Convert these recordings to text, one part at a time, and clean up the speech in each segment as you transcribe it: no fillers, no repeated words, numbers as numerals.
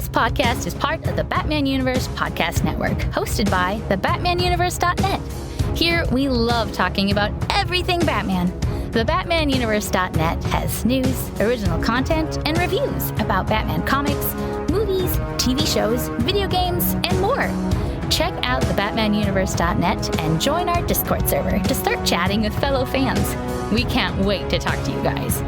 This podcast is part of the Batman Universe Podcast Network, hosted by the BatmanUniverse.net. Here, we love talking about everything Batman. The BatmanUniverse.net has news, original content, and reviews about Batman comics, movies, TV shows, video games, and more. Check out the BatmanUniverse.net and join our Discord server to start chatting with fellow fans. We can't wait to talk to you guys.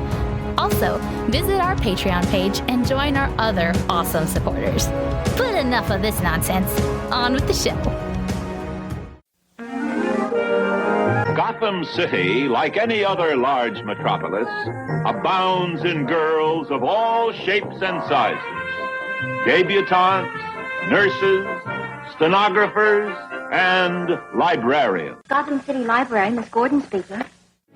Also, visit our Patreon page and join our other awesome supporters. But enough of this nonsense. On with the show. Gotham City, like any other large metropolis, abounds in girls of all shapes and sizes. Debutantes, nurses, stenographers, and librarians. Gotham City Library, Miss Gordon speaking.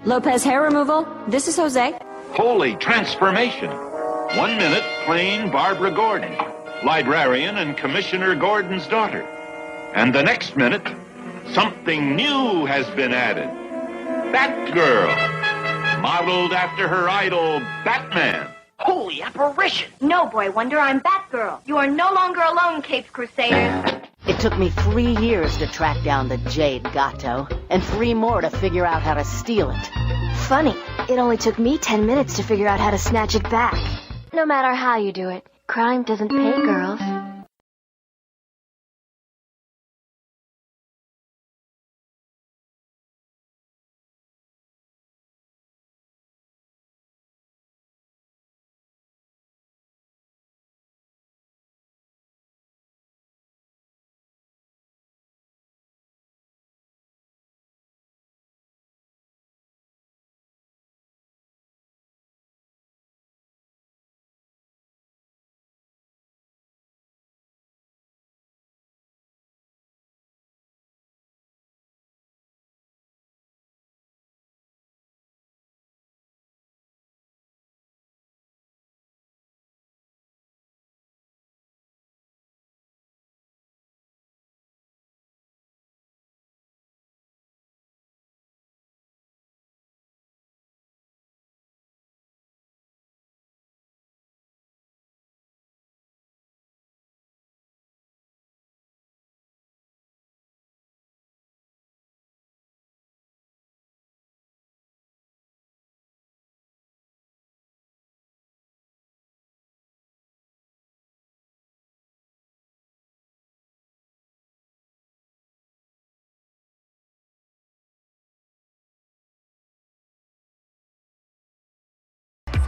Lopez hair removal. This is Jose. Holy transformation. 1 minute, plain Barbara Gordon, librarian and Commissioner Gordon's daughter. And the next minute, something new has been added. Batgirl, modeled after her idol, Batman. Holy apparition! No, Boy Wonder, I'm Batgirl. You are no longer alone, Capes Crusaders. It took me 3 years to track down the Jade Gato, and 3 more to figure out how to steal it. Funny, it only took me 10 minutes to figure out how to snatch it back. No matter how you do it, crime doesn't pay girls.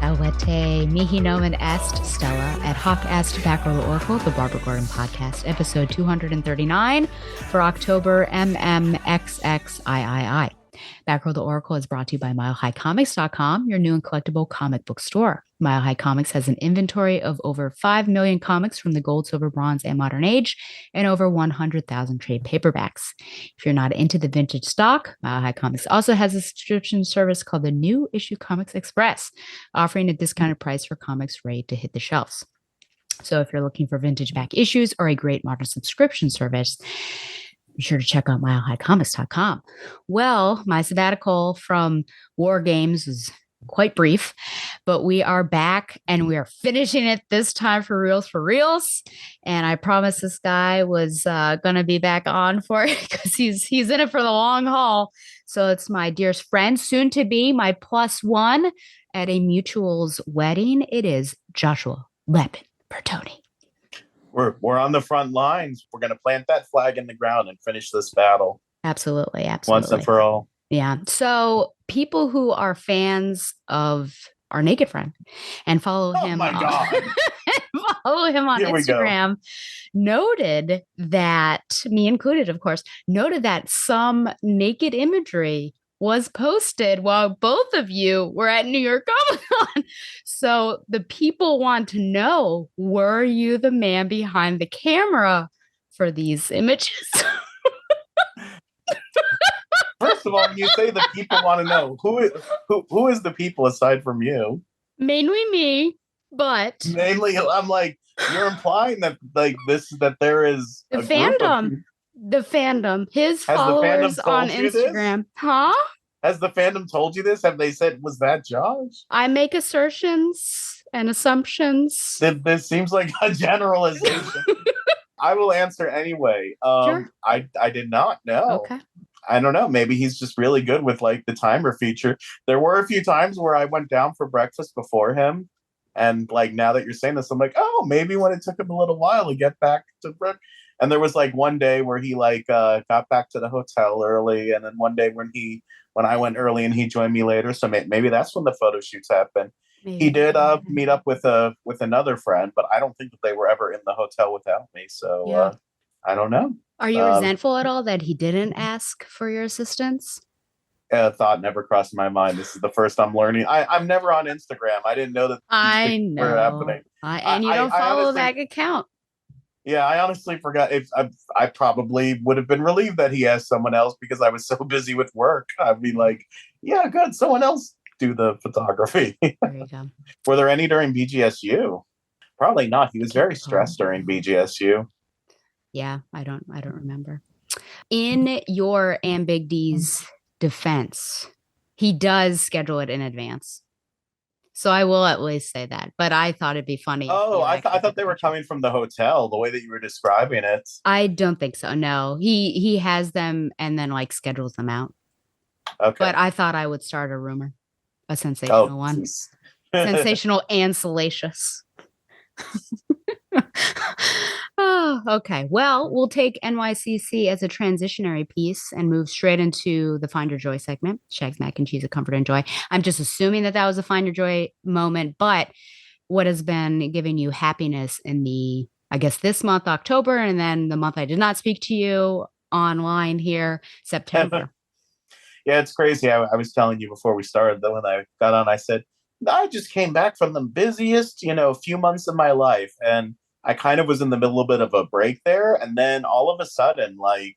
Salvete mihi nomen est Stella et hoc est Batgirl the Oracle, the Barbara Gordon podcast, episode 239 for October MMXXIII. Batgirl the Oracle is brought to you by MileHighComics.com, your new and collectible comic book store. Mile High Comics has an inventory of over 5 million comics from the gold, silver, bronze, and modern age, and over 100,000 trade paperbacks. If you're not into the vintage stock, Mile High Comics also has a subscription service called the New Issue Comics Express, offering a discounted price for comics ready to hit the shelves. So if you're looking for vintage back issues or a great modern subscription service, be sure to check out MileHighComics.com. Well, my sabbatical from War Games was quite brief, but we are back and we are finishing it this time for reals. And I promised this guy was going to be back on for it because he's in it for the long haul. So it's my dearest friend, soon to be my +1 at a mutual's wedding. It is Joshua Lepin Bertoni. We're on the front lines. We're going to plant that flag in the ground and finish this battle. Absolutely. Once and for all. Yeah. So people who are fans of our naked friend and follow him on Here Instagram noted that, me included, of course, noted that some naked imagery was posted while both of you were at New York Comic-Con. So the people want to know, were you the man behind the camera for these images? First of all, when you say the people want to know, who is the people aside from you? Mainly me, but mainly I'm like, you're implying that that there is the fandom. The fandom, his followers on Instagram. Huh? Has the fandom told you this? Have they said, was that Josh? I make assertions and assumptions. This seems like a generalization. I will answer anyway. Sure. I did not know. Okay. I don't know. Maybe he's just really good with like the timer feature. There were a few times where I went down for breakfast before him. And like now that you're saying this, I'm like, oh, maybe when it took him a little while to get back to breakfast. And there was like one day where he like got back to the hotel early, and then one day when I went early and he joined me later. So maybe that's when the photo shoots happened. Maybe. He did meet up with another friend, but I don't think that they were ever in the hotel without me. So I don't know. Are you resentful at all that he didn't ask for your assistance? Thought never crossed my mind. This is the first I'm learning. I'm never on Instagram. I didn't know that these things were happening. And you don't follow that account. Yeah, I honestly forgot. If I probably would have been relieved that he asked someone else because I was so busy with work. I'd be like, yeah, good. Someone else do the photography. There you go. Were there any during BGSU? Probably not. He was very stressed during BGSU. Yeah, I don't remember. In your Ambig D's defense, he does schedule it in advance. So I will at least say that. But I thought it'd be funny. Oh, I thought they were coming from the hotel, the way that you were describing it. I don't think so. No. He has them and then like schedules them out. Okay. But I thought I would start a rumor. A sensational one. Sensational and salacious. Oh, okay. Well, we'll take NYCC as a transitionary piece and move straight into the Find Your Joy segment. Shags, mac and cheese, a comfort and joy. I'm just assuming that was a Find Your Joy moment, but what has been giving you happiness in the, I guess, this month, October, and then the month I did not speak to you online here, September? Yeah, it's crazy. I was telling you before we started, though, when I got on, I said, I just came back from the busiest, few months of my life. And I kind of was in the middle of a bit of a break there. And then all of a sudden, like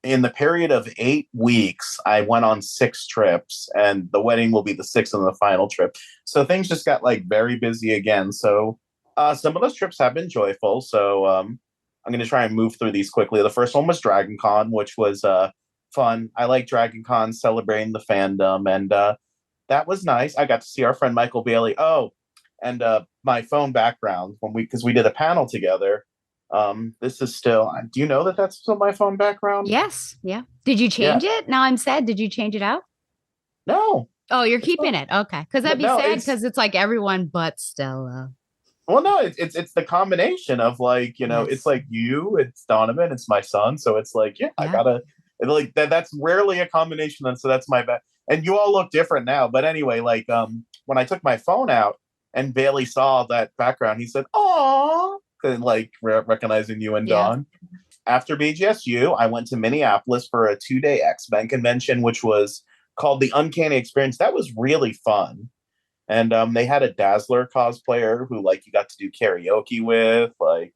in the period of 8 weeks, I went on 6 trips, and the wedding will be the 6th and the final trip. So things just got like very busy again. So some of those trips have been joyful. So I'm going to try and move through these quickly. The first one was Dragon Con, which was fun. I like Dragon Con, celebrating the fandom. And that was nice. I got to see our friend Michael Bailey. Oh, and my phone background because we did a panel together. This is still. Do you know that that's still my phone background? Yes. Yeah. Did you change it? Now I'm sad. Did you change it out? No. Oh, you're keeping it. Okay. Because that'd be sad because it's like everyone but Stella. Well, no, it's the combination of like, Yes. It's like you, it's Donovan, it's my son. So it's like, I gotta like that. That's rarely a combination. And so that's my bad. And you all look different now. But anyway, like when I took my phone out and Bailey saw that background, he said, "Aw," and like recognizing you and Dawn. After BGSU, I went to Minneapolis for a 2-day X-Men convention, which was called the Uncanny Experience. That was really fun. And they had a Dazzler cosplayer who like you got to do karaoke with. Like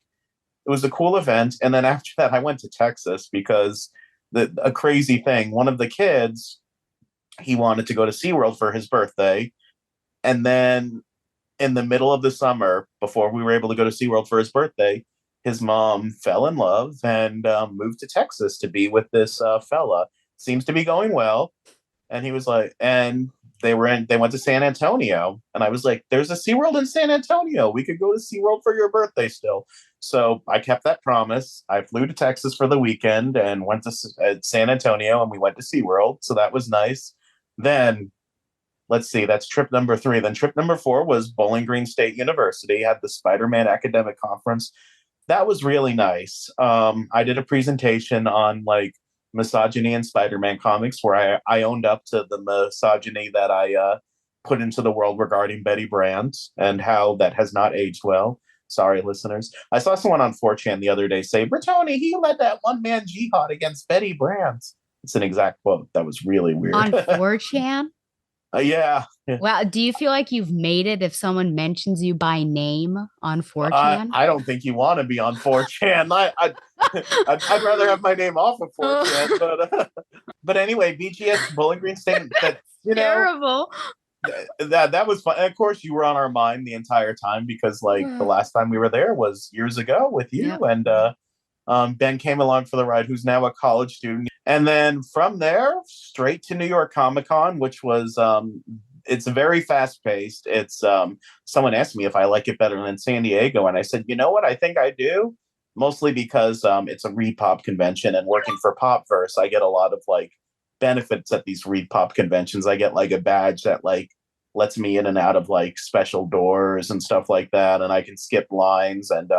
it was a cool event. And then after that, I went to Texas because a crazy thing. One of the kids, he wanted to go to SeaWorld for his birthday. And then in the middle of the summer, before we were able to go to SeaWorld for his birthday, his mom fell in love and moved to Texas to be with this fella. Seems to be going well. And he was like, and they went to San Antonio. And I was like, there's a SeaWorld in San Antonio. We could go to SeaWorld for your birthday still. So I kept that promise. I flew to Texas for the weekend and went to San Antonio, and we went to SeaWorld. So that was nice. Then, let's see, that's trip number 3. Then trip number 4 was Bowling Green State University, had the Spider-Man Academic Conference. That was really nice. I did a presentation on like misogyny in Spider-Man comics, where I owned up to the misogyny that I put into the world regarding Betty Brant and how that has not aged well. Sorry, listeners. I saw someone on 4chan the other day say, Bertoni, he led that one-man jihad against Betty Brant. It's an exact quote. That was really weird. On 4chan? Yeah. Well, do you feel like you've made it if someone mentions you by name on 4chan? I don't think you want to be on 4chan. I'd rather have my name off of 4chan. But anyway, BGS Bowling Green State. Terrible. That was fun. And of course, you were on our mind the entire time because, like, the last time we were there was years ago with you, and Ben came along for the ride, who's now a college student. And then from there, straight to New York Comic Con, which was it's very fast paced. It's someone asked me if I like it better than San Diego, and I said, you know what, I think I do. Mostly because it's a Read Pop convention, and working for Popverse, I get a lot of like benefits at these Read Pop conventions. I get like a badge that like lets me in and out of like special doors and stuff like that, and I can skip lines, and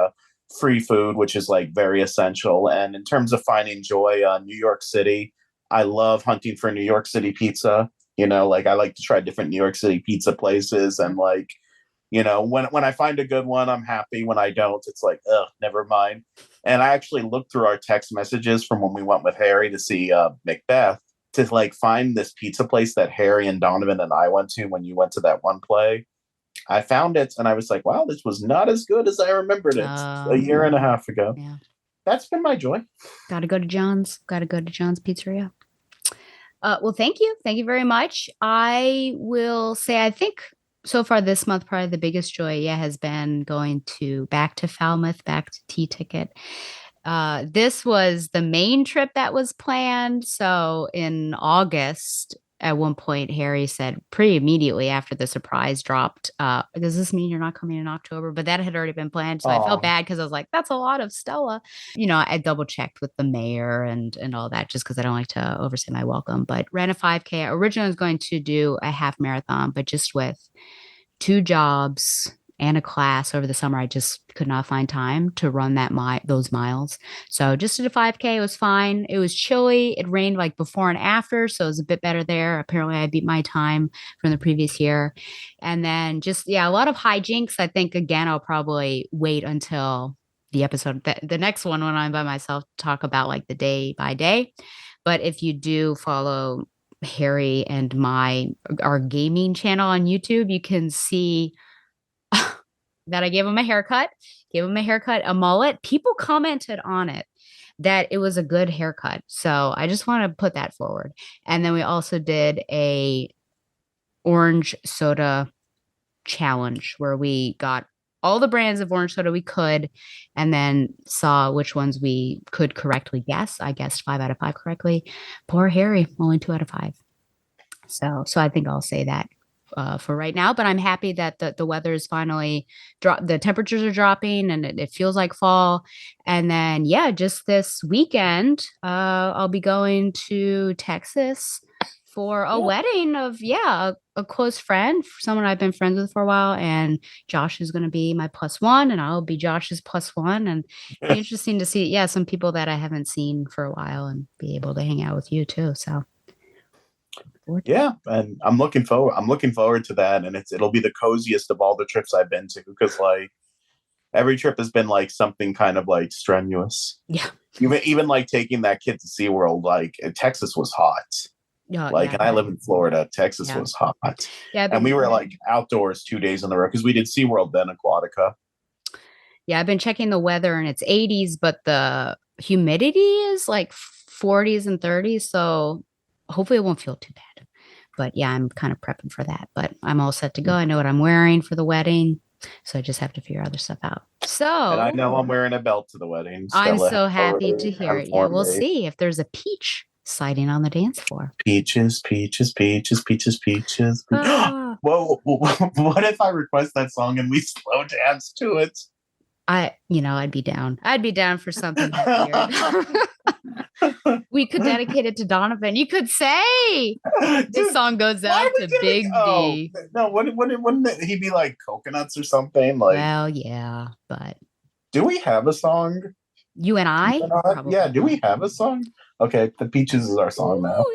free food, which is like very essential. And in terms of finding joy, New York City, I love hunting for New York City pizza. You know, like I like to try different New York City pizza places, and like, you know, when I find a good one, I'm happy. When I don't, it's like, ugh, never mind. And I actually looked through our text messages from when we went with Harry to see Macbeth to like find this pizza place that Harry and Donovan and I went to when you went to that one play. I found it and I was like, wow, this was not as good as I remembered it a year and a half ago. Yeah. That's been my joy. Got to go to John's Pizzeria. Well, thank you. Thank you very much. I will say, I think so far this month, probably the biggest joy has been going back to Falmouth, back to T-Ticket. This was the main trip that was planned. So in August, at one point, Harry said pretty immediately after the surprise dropped, does this mean you're not coming in October? But that had already been planned. So I felt bad because I was like, that's a lot of Stella. You know, I double checked with the mayor and all that just because I don't like to overstay my welcome. But ran a 5K. Originally, I was going to do a half marathon, but just with 2 jobs and a class over the summer, I just could not find time to run those miles. So just did a 5K. It was fine. It was chilly. It rained like before and after, so it was a bit better there. Apparently, I beat my time from the previous year. And then just, a lot of hijinks. I think, again, I'll probably wait until the episode, the next one when I'm by myself, to talk about like the day by day. But if you do follow Harry and our gaming channel on YouTube, you can see that I gave him a haircut, a mullet. People commented on it that it was a good haircut. So I just want to put that forward. And then we also did a orange soda challenge where we got all the brands of orange soda we could, and then saw which ones we could correctly guess. I guessed 5 out of 5 correctly. Poor Harry, only 2 out of 5. So I think I'll say that for right now, but I'm happy that the weather is finally the temperatures are dropping and it feels like fall. And then, just this weekend, I'll be going to Texas for a wedding of, a close friend, someone I've been friends with for a while. And Josh is going to be my +1 and I'll be Josh's +1. And it's interesting to see, some people that I haven't seen for a while and be able to hang out with you too. So. And I'm looking forward to that, and it'll be the coziest of all the trips I've been to, because like every trip has been like something kind of like strenuous. Yeah. Even like taking that kid to SeaWorld, like Texas was hot. And I live in Florida. Texas was hot. Yeah, and we were like outdoors 2 days in a row because we did SeaWorld then Aquatica. Yeah, I've been checking the weather and it's 80s, but the humidity is like 40s and 30s. So hopefully it won't feel too bad. But I'm kind of prepping for that. But I'm all set to go. I know what I'm wearing for the wedding. So I just have to figure other stuff out. So and I know I'm wearing a belt to the wedding. I'm so happy to hear it. Yeah, we'll see if there's a peach sliding on the dance floor. Peaches, peaches, peaches, peaches, peaches. Whoa, what if I request that song and we slow dance to it? I'd be down. I'd be down for something weird. We could dedicate it to Donovan. You could say this song goes out to Big D. No, wouldn't he be like coconuts or something? Like, well, yeah, but do we have a song? You and I? Yeah, do we have a song? Okay, the Peaches is our song now.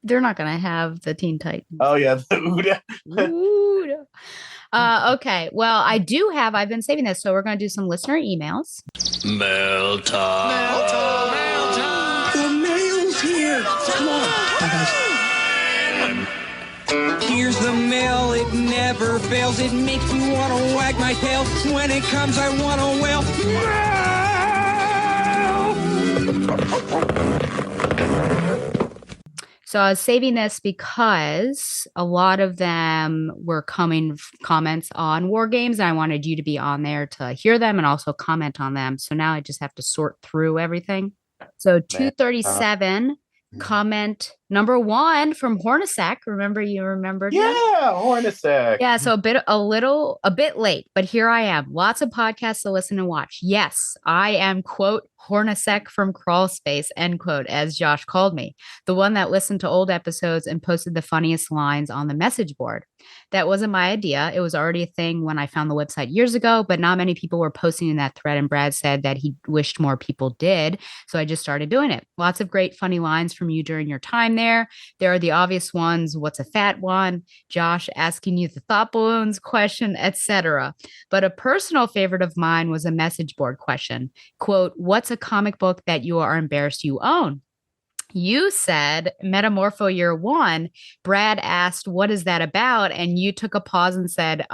They're not gonna have the Teen Titans. Oh yeah, the Ooda. Ooda. Okay, well, I've been saving this, so we're gonna do some listener emails. Mail time. The mail's here. Come on. Here's the mail, it never fails. It makes me want to wag my tail. When it comes, I want to wail. So I was saving this because a lot of them were comments on war games. And I wanted you to be on there to hear them and also comment on them. So now I just have to sort through everything. So 237 comment Number one from Hornacek. Remember, you remembered him? Yeah, Hornacek. Yeah, so a bit late, but here I am. Lots of podcasts to listen and watch. Yes, I am, quote, Hornacek from Crawl Space, end quote, as Josh called me, the one that listened to old episodes and posted the funniest lines on the message board. That wasn't my idea. It was already a thing when I found the website years ago, but not many people were posting in that thread. And Brad said that he wished more people did. So I just started doing it. Lots of great, funny lines from you during your time there. There are the obvious ones. What's a fat one? Josh asking you the thought balloons question, etc. But a personal favorite of mine was a message board question. Quote, what's a comic book that you are embarrassed you own? You said Metamorpho Year One. Brad asked, what is that about? And you took a pause and said,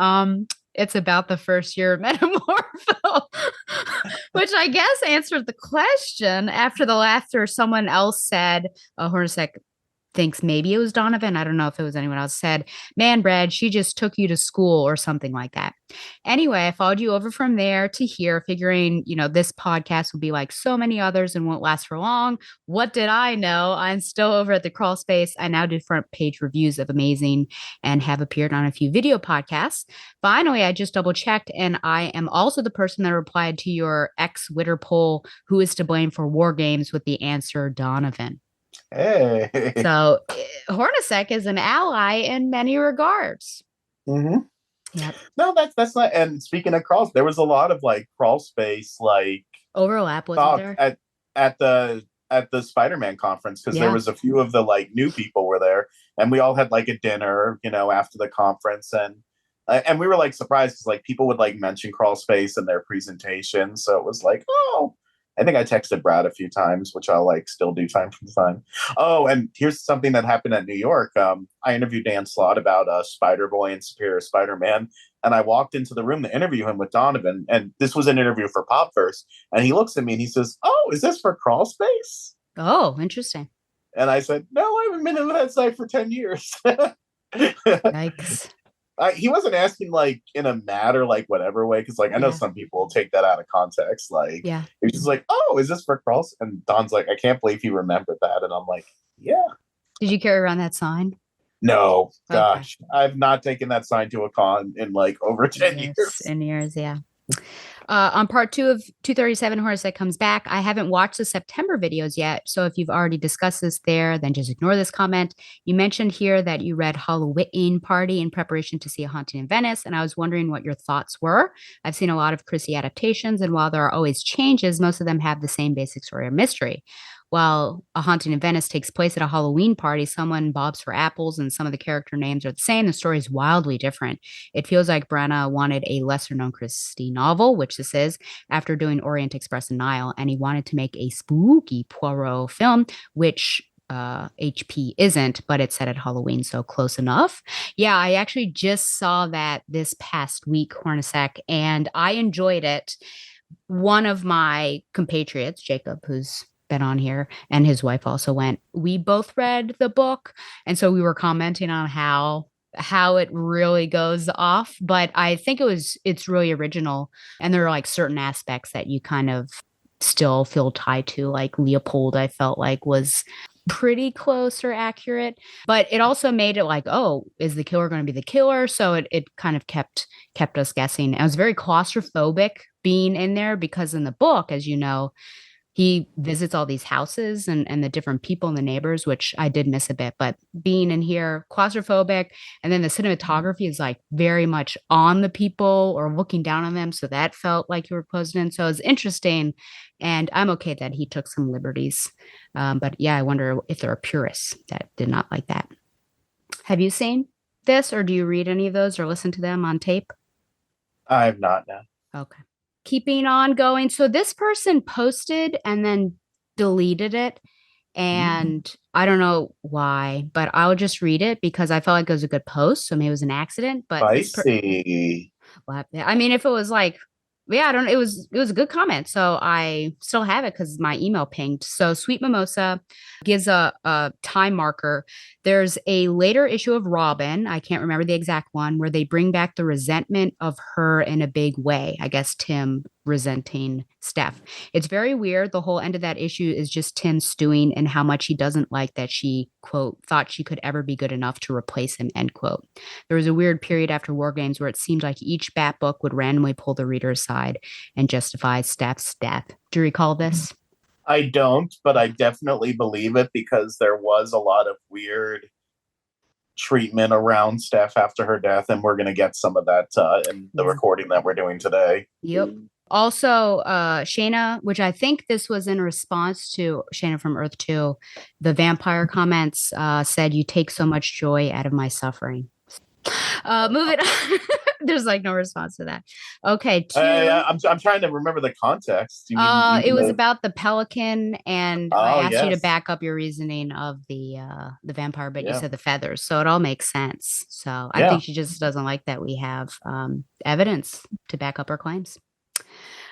it's about the first year of Metamorpho, which I guess answered the question. After the laughter, someone else said, Hornacek thinks maybe it was Donovan. I don't know if it was anyone else said, man, Brad, she just took you to school or something like that. Anyway, I followed you over from there to here, figuring, this podcast will be like so many others and won't last for long. What did I know? I'm still over at the Crawl Space. I now do front page reviews of Amazing and have appeared on a few video podcasts. Finally, I just double checked, and I am also the person that replied to your ex-Twitter poll, who is to blame for war games, with the answer Donovan. Hey. So Hornacek is an ally in many regards. Mm-hmm. Yep. No, that's not. And speaking of crawls, there was a lot of like Crawl Space like overlap, wasn't there? At the Spider-Man conference, because there was a few of the like new people were there, and we all had like a dinner, after the conference, and we were like surprised because like people would like mention Crawl Space in their presentation, so it was like, oh. I think I texted Brad a few times, which I'll like still do time from time. Oh, and here's something that happened at New York. I interviewed Dan Slott about Spider-Boy and Superior Spider-Man, and I walked into the room to interview him with Donovan, and this was an interview for Popverse, and he looks at me and he says, "Oh, is this for Crawl Space?" Oh, interesting. And I said, "No, I haven't been to that site for 10 years." Yikes. He wasn't asking like in a mad or like whatever way, because like I know some people will take that out of context. Like, it was just like, "Oh, is this for Crawls?" And Don's like, "I can't believe he remembered that." And I'm like, "Yeah." Did you carry around that sign? No, gosh, I've not taken that sign to a con in like over 10 years. In years, yeah. On part 2 of 237, Hornacek comes back. I haven't watched the September videos yet, so if you've already discussed this there, then just ignore this comment. You mentioned here that you read Halloween Party in preparation to see A Haunting in Venice, and I was wondering what your thoughts were. I've seen a lot of Chrissy adaptations, and while there are always changes, most of them have the same basic story or mystery. While A Haunting in Venice takes place at a Halloween party, someone bobs for apples and some of the character names are the same. The story is wildly different. It feels like Branagh wanted a lesser-known Christie novel, which this is, after doing Orient Express and Nile, and he wanted to make a spooky Poirot film, which HP isn't, but it's set at Halloween, so close enough. Yeah, I actually just saw that this past week, Hornacek, and I enjoyed it. One of my compatriots, Jacob, who's been on here, and his wife also went. We both read the book, and so we were commenting on how it really goes off. But I think it's really original, and there are like certain aspects that you kind of still feel tied to. Like Leopold, I felt like was pretty close or accurate, but it also made it like, oh, is the killer going to be the killer? So it kind of kept us guessing. I was very claustrophobic being in there because in the book, as you know, he visits all these houses and the different people and the neighbors, which I did miss a bit, but being in here, claustrophobic. And then the cinematography is like very much on the people or looking down on them. So that felt like you were closed in. So it was interesting. And I'm okay that he took some liberties. But yeah, I wonder if there are purists that did not like that. Have you seen this, or do you read any of those or listen to them on tape? I have not, now. Okay. Keeping on going. So this person posted and then deleted it. And I don't know why, but I'll just read it because I felt like it was a good post. So maybe it was an accident. But spicy. I mean, if it was like, yeah, I don't know. It was a good comment. So I still have it because my email pinged. So Sweet Mimosa gives a time marker. There's a later issue of Robin, I can't remember the exact one, where they bring back the resentment of her in a big way. I guess Tim resenting Steph. It's very weird. The whole end of that issue is just Tim stewing and how much he doesn't like that she, quote, thought she could ever be good enough to replace him, end quote. There was a weird period after War Games where it seemed like each Bat book would randomly pull the reader aside and justify Steph's death. Do you recall this? I don't, but I definitely believe it because there was a lot of weird treatment around Steph after her death, and we're going to get some of that in the recording that we're doing today. Yep. Also, Shayna, which I think this was in response to Shayna from Earth 2, the vampire comments said, "You take so much joy out of my suffering." Move it on. There's like no response to that. Okay. I'm trying to remember the context. It was about the pelican, and I asked you to back up your reasoning of the vampire, but you said the feathers, so it all makes sense. So I think she just doesn't like that we have evidence to back up our claims.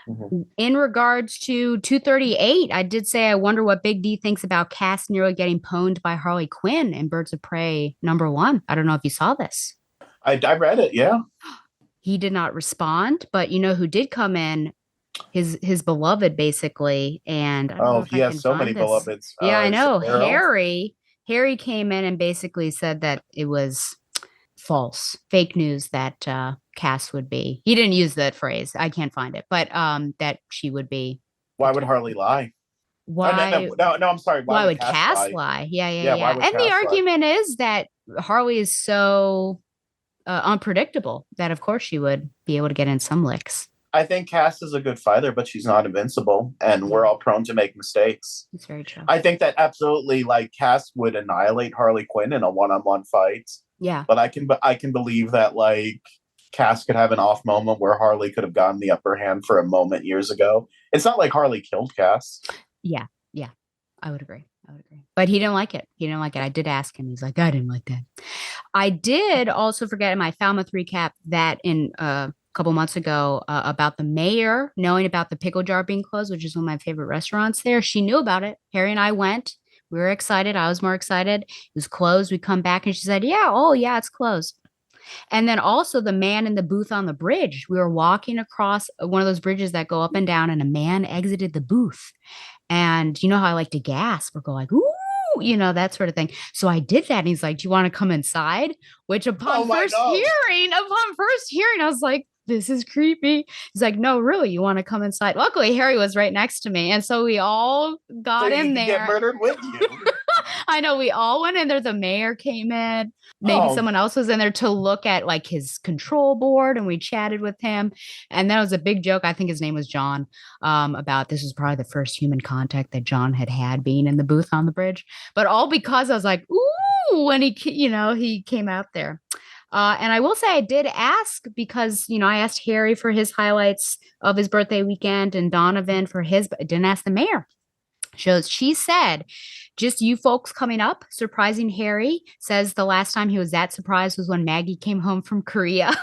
Mm-hmm. In regards to 238, I did say I wonder what Big D thinks about Cass nearly getting pwned by Harley Quinn in Birds of Prey #1. I don't know if you saw this. I read it, yeah. He did not respond, but you know who did come in? His beloved, basically. And I don't know if he has so many beloveds. Yeah, I know. Harry came in and basically said that it was false, fake news that Cass would be. He didn't use that phrase. I can't find it, but that she would be. Why would Harley lie? Why? No, I'm sorry. Why would Cass lie? Yeah. And the argument is that Harley is so unpredictable that, of course, she would be able to get in some licks. I think Cass is a good fighter, but she's not invincible, and we're all prone to make mistakes. It's very true. I think that absolutely, like, Cass would annihilate Harley Quinn in a one-on-one fight. Yeah. But I can believe that, like, Cass could have an off moment where Harley could have gotten the upper hand for a moment years ago. It's not like Harley killed Cass. Yeah. I would agree. But he didn't like it. I did ask him. He's like, I didn't like that. I did also forget in my Falmouth recap that in a couple months ago about the mayor knowing about the pickle jar being closed, which is one of my favorite restaurants there. She knew about it. Harry and I went. We were excited. I was more excited. It was closed. We come back and she said, yeah, it's closed. And then also the man in the booth on the bridge. We were walking across one of those bridges that go up and down, and a man exited the booth. And you know how I like to gasp or go like, ooh, that sort of thing. So I did that. And he's like, do you want to come inside? Which upon first hearing, I was like, this is creepy. He's like, no, really, you want to come inside? Luckily, Harry was right next to me. And so we all got in there. Get murdered with you. I know, we all went in there. The mayor came in. Maybe someone else was in there to look at like his control board, and we chatted with him. And that was a big joke. I think his name was John, about this was probably the first human contact that John had being in the booth on the bridge. But all because I was like, ooh, when he came out there. And I will say I did ask because, I asked Harry for his highlights of his birthday weekend and Donovan for his, but I didn't ask the mayor. She said, just you folks coming up, surprising Harry. Says the last time he was that surprised was when Maggie came home from Korea.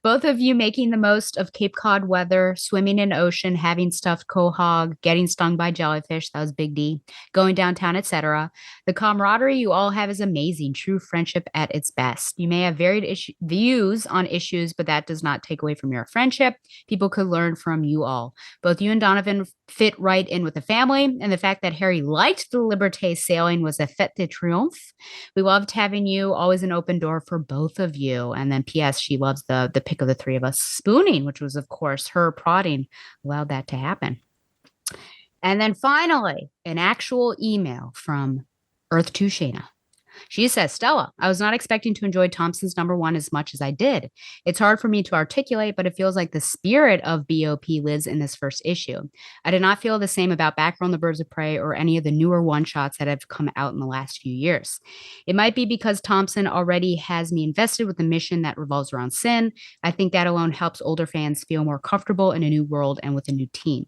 Both of you making the most of Cape Cod weather, swimming in ocean, having stuffed quahog, getting stung by jellyfish. That was Big D. Going downtown, etc. The camaraderie you all have is amazing. True friendship at its best. You may have varied views on issues, but that does not take away from your friendship. People could learn from you all. Both you and Donovan fit right in with the family, and the fact that Harry liked the Liberté sailing was a fête de triomphe. We loved having you, always an open door for both of you. And then P.S. she loves the pick of the three of us spooning, which was, of course, her prodding allowed that to happen. And then finally, an actual email from Earth 2 Shayna. She says, Stella, I was not expecting to enjoy Thompson's #1 as much as I did. It's hard for me to articulate, but it feels like the spirit of BOP lives in this first issue. I did not feel the same about Batgirl and the Birds of Prey or any of the newer one-shots that have come out in the last few years. It might be because Thompson already has me invested with a mission that revolves around sin. I think that alone helps older fans feel more comfortable in a new world and with a new team.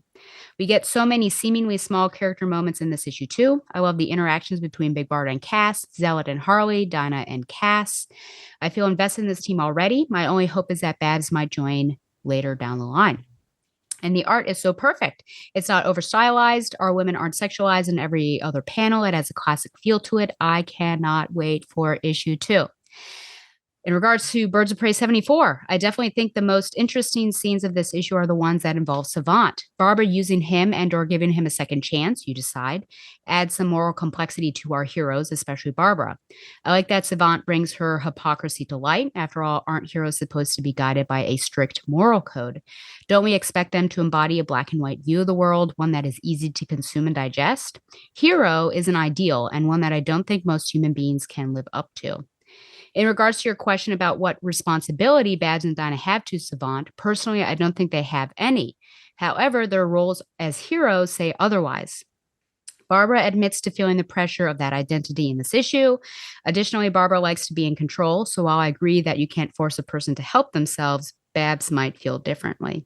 We get so many seemingly small character moments in this issue too. I love the interactions between Big Bart and Cass, Zealot and Harley, Dinah and Cass. I feel invested in this team already. My only hope is that Babs might join later down the line. And the art is so perfect. It's not over-stylized. Our women aren't sexualized in every other panel. It has a classic feel to it. I cannot wait for issue 2. In regards to Birds of Prey 74, I definitely think the most interesting scenes of this issue are the ones that involve Savant. Barbara using him and or giving him a second chance, you decide, adds some moral complexity to our heroes, especially Barbara. I like that Savant brings her hypocrisy to light. After all, aren't heroes supposed to be guided by a strict moral code? Don't we expect them to embody a black and white view of the world, one that is easy to consume and digest? Hero is an ideal and one that I don't think most human beings can live up to. In regards to your question about what responsibility Babs and Dinah have to Savant, personally, I don't think they have any. However, their roles as heroes say otherwise. Barbara admits to feeling the pressure of that identity in this issue. Additionally, Barbara likes to be in control, so while I agree that you can't force a person to help themselves, Babs might feel differently.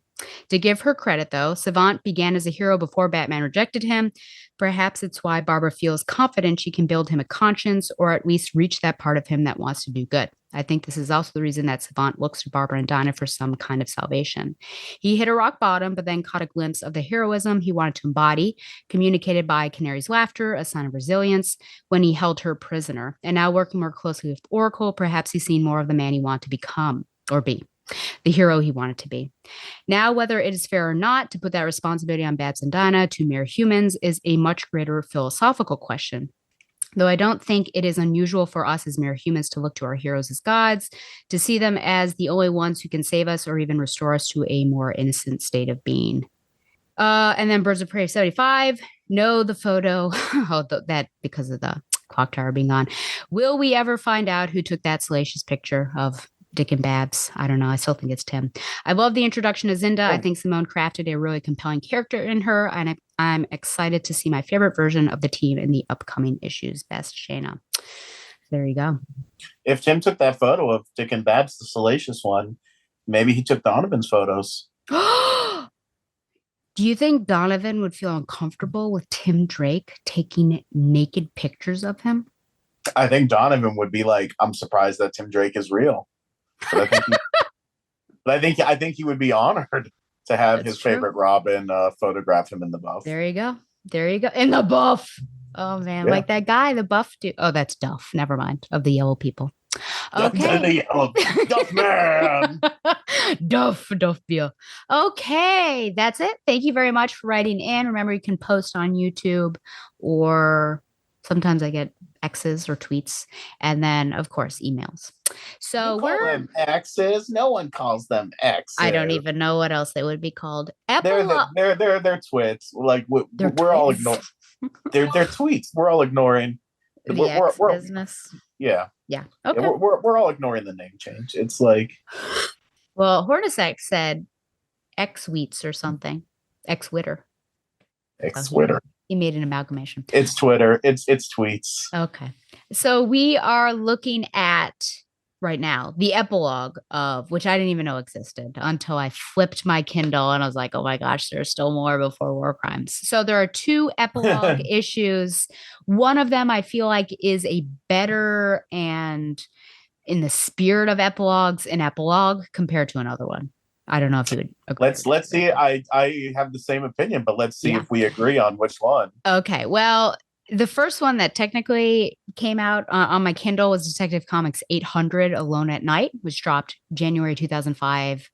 To give her credit, though, Savant began as a hero before Batman rejected him. Perhaps it's why Barbara feels confident she can build him a conscience or at least reach that part of him that wants to do good. I think this is also the reason that Savant looks to Barbara and Dinah for some kind of salvation. He hit a rock bottom, but then caught a glimpse of the heroism he wanted to embody, communicated by Canary's laughter, a sign of resilience, when he held her prisoner. And now working more closely with Oracle, perhaps he's seen more of the man he wanted to become or be. The hero he wanted to be. Now, whether it is fair or not to put that responsibility on Babs and Dinah, two mere humans, is a much greater philosophical question. Though I don't think it is unusual for us as mere humans to look to our heroes as gods, to see them as the only ones who can save us or even restore us to a more innocent state of being. And then Birds of Prey 75. No, the photo. That because of the clock tower being on. Will we ever find out who took that salacious picture of Dick and Babs? I don't know. I still think it's Tim. I love the introduction of Zinda. I think Simone crafted a really compelling character in her, and I'm excited to see my favorite version of the team in the upcoming issues. Best, Shayna. There you go. If Tim took that photo of Dick and Babs, the salacious one, maybe he took Donovan's photos. Do you think Donovan would feel uncomfortable with Tim Drake taking naked pictures of him? I think Donovan would be like, I'm surprised that Tim Drake is real. But I think he would be honored to have his favorite Robin photograph him in the buff. There you go. In the buff. Oh man, like that guy, the buff dude. Oh, that's Duff. Never mind. Of the yellow people. Okay. The yellow Duff man. Duff beer. Okay, that's it. Thank you very much for writing in. Remember, you can post on YouTube, or sometimes I get X's or tweets, and then of course emails. So you call them X's. No one calls them X's. I don't even know what else they would be called. They're twits. Like we're all ignoring. They're tweets. We're all ignoring. We're business. Yeah. Okay. We're all ignoring the name change. It's like, well, Hornacek said X-Weets or something. X-Witter. X-Witter. He made an amalgamation. It's Twitter. It's tweets. Okay. So we are looking at right now the epilogue of, which I didn't even know existed until I flipped my Kindle and I was like, oh my gosh, there's still more before War Crimes. So there are two epilogue issues. One of them I feel like is a better and in the spirit of epilogues, an epilogue compared to another one. I don't know if you would agree. Let's see. I have the same opinion, but let's see if we agree on which one. Okay. Well, the first one that technically came out on my Kindle was Detective Comics 800 Alone at Night, which dropped January 2005.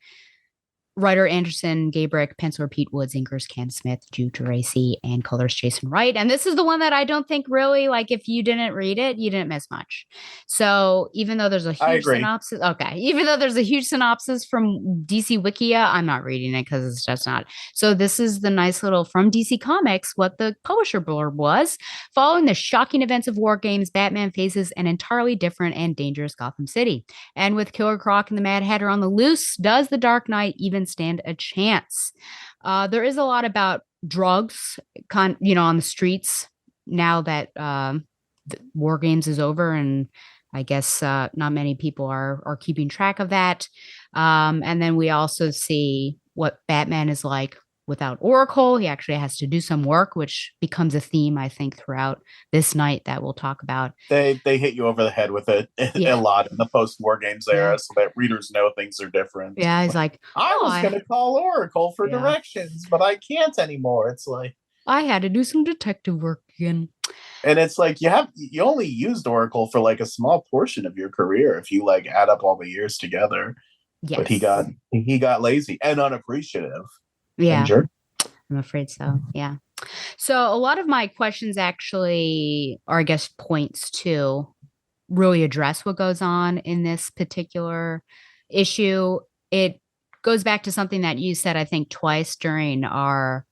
Writer Anderson Gabrick, penciler Pete Woods, inkers Cam Smith, Drew Geraci, and colors Jason Wright. And this is the one that I don't think really, like, if you didn't read it, you didn't miss much. So even though there's a huge synopsis, even though there's a huge synopsis from DC Wikia, I'm not reading it because it's just not. So this is the nice little from DC Comics, what the publisher blurb was. Following the shocking events of War Games, Batman faces an entirely different and dangerous Gotham City. And with Killer Croc and the Mad Hatter on the loose, does the Dark Knight even stand a chance? There is a lot about drugs, on the streets now that the War Games is over, and I guess not many people are keeping track of that. And then we also see what Batman is like without Oracle. He actually has to do some work, which becomes a theme, I think, throughout this night that we'll talk about. They hit you over the head with it a lot in the post-War Games era, so that readers know things are different. Yeah, he's like, I was going to call Oracle for directions, but I can't anymore. It's like, I had to do some detective work again. And it's like you only used Oracle for like a small portion of your career if you like add up all the years together. Yes. But he got lazy and unappreciative. Yeah. Injured. I'm afraid so. Yeah. So a lot of my questions actually are, I guess, points to really address what goes on in this particular issue. It goes back to something that you said, I think, twice during our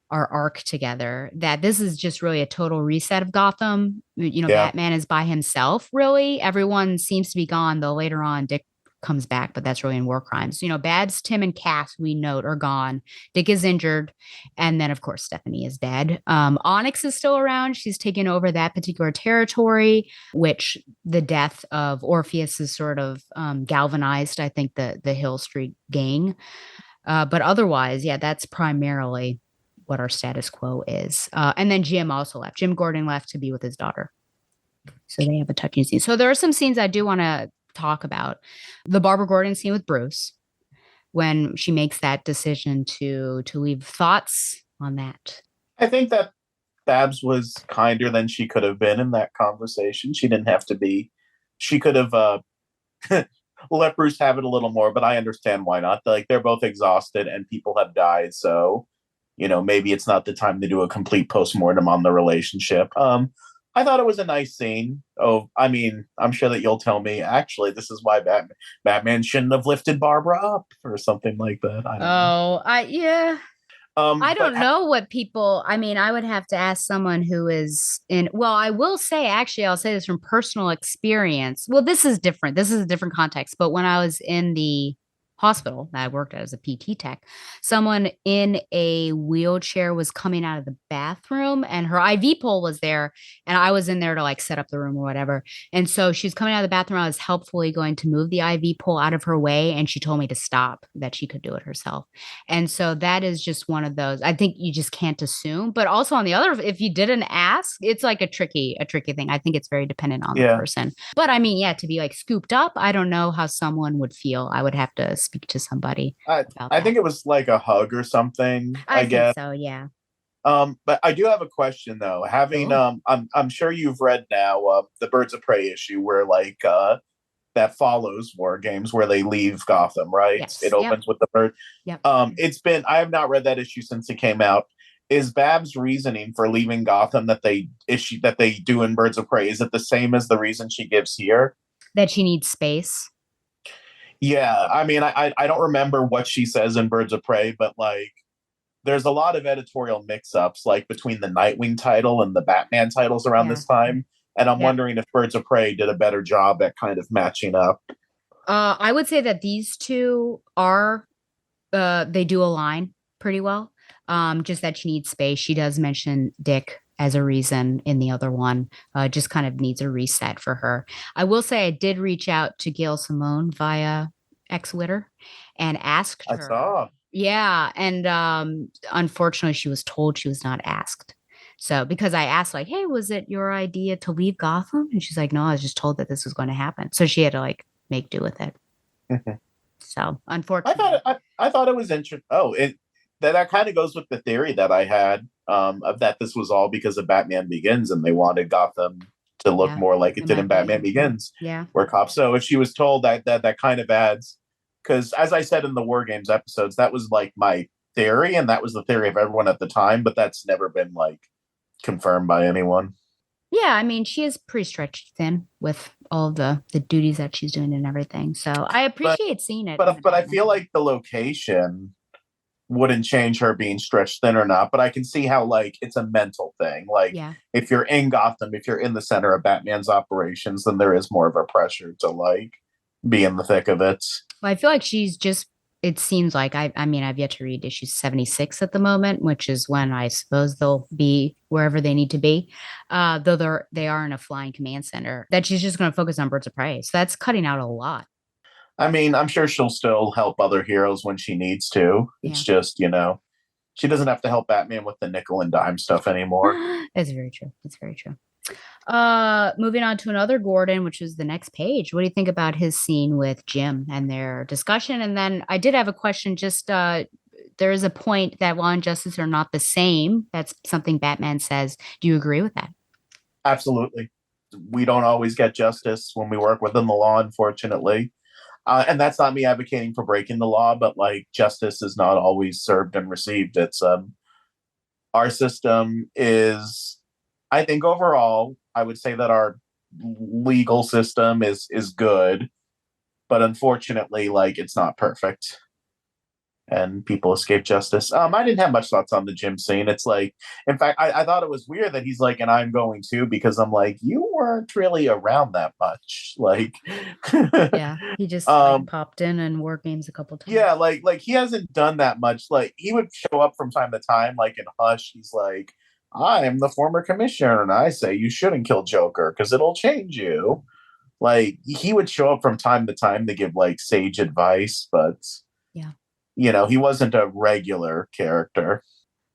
arc together, that this is just really a total reset of Gotham. Batman is by himself, really. Everyone seems to be gone, though later on Dick comes back, but that's really in War Crimes. Babs, Tim, and Cass, we note, are gone. Dick is injured. And then, of course, Stephanie is dead. Onyx is still around. She's taken over that particular territory, which the death of Orpheus is sort of galvanized, I think, the Hill Street gang. But otherwise, yeah, that's primarily what our status quo is. And then Jim also left. Jim Gordon left to be with his daughter. So they have a touching scene. So there are some scenes I do want to talk about. The Barbara Gordon scene with Bruce, when she makes that decision to leave. Thoughts on that? I think that Babs was kinder than she could have been in that conversation. She didn't have to be. She could have let Bruce have it a little more, but I understand why not. Like, they're both exhausted and people have died, so maybe it's not the time to do a complete postmortem on the relationship. I thought it was a nice scene. Oh, I mean, I'm sure that you'll tell me, actually, this is why Batman shouldn't have lifted Barbara up or something like that. I don't know. I don't know what people, I mean, I would have to ask someone who is I will say, actually, I'll say this from personal experience. Well, this is different. This is a different context. But when I was in the hospital that I worked at as a PT tech, someone in a wheelchair was coming out of the bathroom and her IV pole was there. And I was in there to like set up the room or whatever. And so she was coming out of the bathroom. I was helpfully going to move the IV pole out of her way. And she told me to stop, that she could do it herself. And so that is just one of those, I think you just can't assume. But also on the other, if you didn't ask, it's like a tricky thing. I think it's very dependent on the person. But I mean, yeah, to be like scooped up, I don't know how someone would feel. I would have to speak to somebody. I think it was like a hug or something. I guess so. Yeah. But I do have a question though. Having I'm sure you've read now the Birds of Prey issue where like that follows War Games, where they leave Gotham, right? Yes. It opens with the bird. Yep. I have not read that issue since it came out. Is Babs' reasoning for leaving Gotham that they do in Birds of Prey, is it the same as the reason she gives here? That she needs space. Yeah, I mean, I don't remember what she says in Birds of Prey, but like, there's a lot of editorial mix-ups, like between the Nightwing title and the Batman titles around this time, and I'm wondering if Birds of Prey did a better job at kind of matching up. I would say that these two are, they do align pretty well. Just that she needs space. She does mention Dick as a reason in the other one. Just kind of needs a reset for her. I will say I did reach out to Gail Simone via Twitter and asked her. I saw. Yeah. And unfortunately, she was told she was not asked. So because I asked like, hey, was it your idea to leave Gotham? And she's like, no, I was just told that this was going to happen. So she had to like make do with it. So unfortunately. I thought it was interesting. Oh, that kind of goes with the theory that I had of that this was all because of Batman Begins and they wanted Gotham to look more like it did in Batman Begins. Yeah. Where cops. So if she was told that kind of adds, because as I said in the War Games episodes, that was like my theory and that was the theory of everyone at the time, but that's never been like confirmed by anyone. Yeah, I mean, she is pretty stretched thin with all the duties that she's doing and everything. So I appreciate seeing it. But I feel like the location wouldn't change her being stretched thin or not. But I can see how like it's a mental thing. Like if you're in Gotham, if you're in the center of Batman's operations, then there is more of a pressure to like be in the thick of it. Well, I feel like she's just, it seems like, I mean, I've yet to read issue 76 at the moment, which is when I suppose they'll be wherever they need to be. Though they are in a flying command center, that she's just going to focus on Birds of Prey. So that's cutting out a lot. I mean, I'm sure she'll still help other heroes when she needs to. It's just, she doesn't have to help Batman with the nickel and dime stuff anymore. That's very true. That's very true. Moving on to another Gordon, which is the next page. What do you think about his scene with Jim and their discussion? And then I did have a question just there is a point that law and justice are not the same. That's something Batman says. Do you agree with that? Absolutely. We don't always get justice when we work within the law, unfortunately. And that's not me advocating for breaking the law, but like justice is not always served and received. It's our system is, I think overall, I would say that our legal system is good, but unfortunately, like it's not perfect. And people escape justice. I didn't have much thoughts on the gym scene. It's like, in fact, I thought it was weird that he's like, and I'm going to, because I'm like, you weren't really around that much. Like, yeah, he just popped in War Games a couple times. Yeah, like he hasn't done that much. Like he would show up from time to time, like in Hush. He's like, I'm the former commissioner, and I say you shouldn't kill Joker because it'll change you. Like he would show up from time to time to give like sage advice, but yeah. He wasn't a regular character.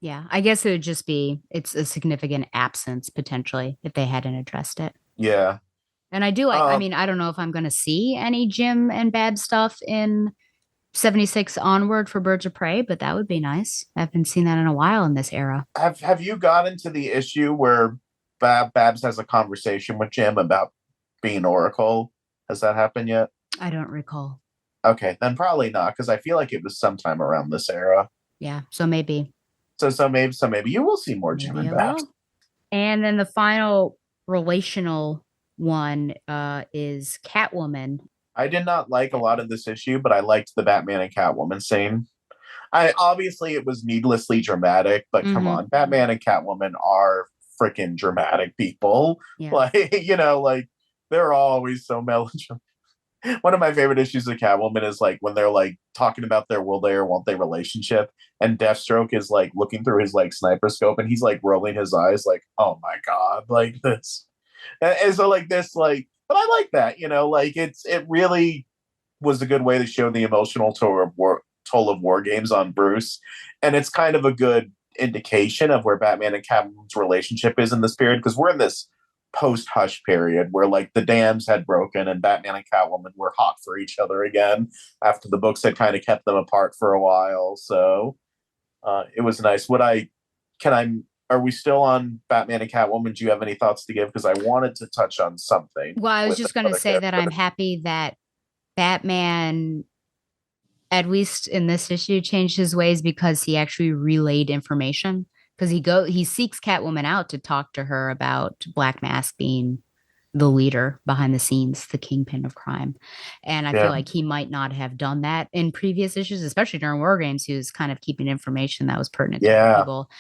Yeah, I guess it would just be, it's a significant absence potentially if they hadn't addressed it. Yeah. And I do like, I mean, I don't know if I'm going to see any Jim and Bab stuff in 76 onward for Birds of Prey, but that would be nice. I haven't seen that in a while in this era. Have you gotten to the issue where Babs has a conversation with Jim about being Oracle? Has that happened yet? I don't recall. Okay, then probably not, because I feel like it was sometime around this era. Yeah, so maybe. So maybe you will see more Jim and Babs. And then the final relational one is Catwoman. I did not like a lot of this issue, but I liked the Batman and Catwoman scene. Obviously it was needlessly dramatic, but come on, Batman and Catwoman are freaking dramatic people. Yeah. Like they're always so melodramatic. One of my favorite issues of Catwoman is like when they're like talking about their will they or won't they relationship, and Deathstroke is like looking through his like sniper scope and he's like rolling his eyes like, oh my god, like this. And so like this, like, but I like that, like it really was a good way to show the emotional toll of War Games on Bruce, and it's kind of a good indication of where Batman and Catwoman's relationship is in this period, because we're in this post-Hush period where like the dams had broken and Batman and Catwoman were hot for each other again after the books had kind of kept them apart for a while. So it was nice. Are we still on Batman and Catwoman? Do you have any thoughts to give? Because I wanted to touch on something. Well, I was just going to say that I'm happy that Batman, at least in this issue, changed his ways because he actually relayed information. Because he seeks Catwoman out to talk to her about Black Mask being the leader behind the scenes, the kingpin of crime. And I feel like he might not have done that in previous issues, especially during War Games. He was kind of keeping information that was pertinent to people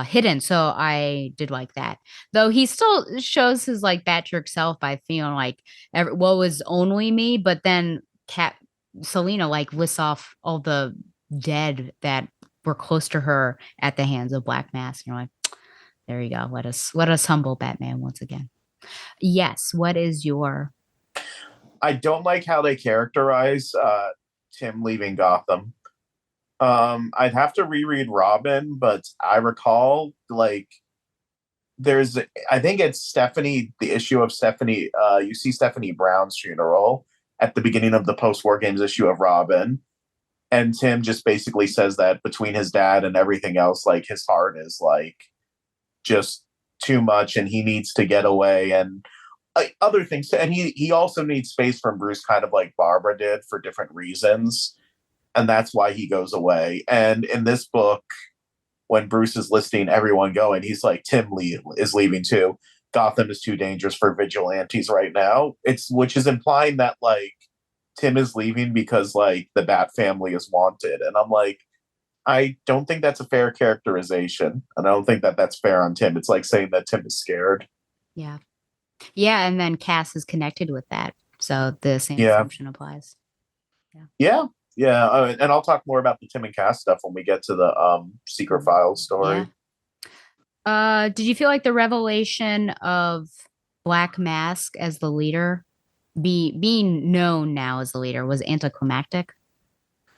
hidden. So I did like that. Though he still shows his like Bat-jerk self by feeling like, was only me. But then Selena like lists off all the dead that were close to her at the hands of Black Mask. You're like, there you go. Let us humble Batman once again. Yes. What is your? I don't like how they characterize Tim leaving Gotham. I'd have to reread Robin, but I recall like I think it's Stephanie, the issue of Stephanie. You see Stephanie Brown's funeral at the beginning of the post-War Games issue of Robin. And Tim just basically says that between his dad and everything else, like his heart is like just too much and he needs to get away and other things. And he also needs space from Bruce, kind of like Barbara did, for different reasons. And that's why he goes away. And in this book, when Bruce is listing everyone going, he's like, Tim is leaving too. Gotham is too dangerous for vigilantes right now. Which is implying that like Tim is leaving because like the Bat family is wanted. And I'm like, I don't think that's a fair characterization. And I don't think that that's fair on Tim. It's like saying that Tim is scared. Yeah. Yeah. And then Cass is connected with that. So the same assumption applies. Yeah. And I'll talk more about the Tim and Cass stuff when we get to the Secret Files story. Yeah. Did you feel like the revelation of Black Mask as the leader, being known now as the leader, was anticlimactic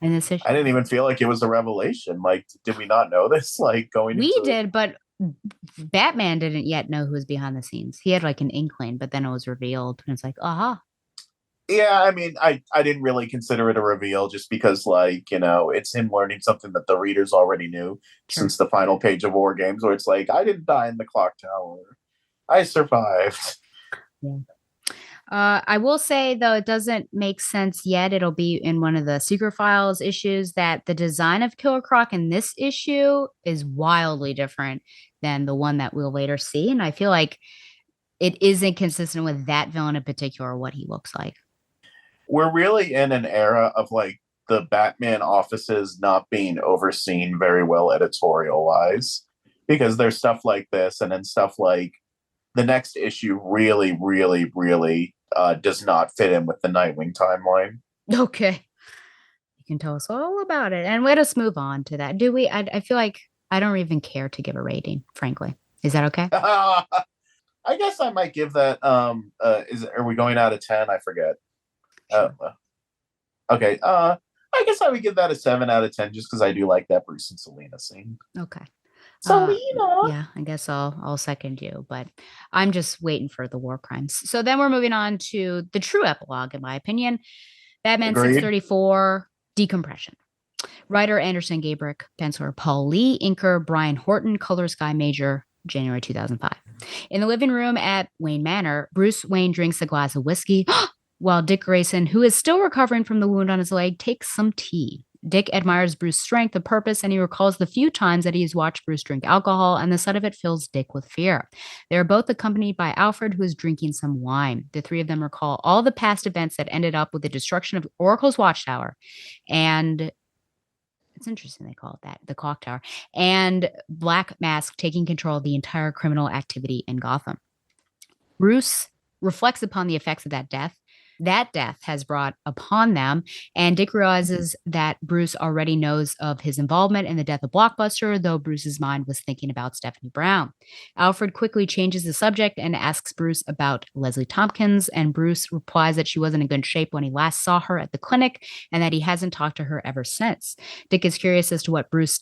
in this issue? I didn't even feel like it was a revelation. Like, did we not know this? Like did, but Batman didn't yet know who was behind the scenes. He had like an inkling, but then it was revealed, and it's like, aha. Yeah, I mean, I didn't really consider it a reveal just because, like, it's him learning something that the readers already knew Sure. since the final page of War Games, where it's like, I didn't die in the clock tower. I survived. Yeah. I will say, though, it doesn't make sense yet. It'll be in one of the Secret Files issues that the design of Killer Croc in this issue is wildly different than the one that we'll later see. And I feel like it isn't consistent with that villain in particular, what he looks like. We're really in an era of like the Batman offices not being overseen very well editorial wise, because there's stuff like this, and then stuff like the next issue really, really, really does not fit in with the Nightwing timeline. Okay. You can tell us all about it. And let us move on to that. Do we? I feel like I don't even care to give a rating, frankly. Is that okay? I guess I might give that. Are we going out of 10? I forget. Sure. Okay. I guess I would give that a 7 out of 10 just because I do like that Bruce and Selena scene. Okay. Selena. Yeah, I guess I'll second you, but I'm just waiting for the war crimes. So then we're moving on to the true epilogue, in my opinion. Batman Agreed. 634, Decompression. Writer Anderson Gabrick, penciler Paul Lee, inker Brian Horton, color Sky Major, January 2005. In the living room at Wayne Manor, Bruce Wayne drinks a glass of whiskey while Dick Grayson, who is still recovering from the wound on his leg, takes some tea. Dick admires Bruce's strength and purpose, and he recalls the few times that he has watched Bruce drink alcohol, and the sight of it fills Dick with fear. They are both accompanied by Alfred, who is drinking some wine. The three of them recall all the past events that ended up with the destruction of Oracle's Watchtower, and it's interesting they call it that, the clock tower, and Black Mask taking control of the entire criminal activity in Gotham. Bruce reflects upon the effects of that death has brought upon them, and Dick realizes that Bruce already knows of his involvement in the death of Blockbuster, though Bruce's mind was thinking about Stephanie Brown. Alfred quickly changes the subject and asks Bruce about Leslie Tompkins, and Bruce replies that she wasn't in good shape when he last saw her at the clinic and that he hasn't talked to her ever since. Dick is curious as to what Bruce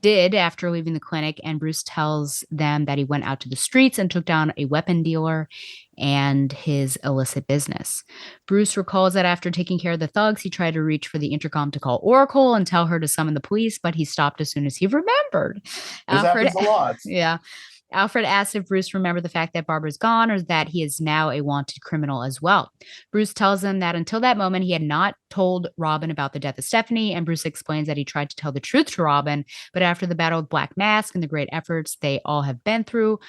did after leaving the clinic, and Bruce tells them that he went out to the streets and took down a weapon dealer and his illicit business. Bruce recalls that after taking care of the thugs, he tried to reach for the intercom to call Oracle and tell her to summon the police, but he stopped as soon as he remembered. This happens a lot. Yeah. Alfred asks if Bruce remembered the fact that Barbara's gone or that he is now a wanted criminal as well. Bruce tells him that until that moment, he had not told Robin about the death of Stephanie, and Bruce explains that he tried to tell the truth to Robin, but after the battle with Black Mask and the great efforts they all have been through,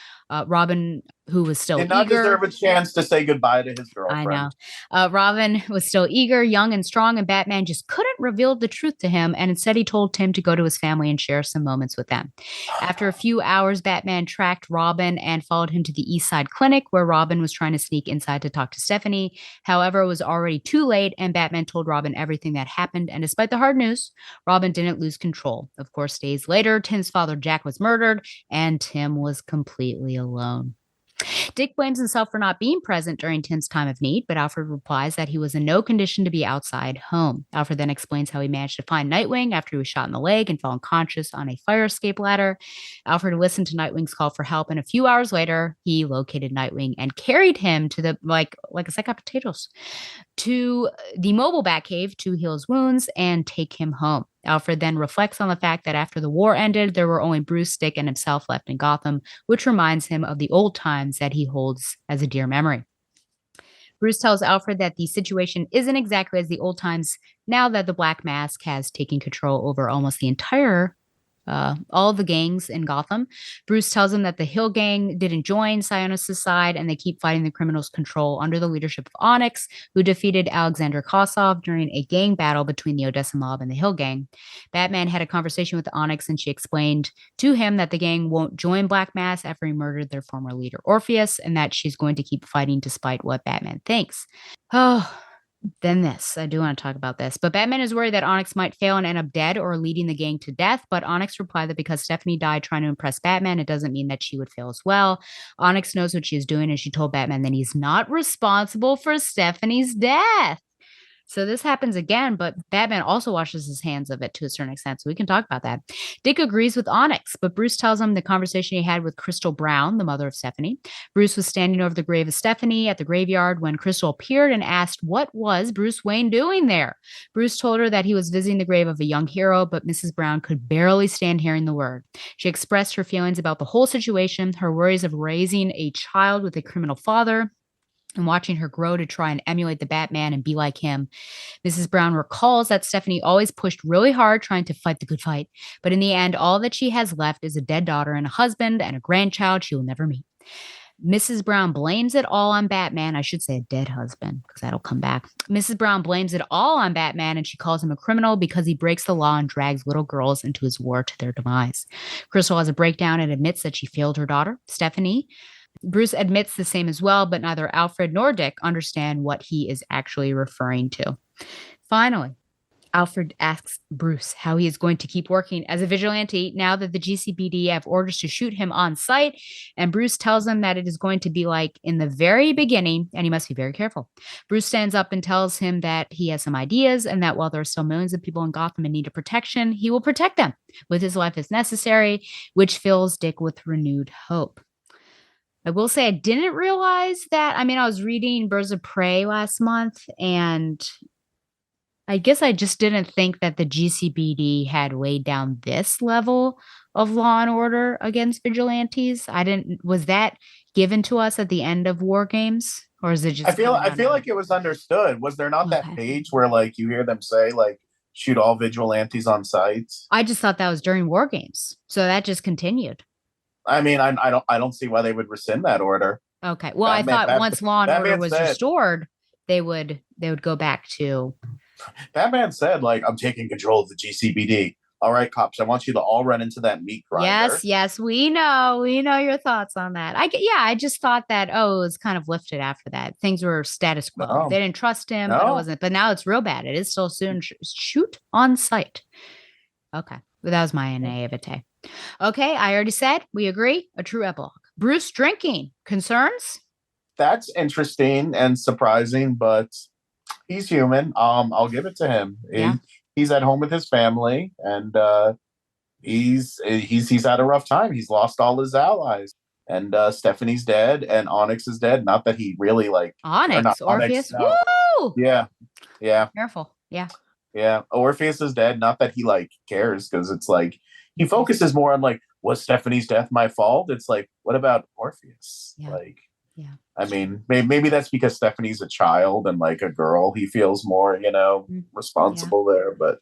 Robin, who was still did not eager, deserve a chance to say goodbye to his girlfriend. I know. Robin was still eager, young, and strong, and Batman just couldn't reveal the truth to him, and instead he told Tim to go to his family and share some moments with them. After a few hours, Batman tracked Robin and followed him to the East Side Clinic, where Robin was trying to sneak inside to talk to Stephanie. However, it was already too late, and Batman told Robin everything that happened, and despite the hard news, Robin didn't lose control. Of course, days later, Tim's father, Jack, was murdered, and Tim was completely alone. Dick blames himself for not being present during Tim's time of need, but Alfred replies that he was in no condition to be outside home. Alfred then explains how he managed to find Nightwing after he was shot in the leg and fell unconscious on a fire escape ladder. Alfred listened to Nightwing's call for help, and a few hours later, he located Nightwing and carried him to the, like a sack of potatoes, to the mobile Batcave to heal his wounds and take him home. Alfred then reflects on the fact that after the war ended, there were only Bruce, Dick, and himself left in Gotham, which reminds him of the old times that he holds as a dear memory. Bruce tells Alfred that the situation isn't exactly as the old times now that the Black Mask has taken control over almost the entire all the gangs in Gotham. Bruce tells him that the Hill Gang didn't join Sionis' side, and they keep fighting the criminals' control under the leadership of Onyx, who defeated Alexander Kosov during a gang battle between the Odessa Mob and the Hill Gang. Batman had a conversation with Onyx, and she explained to him that the gang won't join Black Mass after he murdered their former leader, Orpheus, and that she's going to keep fighting despite what Batman thinks. Oh, then this. I do want to talk about this. But Batman is worried that Onyx might fail and end up dead or leading the gang to death. But Onyx replied that because Stephanie died trying to impress Batman, it doesn't mean that she would fail as well. Onyx knows what she is doing, and she told Batman that he's not responsible for Stephanie's death. So this happens again, but Batman also washes his hands of it to a certain extent. So we can talk about that. Dick agrees with Onyx, but Bruce tells him the conversation he had with Crystal Brown, the mother of Stephanie. Bruce was standing over the grave of Stephanie at the graveyard when Crystal appeared and asked what was Bruce Wayne doing there. Bruce told her that he was visiting the grave of a young hero, but Mrs. Brown could barely stand hearing the word. She expressed her feelings about the whole situation, her worries of raising a child with a criminal father, and watching her grow to try and emulate the Batman and be like him. Mrs. Brown recalls that Stephanie always pushed really hard trying to fight the good fight, but in the end, all that she has left is a dead daughter and a husband and a grandchild she will never meet. Mrs. Brown blames it all on Batman. I should say a dead husband, because that'll come back. Mrs. Brown blames it all on Batman, and she calls him a criminal because he breaks the law and drags little girls into his war to their demise. Crystal has a breakdown and admits that she failed her daughter, Stephanie. Bruce admits the same as well, but neither Alfred nor Dick understand what he is actually referring to. Finally, Alfred asks Bruce how he is going to keep working as a vigilante now that the GCPD have orders to shoot him on sight, and Bruce tells him that it is going to be like in the very beginning, and he must be very careful. Bruce stands up and tells him that he has some ideas, and that while there are still millions of people in Gotham in need of protection, he will protect them with his life as necessary, which fills Dick with renewed hope. I will say I didn't realize that. I mean, I was reading Birds of Prey last month, and I guess I just didn't think that the GCPD had laid down this level of law and order against vigilantes. Was that given to us at the end of War Games? Or is it just I feel like it was understood. Was there not that page where like you hear them say like shoot all vigilantes on sight? I just thought that was during War Games. So that just continued. I mean, I don't see why they would rescind that order. Okay. Well, I thought once law and order was restored, they would go back to. Batman said, like, I'm taking control of the GCPD. All right, cops, I want you to all run into that meat grinder. Yes, we know your thoughts on that. I just thought that, it was kind of lifted after that. Things were status quo. No. They didn't trust him, but it wasn't. But now it's real bad. It is still soon shoot on sight. Okay. Well, that was my naivete. Okay, I already said we agree. A true epilogue. Bruce drinking. Concerns? That's interesting and surprising, but he's human. I'll give it to him. Yeah. He's at home with his family, and he's had a rough time. He's lost all his allies, and Stephanie's dead, and Onyx is dead. Not that he really like Onyx, Orpheus. No. Woo! Yeah. Careful. Yeah. Orpheus is dead. Not that he like cares, because it's like he focuses more on like, was Stephanie's death my fault? It's like, what about Orpheus? Yeah. Like, yeah. I mean, maybe that's because Stephanie's a child and like a girl. He feels more, responsible there. But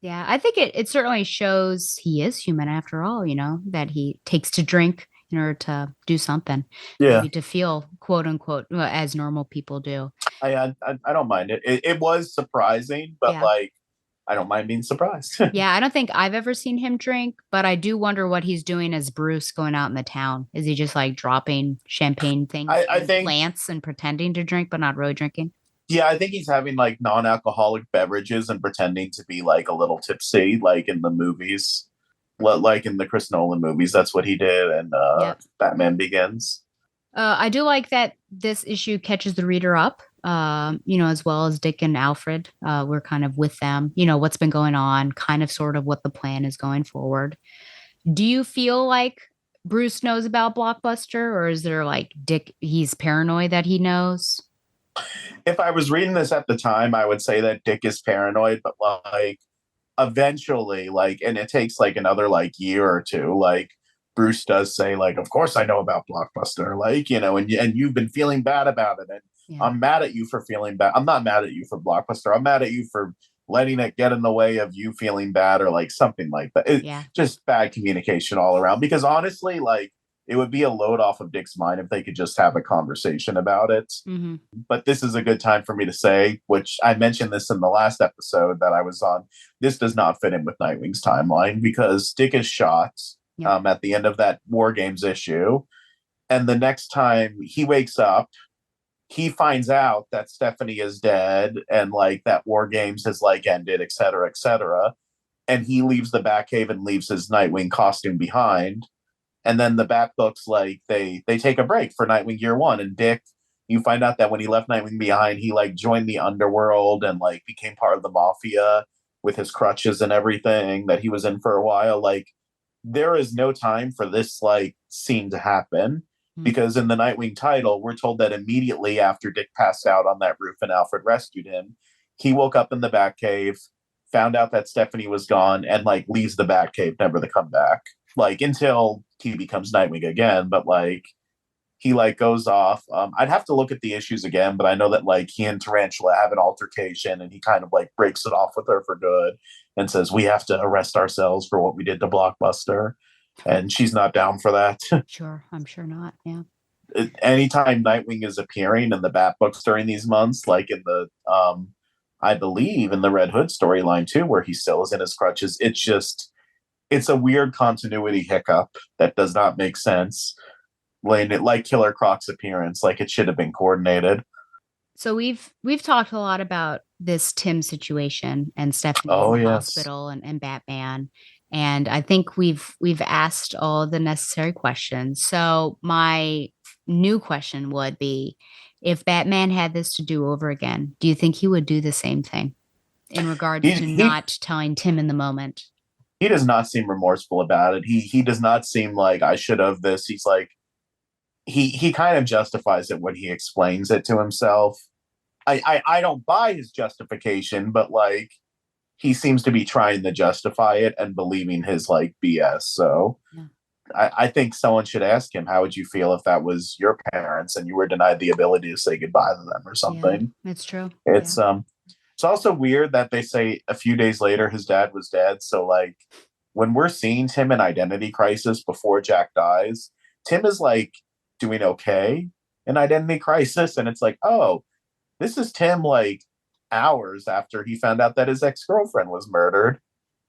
yeah, I think it certainly shows he is human after all. That he takes to drink in order to do something. Yeah, maybe to feel quote unquote as normal people do. I don't mind it. It was surprising, but like, I don't mind being surprised. Yeah, I don't think I've ever seen him drink, but I do wonder what he's doing as Bruce going out in the town. Is he just like dropping champagne things I think plants and pretending to drink, but not really drinking? Yeah, I think he's having like non-alcoholic beverages and pretending to be like a little tipsy, like in the movies, like in the Chris Nolan movies. That's what he did, and Batman Begins. I do like that this issue catches the reader up. As well as Dick and Alfred. We're kind of with them, what's been going on, kind of sort of what the plan is going forward. Do you feel like Bruce knows about Blockbuster, or is there like Dick, he's paranoid that he knows? If I was reading this at the time, I would say that Dick is paranoid, but like eventually, like, and it takes like another like year or two, like Bruce does say like, of course I know about Blockbuster, like, and you've been feeling bad about it. And I'm mad at you for feeling bad. I'm not mad at you for Blockbuster. I'm mad at you for letting it get in the way of you feeling bad, or like something like that. Just bad communication all around. Because honestly, like, it would be a load off of Dick's mind if they could just have a conversation about it. Mm-hmm. But this is a good time for me to say, which I mentioned this in the last episode that I was on. This does not fit in with Nightwing's timeline, because Dick is shot at the end of that War Games issue. And the next time he wakes up, he finds out that Stephanie is dead, and like that War Games has like ended, et cetera, et cetera. And he leaves the Batcave and leaves his Nightwing costume behind. And then the Bat books, like they take a break for Nightwing Year One, and Dick You find out that when he left Nightwing behind, he like joined the underworld and like became part of the mafia with his crutches and everything that he was in for a while. Like, there is no time for this like scene to happen, because in the Nightwing title, we're told that immediately after Dick passed out on that roof and Alfred rescued him, he woke up in the Batcave, found out that Stephanie was gone, and like leaves the Batcave never to come back. Like, until he becomes Nightwing again, but like he like goes off. I'd have to look at the issues again, but I know that like he and Tarantula have an altercation, and he kind of like breaks it off with her for good and says, "We have to arrest ourselves for what we did to Blockbuster," and she's not down for that. Sure, I'm sure not. Yeah. Anytime Nightwing is appearing in the Bat books during these months, like in the I believe in the Red Hood storyline too, where he still is in his crutches, it's a weird continuity hiccup that does not make sense. Like Killer Croc's appearance, like it should have been coordinated. So we've talked a lot about this Tim situation and Stephanie in the hospital and Batman. And I think we've asked all the necessary questions. So my new question would be, if Batman had this to do over again, do you think he would do the same thing in regards to not telling Tim in the moment? He does not seem remorseful about it. He does not seem like I should have this. He's like, he kind of justifies it when he explains it to himself. I don't buy his justification, but like he seems to be trying to justify it and believing his like BS. So I think someone should ask him, how would you feel if that was your parents and you were denied the ability to say goodbye to them or something? Yeah, it's true. It's also weird that they say a few days later his dad was dead. So like when we're seeing Tim in Identity Crisis before Jack dies, Tim is like doing okay in Identity Crisis, and it's like, oh, this is Tim like hours after he found out that his ex-girlfriend was murdered.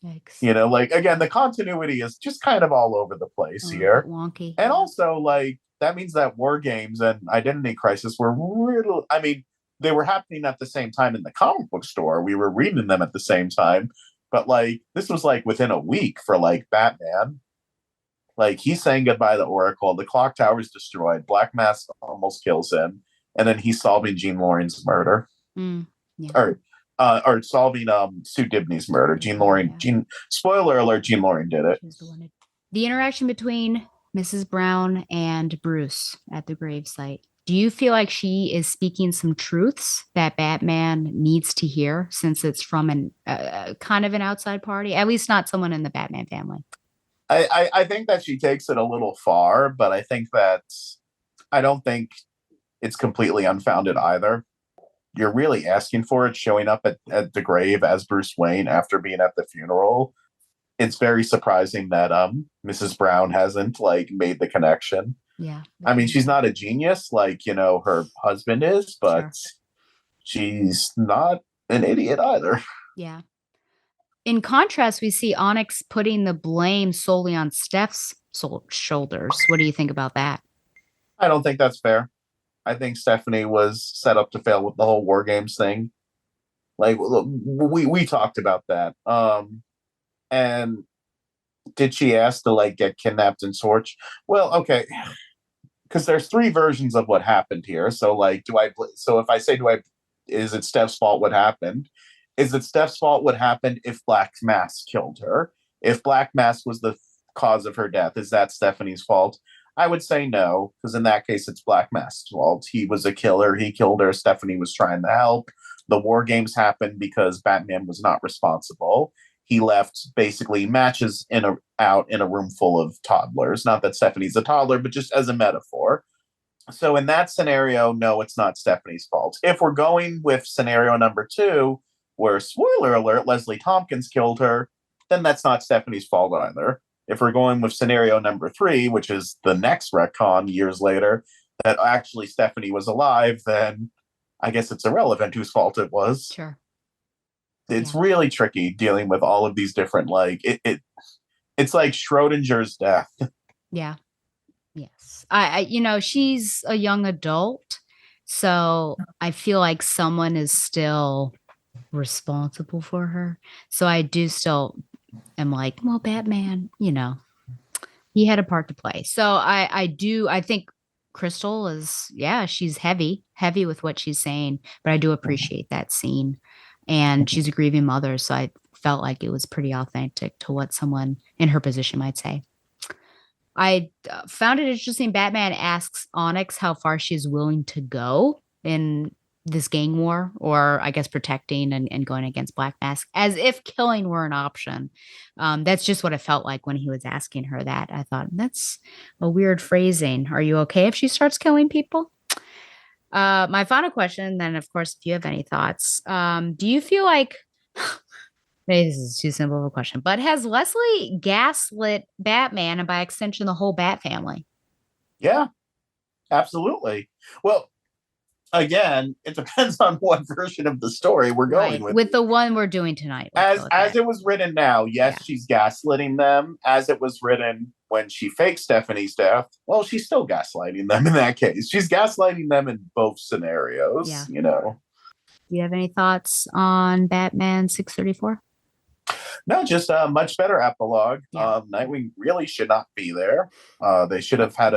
Yikes. You know, like again, the continuity is just kind of all over the place here. Wonky. And also, like, that means that War Games and Identity Crisis were really, I mean, they were happening at the same time in the comic book store. We were reading them at the same time. But like this was like within a week for like Batman. Like he's saying goodbye to Oracle, the clock tower's destroyed, Black Mask almost kills him, and then he's solving Jean Loring's murder. Or solving Sue Dibney's murder. Jean Loring. Spoiler alert, Jean Loring did it. The interaction between Mrs. Brown and Bruce at the gravesite. Do you feel like she is speaking some truths that Batman needs to hear, since it's from an kind of an outside party, at least not someone in the Batman family? I think that she takes it a little far, but I think that I don't think it's completely unfounded either. You're really asking for it, showing up at the grave as Bruce Wayne after being at the funeral. It's very surprising that Mrs. Brown hasn't like made the connection. Yeah. I mean, she's not a genius like, you know, her husband is, but she's not an idiot either. Yeah. In contrast, we see Onyx putting the blame solely on Steph's shoulders. What do you think about that? I don't think that's fair. I think Stephanie was set up to fail with the whole War Games thing. Like, we talked about that. And did she ask to like get kidnapped and tortured? Well, okay, because there's three versions of what happened here. So like, if I say, is it Steph's fault what happened? Is it Steph's fault what happened if Black Mask killed her? If Black Mask was the cause of her death, is that Stephanie's fault? I would say no, because in that case, it's Black Mask's fault. He was a killer. He killed her. Stephanie was trying to help. The War Games happened because Batman was not responsible. He left basically matches out in a room full of toddlers. Not that Stephanie's a toddler, but just as a metaphor. So in that scenario, no, it's not Stephanie's fault. If we're going with scenario number 2, where, spoiler alert, Leslie Tompkins killed her, then that's not Stephanie's fault either. If we're going with scenario number 3, which is the next retcon years later, that actually Stephanie was alive, then I guess it's irrelevant whose fault it was. Sure. It's really tricky dealing with all of these different, like, it's like Schrodinger's death. Yeah. Yes. I she's a young adult, so I feel like someone is still responsible for her. So I do still am like, well, Batman, he had a part to play. So I think Crystal is, she's heavy with what she's saying, but I do appreciate that scene. And she's a grieving mother, so I felt like it was pretty authentic to what someone in her position might say. I found it interesting. Batman asks Onyx how far she's willing to go in this gang war, or I guess protecting and going against Black Mask, as if killing were an option. That's just what it felt like when he was asking her that. I thought, that's a weird phrasing. Are you okay if she starts killing people? My final question, then, of course, if you have any thoughts, do you feel like, maybe this is too simple of a question, but has Leslie gaslit Batman and by extension the whole Bat family? Yeah, absolutely. Well, again, it depends on what version of the story we're going with. With the one we're doing tonight. As it was written now, yes, she's gaslighting them. As it was written when she faked Stephanie's death, well, she's still gaslighting them in that case. She's gaslighting them in both scenarios, you know. Do you have any thoughts on Batman 634? No, just a much better epilogue. Nightwing really should not be there. They should have had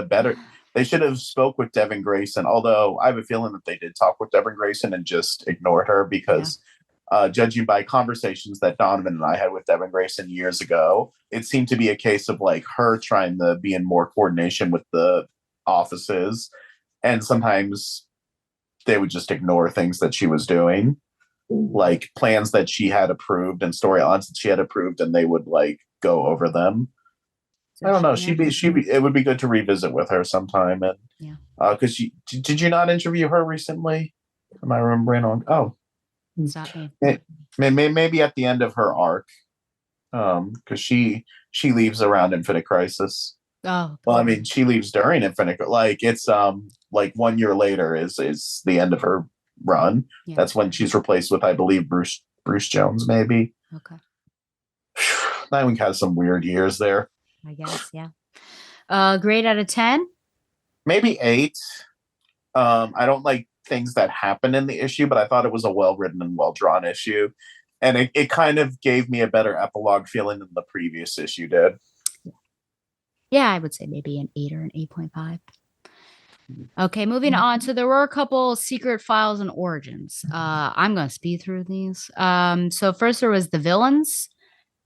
they should have spoke with Devin Grayson, although I have a feeling that they did talk with Devin Grayson and just ignored her because judging by conversations that Donovan and I had with Devin Grayson years ago, it seemed to be a case of like her trying to be in more coordination with the offices. And sometimes they would just ignore things that she was doing, like plans that she had approved and storylines that she had approved, and they would like go over them. I don't know. It would be good to revisit with her sometime. And because did you not interview her recently? Am I remembering on? Oh, maybe at the end of her arc, because she leaves around Infinite Crisis. Oh, well, I mean, she leaves during Infinite. Like it's like 1 year later is the end of her run. Yeah. That's when she's replaced with, I believe, Bruce Jones. Maybe. Okay. Nightwing has some weird years there. I guess, yeah. Grade out of 10? Maybe 8. I don't like things that happen in the issue, but I thought it was a well-written and well-drawn issue. And it kind of gave me a better epilogue feeling than the previous issue did. Yeah, I would say maybe an 8 or an 8.5. Okay, moving on. So there were a couple secret files and origins. I'm going to speed through these. So first there was the villains.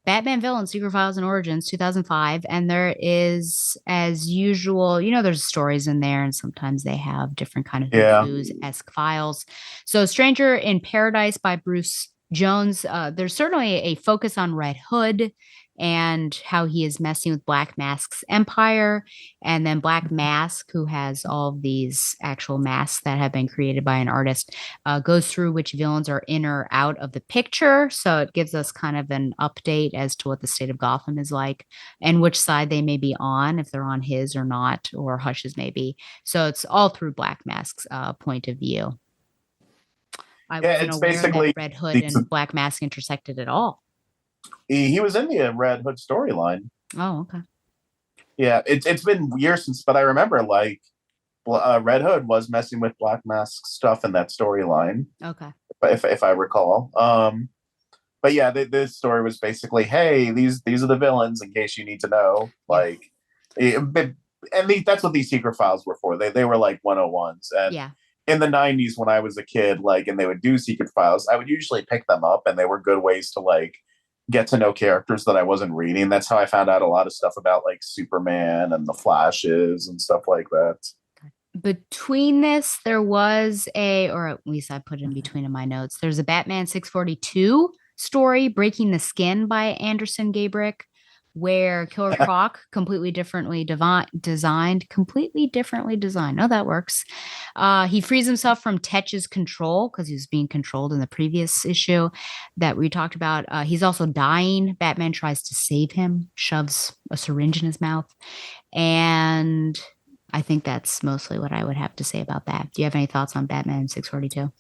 Batman Villains, Secret Files and Origins, 2005. And there is, as usual, there's stories in there, and sometimes they have different kind of news-esque files. So Stranger in Paradise by Bruce Jones. There's certainly a focus on Red Hood and how he is messing with Black Mask's empire. And then Black Mask, who has all of these actual masks that have been created by an artist, goes through which villains are in or out of the picture. So it gives us kind of an update as to what the state of Gotham is like and which side they may be on, if they're on his or not, or Hush's maybe. So it's all through Black Mask's point of view. I wasn't aware that Red Hood and Black Mask intersected at all. He was in the Red Hood storyline. Oh, okay. Yeah, it's been years since, but I remember like Red Hood was messing with Black Mask stuff in that storyline. Okay. If I recall. But yeah, this story was basically, hey, these are the villains in case you need to know. Like, that's what these secret files were for. They were like 101s. And in the 90s when I was a kid, like, and they would do secret files, I would usually pick them up, and they were good ways to like get to know characters that I wasn't reading. That's how I found out a lot of stuff about like Superman and the Flashes and stuff like that. Between this, there was or at least I put in between in my notes, there's a Batman 642 story, Breaking the Skin by Anderson Gabrick, where Killer Croc completely differently designed. Oh, that works. He frees himself from Tetch's control because he was being controlled in the previous issue that we talked about. He's also dying. Batman tries to save him, shoves a syringe in his mouth. And I think that's mostly what I would have to say about that. Do you have any thoughts on Batman 642?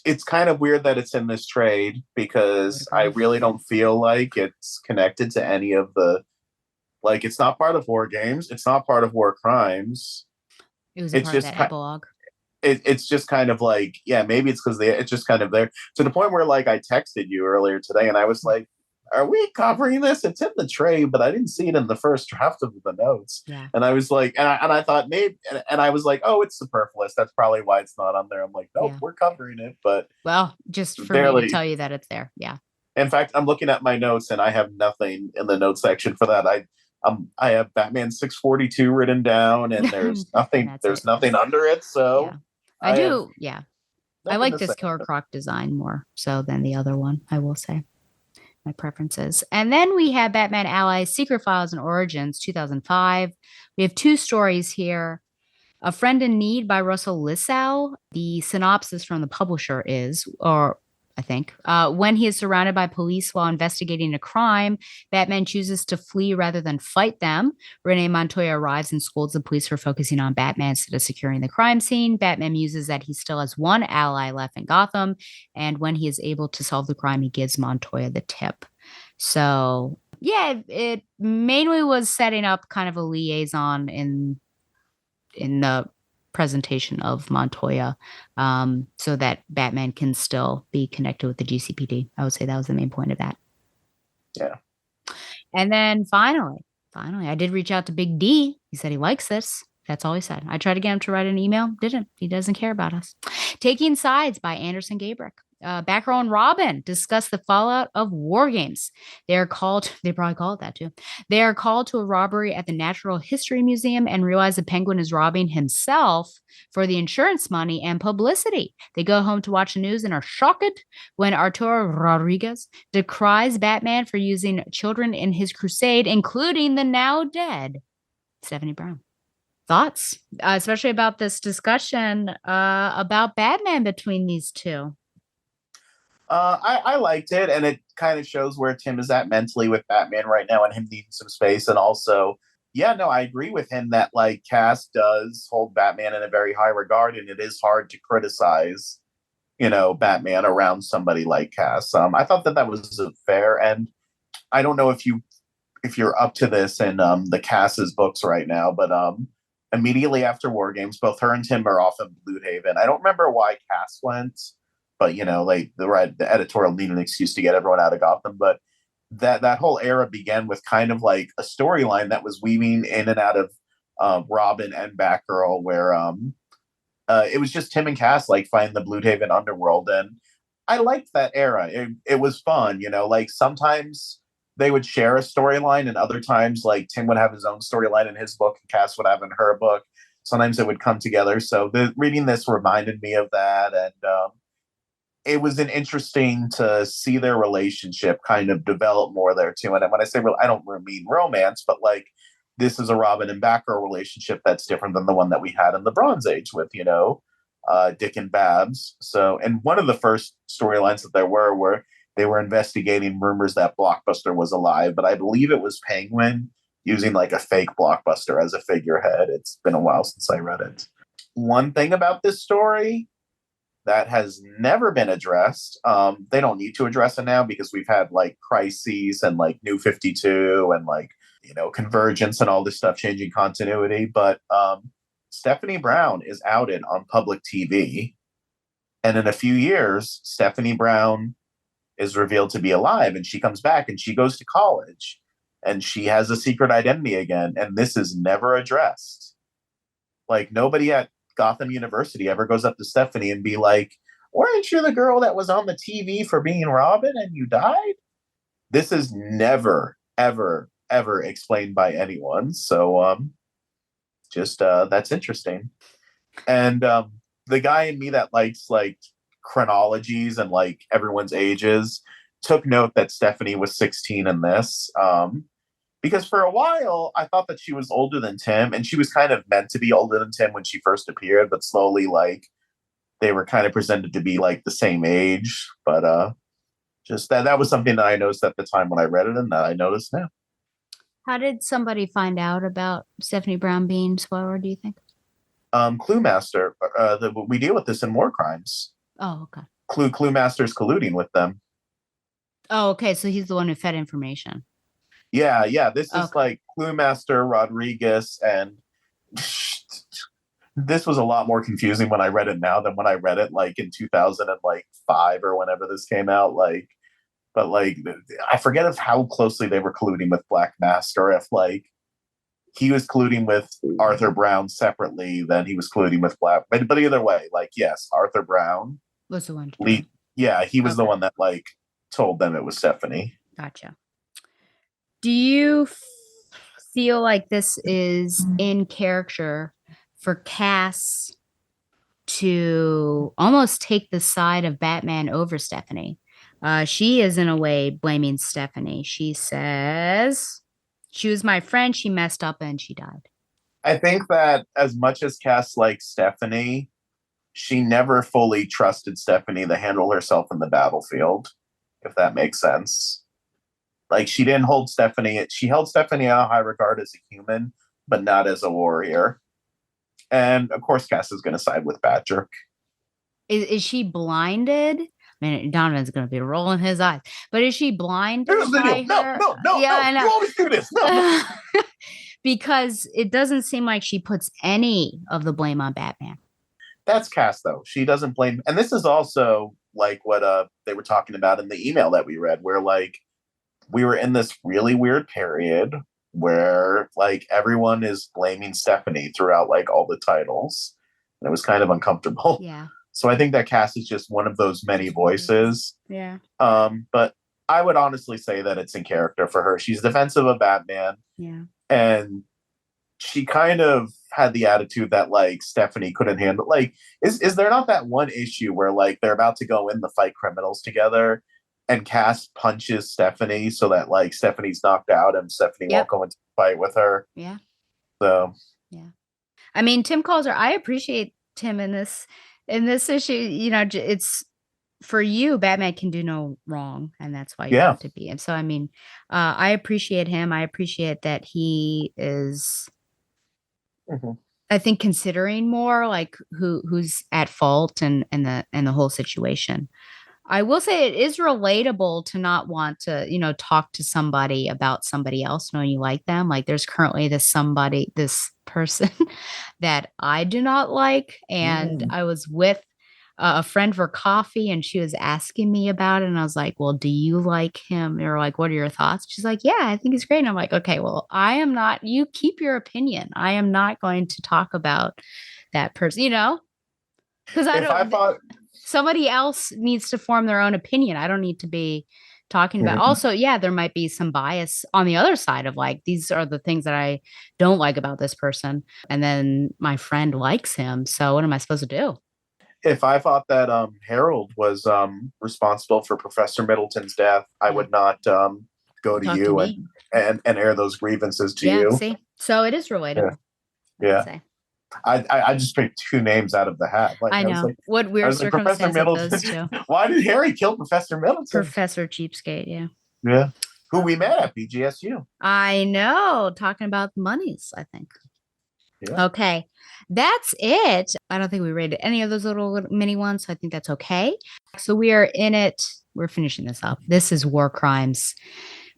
It's kind of weird that it's in this trade because I really don't feel like it's connected to any of the, like, it's not part of War Games. It's not part of War Crimes. It was part of that epilogue. It's just kind of like, maybe it's because it's just kind of there to the point where like I texted you earlier today and I was like, are we covering this? It's in the trade, but I didn't see it in the first draft of the notes. Yeah. And I was like, and I thought maybe, and I was like, oh, it's superfluous. That's probably why it's not on there. I'm like, nope, we're covering it, but well, just for barely. me to tell you that it's there. Yeah. In fact, I'm looking at my notes and I have nothing in the notes section for that. I have Batman 642 written down, and there's nothing. There's nothing under it. So I do. Yeah, I like this Killer Croc design more so than the other one. I will say my preferences. And then we have Batman Allies: Secret Files and Origins, 2005. We have 2 stories here. A Friend in Need by Russell Lissow. The synopsis from the publisher is, or I think, when he is surrounded by police while investigating a crime, Batman chooses to flee rather than fight them. Renee Montoya arrives and scolds the police for focusing on Batman instead of securing the crime scene. Batman muses that he still has one ally left in Gotham, and when he is able to solve the crime, he gives Montoya the tip. So, yeah, it mainly was setting up kind of a liaison in the presentation of Montoya, so that Batman can still be connected with the GCPD. I would say that was the main point of that. Yeah. And then finally, I did reach out to Big D. He said he likes this. That's all he said. I tried to get him to write an email. Didn't. He doesn't care about us. Taking Sides by Anderson Gabrick. Batgirl and Robin discuss the fallout of war games. They probably call it that too. They are called to a robbery at the Natural History Museum and realize the Penguin is robbing himself for the insurance money and publicity. They go home to watch the news and are shocked when Arturo Rodriguez decries Batman for using children in his crusade, including the now dead Stephanie Brown. Thoughts, especially about this discussion about Batman between these two? I liked it, and it kind of shows where Tim is at mentally with Batman right now and him needing some space. And also, I agree with him that like Cass does hold Batman in a very high regard, and it is hard to criticize, Batman around somebody like Cass. I thought that was fair, and I don't know if you're up to this in the Cass's books right now, but immediately after War Games, both her and Tim are off in Blue Haven. I don't remember why Cass went. But, like the editorial needed an excuse to get everyone out of Gotham. But that whole era began with kind of like a storyline that was weaving in and out of Robin and Batgirl, where it was just Tim and Cass like find the Blue Haven underworld. And I liked that era. It was fun, like sometimes they would share a storyline, and other times like Tim would have his own storyline in his book and Cass would have in her book. Sometimes it would come together. So reading this reminded me of that. And it was interesting to see their relationship kind of develop more there too. And when I say I don't mean romance, but like this is a Robin and Batgirl relationship that's different than the one that we had in the Bronze Age with, Dick and Babs. So, and one of the first storylines that there were they were investigating rumors that Blockbuster was alive, but I believe it was Penguin using like a fake Blockbuster as a figurehead. It's been a while since I read it. One thing about this story that has never been addressed. They don't need to address it now because we've had like crises and like New 52 and like, Convergence and all this stuff changing continuity. But Stephanie Brown is outed on public TV. And in a few years, Stephanie Brown is revealed to be alive, and she comes back and she goes to college and she has a secret identity again. And this is never addressed. Like nobody at Gotham University ever goes up to Stephanie and be like, weren't you the girl that was on the TV for being Robin and you died? This is never, ever, ever explained by anyone. So that's interesting. And the guy in me that likes like chronologies and like everyone's ages took note that Stephanie was 16 in this. Because for a while, I thought that she was older than Tim, and she was kind of meant to be older than Tim when she first appeared, but slowly, like, they were kind of presented to be, like, the same age. But just that was something that I noticed at the time when I read it, and that I noticed now. How did somebody find out about Stephanie Brown being Spoiler, do you think? Clue Master. We deal with this in War Crimes. Oh, okay. Clue Master's colluding with them. Oh, okay, so he's the one who fed information. Yeah. This is like Clue Master, Rodriguez, and this was a lot more confusing when I read it now than when I read it like in 2005 or whenever this came out. But like, I forget if how closely they were colluding with Black Mask, or if like he was colluding with Arthur Brown separately, then he was colluding with Black. But either way, like, yes, Arthur Brown was the one. Yeah, he was the one that like told them it was Stephanie. Gotcha. Do you feel like this is in character for Cass to almost take the side of Batman over Stephanie? She is in a way blaming Stephanie. She says she was my friend, she messed up, and she died. I think that as much as Cass likes Stephanie, she never fully trusted Stephanie to handle herself in the battlefield, if that makes sense. Like, she didn't hold Stephanie. She held Stephanie in a high regard as a human, but not as a warrior. And of course, Cass is going to side with Batgirl. Is she blinded? I mean, Donovan's going to be rolling his eyes, but is she blinded by her? No, yeah, I know. You always do this. No. Because it doesn't seem like she puts any of the blame on Batman. That's Cass, though. She doesn't blame. And this is also like what they were talking about in the email that we read, where like we were in this really weird period where like everyone is blaming Stephanie throughout like all the titles. And it was kind of uncomfortable. Yeah. So I think that Cass is just one of those many voices. Yeah. But I would honestly say that it's in character for her. She's defensive of Batman. Yeah. And she kind of had the attitude that like Stephanie couldn't handle. Like, is there not that one issue where like they're about to go in the fight criminals together, and Cass punches Stephanie so that like Stephanie's knocked out and Stephanie won't go into the fight with her? Yeah. So. Yeah. I mean, Tim calls her. I appreciate Tim in this issue. You know, it's for you. Batman can do no wrong, and that's why you have to be. And so, I mean, I appreciate him. I appreciate that he is. I think considering more like who's at fault and the whole situation. I will say it is relatable to not want to, you know, talk to somebody about somebody else knowing you like them. Like there's currently this person that I do not like. And I was with a friend for coffee and she was asking me about it. And I was like, well, do you like him? Or like, what are your thoughts? She's like, yeah, I think he's great. And I'm like, okay, well, you keep your opinion. I am not going to talk about that person, you know, because somebody else needs to form their own opinion. I don't need to be talking about. Also, yeah, there might be some bias on the other side of like, these are the things that I don't like about this person. And then my friend likes him. So what am I supposed to do? If I thought that Harold was responsible for Professor Middleton's death, I would not go to you and air those grievances to you. See? So it is relatable. Yeah. I just picked two names out of the hat. Like, I know. Like, what weird circumstances those two. Why did Harry kill Professor Middleton? Professor Cheapskate, yeah. Yeah. Who we met at BGSU. I know. Talking about monies, I think. Yeah. Okay. That's it. I don't think we rated any of those little mini ones, so I think that's okay. So we are in it. We're finishing this up. This is War Crimes.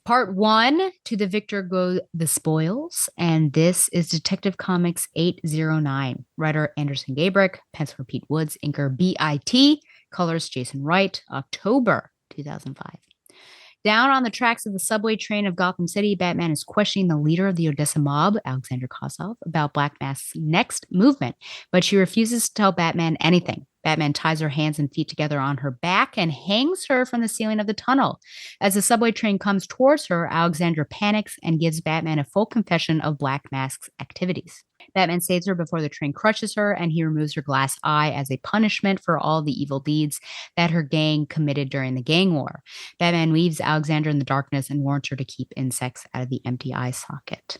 Part 1, To the Victor Go the Spoils. And this is Detective Comics 809. Writer Anderson Gabrick. Penciler Pete Woods. Inker BIT. Colors Jason Wright. October 2005. Down on the tracks of the subway train of Gotham City, Batman is questioning the leader of the Odessa mob, Alexandra Kosov, about Black Mask's next movement, but she refuses to tell Batman anything. Batman ties her hands and feet together on her back and hangs her from the ceiling of the tunnel. As the subway train comes towards her, Alexandra panics and gives Batman a full confession of Black Mask's activities. Batman saves her before the train crushes her, and he removes her glass eye as a punishment for all the evil deeds that her gang committed during the gang war. Batman leaves Alexandra in the darkness and warns her to keep insects out of the empty eye socket.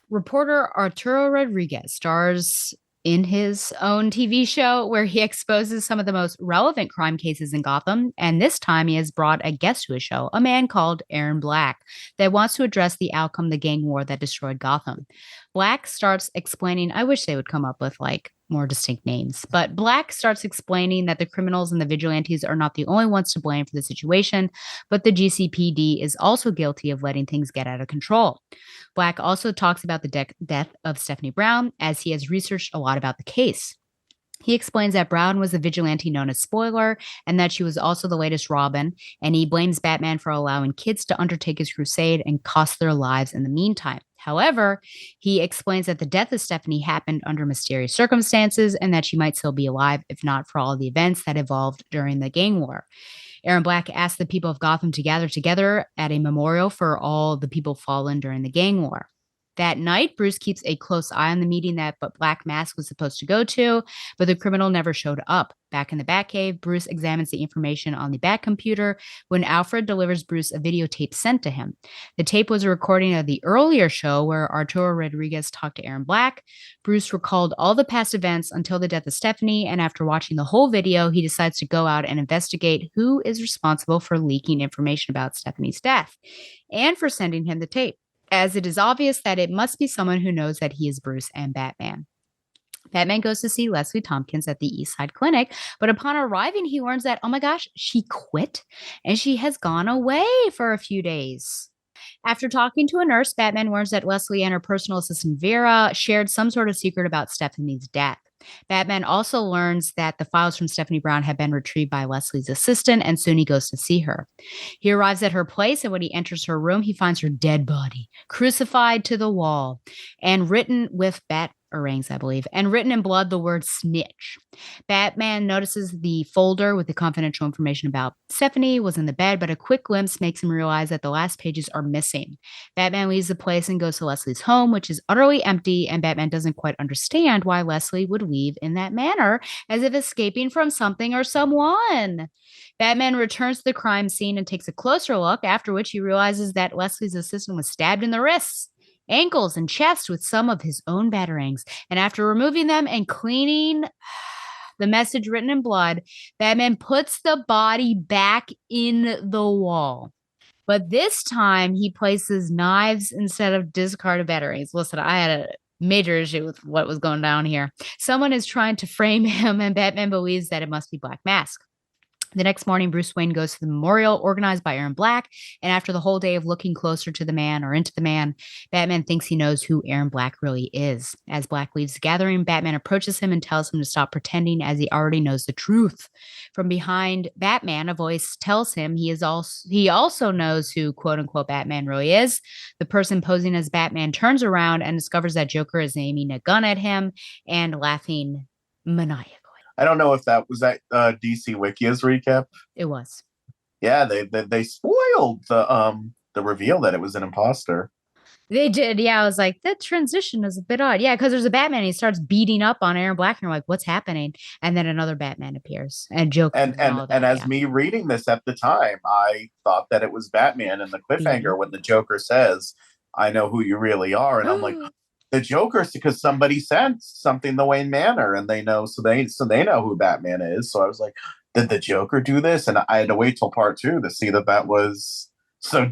Reporter Arturo Rodriguez stars in his own TV show where he exposes some of the most relevant crime cases in Gotham. And this time he has brought a guest to his show, a man called Aaron Black, that wants to address the outcome of the gang war that destroyed Gotham. Black starts explaining, I wish they would come up with like more distinct names, but Black starts explaining that the criminals and the vigilantes are not the only ones to blame for the situation, but the GCPD is also guilty of letting things get out of control. Black also talks about the death of Stephanie Brown, as he has researched a lot about the case. He explains that Brown was the vigilante known as Spoiler and that she was also the latest Robin, and he blames Batman for allowing kids to undertake his crusade and cost their lives in the meantime. However, he explains that the death of Stephanie happened under mysterious circumstances and that she might still be alive if not for all the events that evolved during the gang war. Aaron Black asked the people of Gotham to gather together at a memorial for all the people fallen during the gang war. That night, Bruce keeps a close eye on the meeting that Black Mask was supposed to go to, but the criminal never showed up. Back in the Batcave, Bruce examines the information on the Bat computer when Alfred delivers Bruce a videotape sent to him. The tape was a recording of the earlier show where Arturo Rodriguez talked to Aaron Black. Bruce recalled all the past events until the death of Stephanie, and after watching the whole video, he decides to go out and investigate who is responsible for leaking information about Stephanie's death and for sending him the tape, as it is obvious that it must be someone who knows that he is Bruce and Batman. Batman goes to see Leslie Tompkins at the East Side Clinic, but upon arriving, he learns that, oh my gosh, she quit and she has gone away for a few days. After talking to a nurse, Batman learns that Leslie and her personal assistant Vera shared some sort of secret about Stephanie's death. Batman also learns that the files from Stephanie Brown have been retrieved by Leslie's assistant, and soon he goes to see her. He arrives at her place, and when he enters her room, he finds her dead body, crucified to the wall, and written with batarangs, I believe, and written in blood the word snitch. Batman notices the folder with the confidential information about Stephanie was in the bed, but a quick glimpse makes him realize that the last pages are missing. Batman leaves the place and goes to Leslie's home, which is utterly empty, and Batman doesn't quite understand why Leslie would leave in that manner, as if escaping from something or someone. Batman returns to the crime scene and takes a closer look, after which he realizes that Leslie's assistant was stabbed in the wrists, ankles, and chest with some of his own batarangs. And after removing them and cleaning the message written in blood, Batman puts the body back in the wall. But this time he places knives instead of discarded batarangs. Listen, I had a major issue with what was going down here. Someone is trying to frame him, and Batman believes that it must be Black Mask. The next morning, Bruce Wayne goes to the memorial organized by Aaron Black, and after the whole day of looking closer to the man or into the man, Batman thinks he knows who Aaron Black really is. As Black leaves the gathering, Batman approaches him and tells him to stop pretending, as he already knows the truth. From behind Batman, a voice tells him he also knows who quote-unquote Batman really is. The person posing as Batman turns around and discovers that Joker is aiming a gun at him and laughing maniacally. I don't know if that was that DC Wikia's recap. It was. Yeah, they spoiled the reveal that it was an imposter. They did. Yeah, I was like, that transition is a bit odd. Yeah, because there's a Batman. And he starts beating up on Aaron Black, and you're like, what's happening? And then another Batman appears and Joker. And as me reading this at the time, I thought that it was Batman, and the cliffhanger when the Joker says, "I know who you really are," and I'm like, the Joker's because somebody sent something to Wayne Manor, and they know, so they know who Batman is. So I was like, did the Joker do this? And I had to wait till part 2 to see that was so.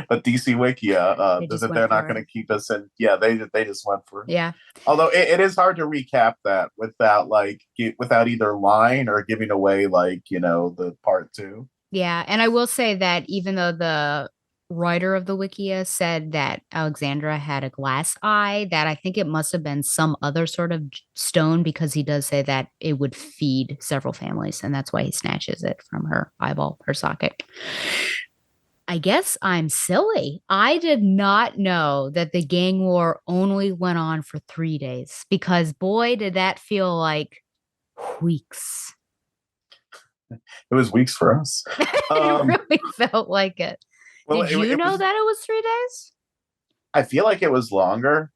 But DC Wikia, that they're not going to keep us in. Yeah, they just went for it. Yeah. Although it is hard to recap that without either line or giving away the part 2. Yeah, and I will say that even though the writer of the Wikia said that Alexandra had a glass eye, that I think it must have been some other sort of stone, because he does say that it would feed several families, and that's why he snatches it from her eyeball, her socket. I guess I'm silly. I did not know that the gang war only went on for 3 days, because boy, did that feel like weeks. It was weeks for us. It really felt like it. Well, Did you know that it was 3 days? I feel like it was longer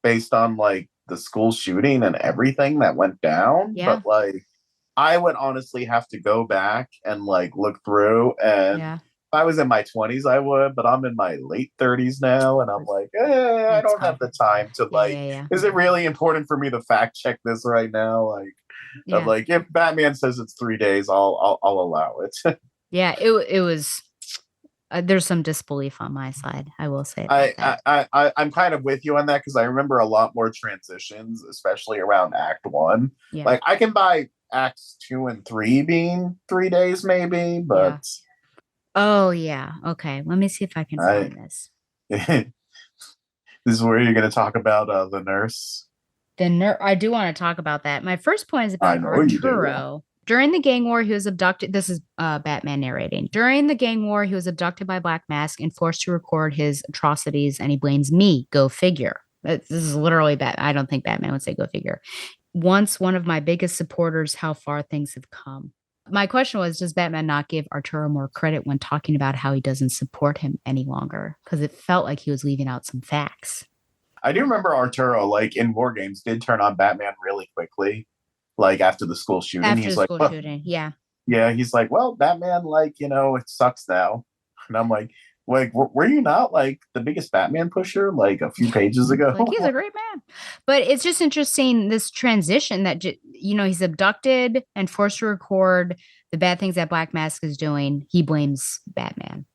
based on the school shooting and everything that went down. Yeah. But I would honestly have to go back and look through, and if I was in my 20s, I would, but I'm in my late 30s now, and I'm like, I don't have the time to Is it really important for me to fact check this right now? I'm like, if Batman says it's 3 days, I'll allow it. Yeah, it was. There's some disbelief on my side, I will say. I'm kind of with you on that, because I remember a lot more transitions, especially around Act 1. Yeah. I can buy Acts 2 and 3 being 3 days, maybe, but. Yeah. Oh yeah. Okay. Let me see if I can find this. This is where you're going to talk about the nurse. I do want to talk about that. My first point is I about know you do. Arturo. During the gang war, he was abducted. This is Batman narrating. During the gang war, he was abducted by Black Mask and forced to record his atrocities, and he blames me. Go figure. This is literally bad. I don't think Batman would say go figure. Once one of my biggest supporters, how far things have come. My question was, does Batman not give Arturo more credit when talking about how he doesn't support him any longer? Because it felt like he was leaving out some facts. I do remember Arturo, like in War Games, did turn on Batman really quickly, like after the school shooting. After He's the like, school well, shooting, yeah. Yeah, he's like, well, Batman, like, it sucks now. And I'm like, were you not like the biggest Batman pusher like a few pages ago? Like, he's a great man. But it's just interesting, this transition that, he's abducted and forced to record the bad things that Black Mask is doing. He blames Batman.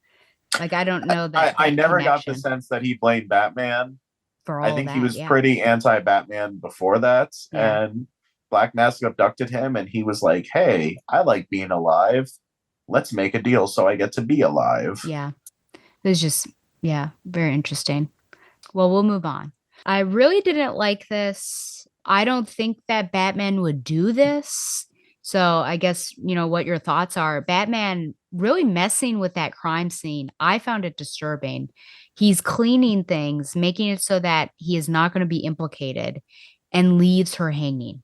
Like, I don't know that. I never got the connection sense that he blamed Batman. for all I think that, he was yeah. pretty anti-Batman before that. Yeah. And Black Mask abducted him and he was like, hey, I like being alive. Let's make a deal so I get to be alive. Yeah. It was just, very interesting. Well, we'll move on. I really didn't like this. I don't think that Batman would do this. So I guess, what your thoughts are. Batman really messing with that crime scene. I found it disturbing. He's cleaning things, making it so that he is not going to be implicated, and leaves her hanging.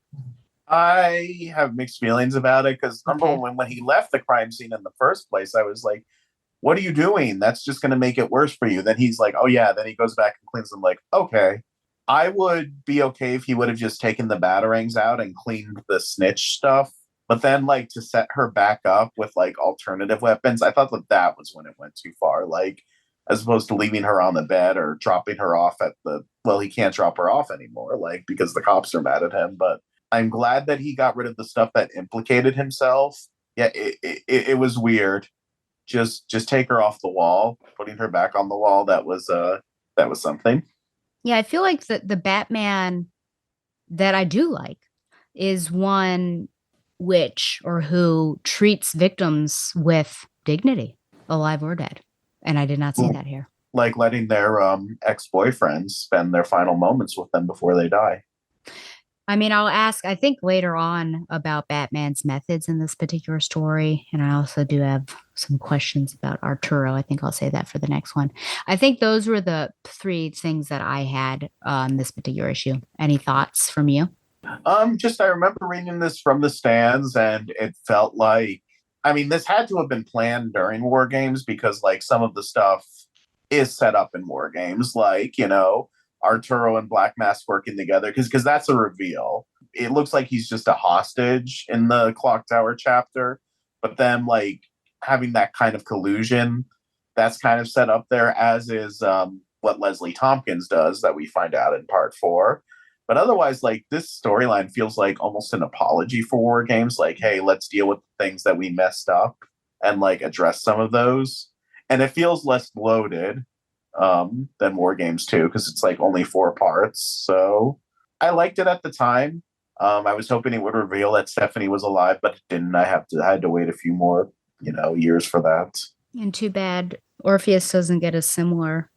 I have mixed feelings about it because number one, when he left the crime scene in the first place, I was like, what are you doing? That's just going to make it worse for you. Then he's like, oh yeah. Then he goes back and cleans them. Like, okay, I would be okay if he would have just taken the batarangs out and cleaned the snitch stuff. But then like to set her back up with like alternative weapons, I thought that was when it went too far. Like, as opposed to leaving her on the bed or dropping her off he can't drop her off anymore, like, because the cops are mad at him. But I'm glad that he got rid of the stuff that implicated himself. Yeah, it was weird. Just take her off the wall, putting her back on the wall. That was something. Yeah, I feel like the Batman that I do like is one who treats victims with dignity, alive or dead. And I did not see that here. Like letting their ex-boyfriends spend their final moments with them before they die. I mean, I'll ask, I think later on about Batman's methods in this particular story. And I also do have some questions about Arturo. I think I'll say that for the next one. I think those were the three things that I had on this particular issue. Any thoughts from you? I remember reading this from the stands and it felt like, this had to have been planned during War Games because like some of the stuff is set up in War Games, like, Arturo and Black Mask working together because that's a reveal. It looks like he's just a hostage in the Clock Tower chapter, but then like having that kind of collusion, that's kind of set up there, as is what Leslie Tompkins does that we find out in part 4. But otherwise, like, this storyline feels like almost an apology for War Games. Like, hey, let's deal with the things that we messed up and like address some of those. And it feels less bloated than War Games 2 because it's like only 4 parts. So I liked it at the time. I was hoping it would reveal that Stephanie was alive, but it didn't. I had to wait a few more, years for that. And too bad Orpheus doesn't get a similar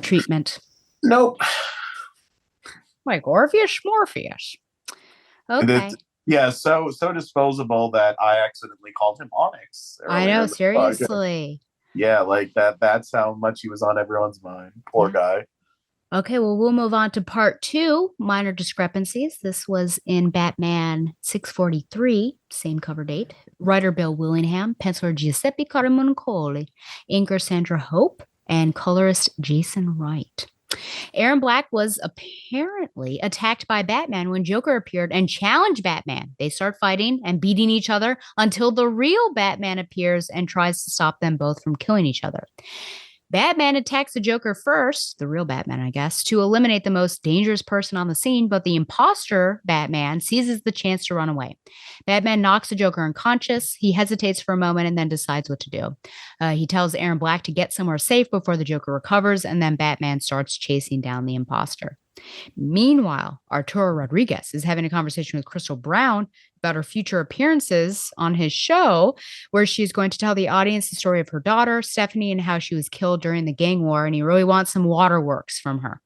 treatment. Nope. Like Orpheus, Morpheus. Okay. So disposable that I accidentally called him Onyx. I know, seriously. Yeah, like that's how much he was on everyone's mind. Poor guy. Okay, well, we'll move on to part 2, minor discrepancies. This was in Batman 643, same cover date. Writer Bill Willingham, penciler Giuseppe Caramuncoli, inker Sandra Hope, and colorist Jason Wright. Aaron Black was apparently attacked by Batman when Joker appeared and challenged Batman. They start fighting and beating each other until the real Batman appears and tries to stop them both from killing each other. Batman attacks the Joker first, the real Batman, I guess, to eliminate the most dangerous person on the scene, but the imposter Batman seizes the chance to run away. Batman knocks the Joker unconscious. He hesitates for a moment and then decides what to do. He tells Aaron Black to get somewhere safe before the Joker recovers, and then Batman starts chasing down the imposter. Meanwhile, Arturo Rodriguez is having a conversation with Crystal Brown about her future appearances on his show, where she's going to tell the audience the story of her daughter, Stephanie, and how she was killed during the gang war, and he really wants some waterworks from her.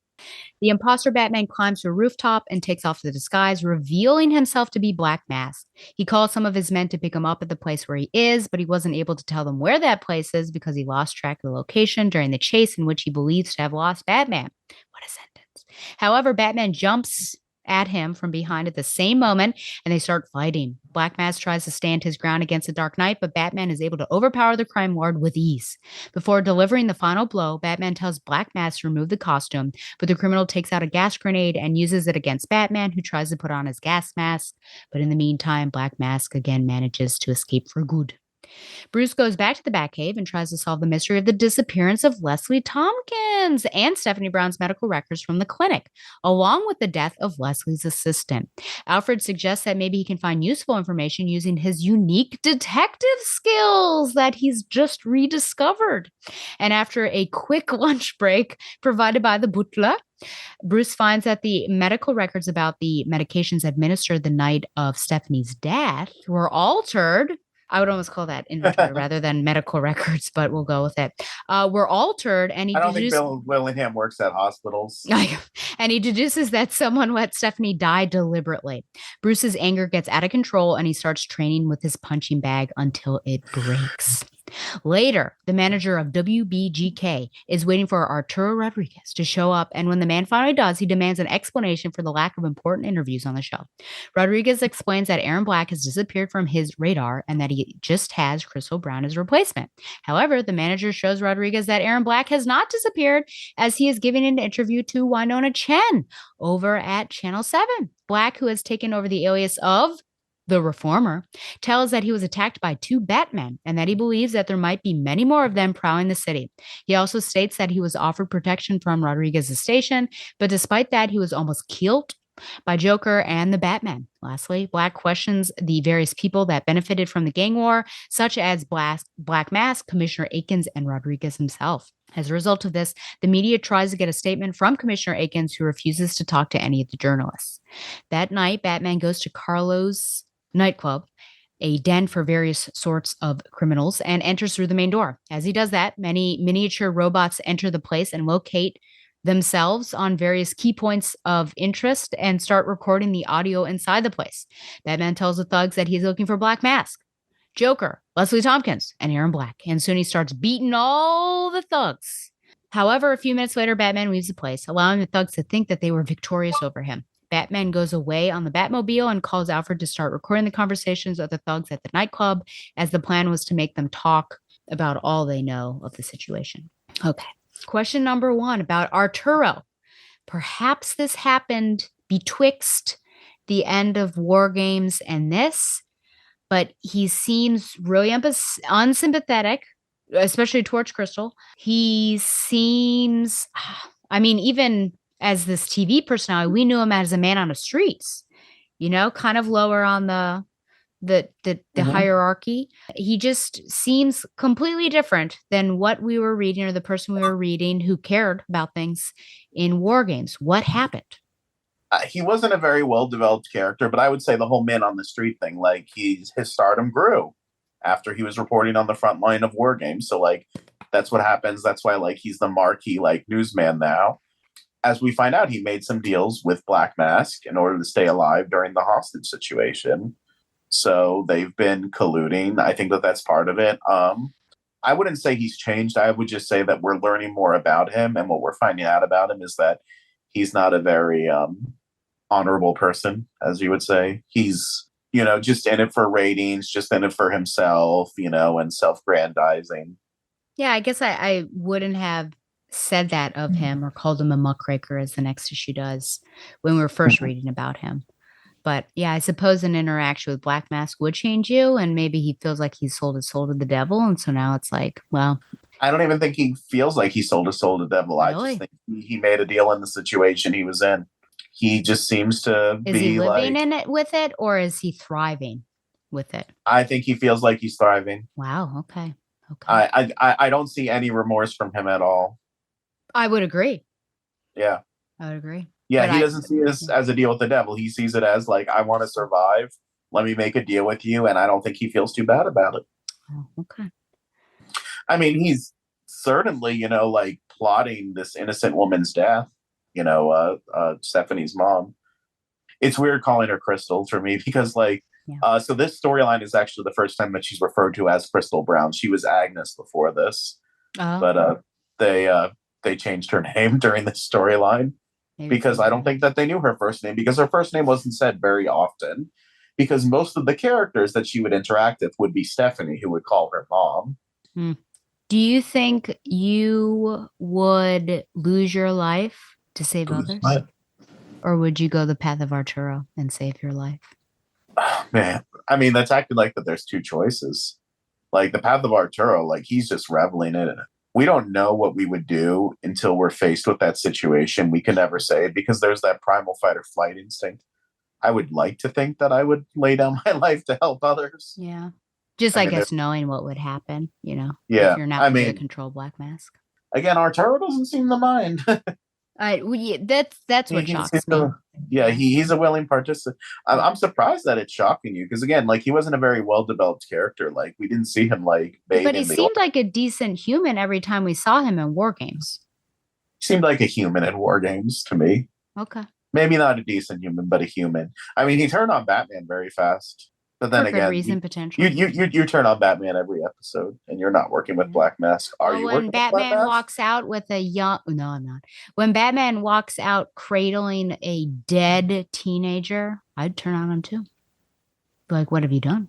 The imposter Batman climbs to a rooftop and takes off the disguise, revealing himself to be Black Mask. He calls some of his men to pick him up at the place where he is, but he wasn't able to tell them where that place is because he lost track of the location during the chase in which he believes to have lost Batman. What a sentence. However, Batman jumps at him from behind at the same moment, and they start fighting. Black Mask tries to stand his ground against the Dark Knight, but Batman is able to overpower the crime lord with ease. Before delivering the final blow, Batman tells Black Mask to remove the costume, but the criminal takes out a gas grenade and uses it against Batman, who tries to put on his gas mask. But in the meantime, Black Mask again manages to escape for good. Bruce goes back to the Batcave and tries to solve the mystery of the disappearance of Leslie Tompkins and Stephanie Brown's medical records from the clinic, along with the death of Leslie's assistant. Alfred suggests that maybe he can find useful information using his unique detective skills that he's just rediscovered. And after a quick lunch break provided by the butler, Bruce finds that the medical records about the medications administered the night of Stephanie's death were altered. I would almost call that inventory rather than medical records, but we'll go with it. Were altered, and he I don't think Bill Willingham works at hospitals. And he deduces that someone let Stephanie die deliberately. Bruce's anger gets out of control, and he starts training with his punching bag until it breaks. Later, the manager of WBGK is waiting for Arturo Rodriguez to show up, and when the man finally does, he demands an explanation for the lack of important interviews on the show. Rodriguez explains that Aaron Black has disappeared from his radar and that he just has Crystal Brown as replacement. However, the manager shows Rodriguez that Aaron Black has not disappeared, as he is giving an interview to Winona Chen over at Channel 7. Black, who has taken over the alias of the Reformer, tells that he was attacked by 2 Batmen and that he believes that there might be many more of them prowling the city. He also states that he was offered protection from Rodriguez's station, but despite that, he was almost killed by Joker and the Batman. Lastly, Black questions the various people that benefited from the gang war, such as Black Mask, Commissioner Akins, and Rodriguez himself. As a result of this, the media tries to get a statement from Commissioner Akins, who refuses to talk to any of the journalists. That night, Batman goes to Carlo's nightclub, a den for various sorts of criminals, and enters through the main door. As he does that, many miniature robots enter the place and locate themselves on various key points of interest and start recording the audio inside the place. Batman tells the thugs that he's looking for Black Mask, Joker, Leslie Tompkins, and Aaron Black, and soon he starts beating all the thugs. However, a few minutes later, Batman leaves the place, allowing the thugs to think that they were victorious over him. Batman goes away on the Batmobile and calls Alfred to start recording the conversations of the thugs at the nightclub, as the plan was to make them talk about all they know of the situation. Okay. Question number 1 about Arturo. Perhaps this happened betwixt the end of War Games and this, but he seems really unsympathetic, especially towards Crystal. He seems, even as this TV personality, we knew him as a man on the streets, kind of lower on the hierarchy. He just seems completely different than what we were reading, or the person we were reading who cared about things in War Games. What happened? He wasn't a very well-developed character, but I would say the whole man on the street thing, his stardom grew after he was reporting on the front line of War Games. So that's what happens. That's why he's the marquee newsman now. As we find out, he made some deals with Black Mask in order to stay alive during the hostage situation. So they've been colluding. I think that's part of it. I wouldn't say he's changed. I would just say that we're learning more about him. And what we're finding out about him is that he's not a very honorable person, as you would say. He's, just in it for ratings, just in it for himself, and self-grandizing. Yeah, I guess I wouldn't have said that of him or called him a muckraker, as the next issue does, when we were first reading about him. But yeah, I suppose an interaction with Black Mask would change you, and maybe he feels like he's sold his soul to the devil, and so now it's well, I don't even think he feels like he sold his soul to the devil. Really? I just think he made a deal in the situation he was in. He just seems to be he living in it with it, or is he thriving with it? I think he feels like he's thriving. Wow. Okay. I don't see any remorse from him at all. I would agree. Yeah. I would agree. Yeah, he doesn't see this as a deal with the devil. He sees it as I want to survive. Let me make a deal with you. And I don't think he feels too bad about it. Oh, okay. He's certainly, plotting this innocent woman's death. Stephanie's mom. It's weird calling her Crystal for me because so this storyline is actually the first time that she's referred to as Crystal Brown. She was Agnes before this, but they changed her name during this storyline because I don't think that they knew her first name because her first name wasn't said very often because most of the characters that she would interact with would be Stephanie, who would call her mom. Do you think you would lose your life to save others? Or would you go the path of Arturo and save your life? Oh, man, I mean, that's acting like that there's two choices. Like the path of Arturo, like he's just reveling in it. We don't know what we would do until we're faced with that situation. We can never say because there's that primal fight or flight instinct. I would like to think that I would lay down my life to help others. Yeah. Just, I guess, knowing what would happen, Yeah. if you're not going to control Black Mask. Again, Arturo doesn't seem to mind. That's what shocks me. He's a willing participant. I'm surprised that it's shocking you because, again, like he wasn't a very well-developed character. Like we didn't see him like. But he seemed like a decent human every time we saw him in War Games. He seemed like a human in War Games to me. Okay. Maybe not a decent human, but a human. I mean, he turned on Batman very fast. But then again, reason, potentially. You turn on Batman every episode, and you're not working with Black Mask. Are you? When Batman walks out with a young, no, I'm not. When Batman walks out cradling a dead teenager, I'd turn on him too. Like, what have you done?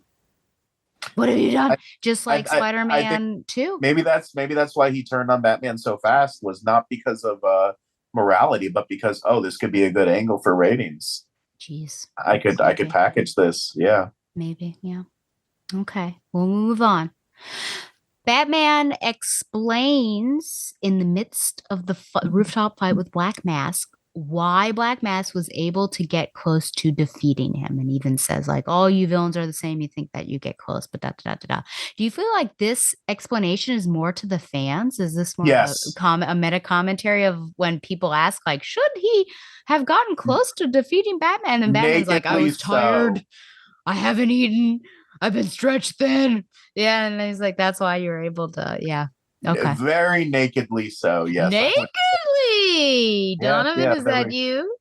What have you done? Just like Spider-Man 2. Maybe that's why he turned on Batman so fast. Was not because of morality, but because this could be a good angle for ratings. Jeez, I could package this. Yeah. Maybe, yeah. Okay, we'll move on. Batman explains in the midst of the rooftop fight with Black Mask why Black Mask was able to get close to defeating him, and even says like, "All you villains are the same. You think that you get close, but da da da da." Do you feel like this explanation is more to the fans? Is this more a meta commentary of when people ask like, "Should he have gotten close to defeating Batman?" And Batman's like, "I was tired. I haven't eaten. I've been stretched thin." Yeah, and he's like, "That's why you're able to." Yeah. Okay. Very nakedly so. Yes. Nakedly, Donovan. Is that you?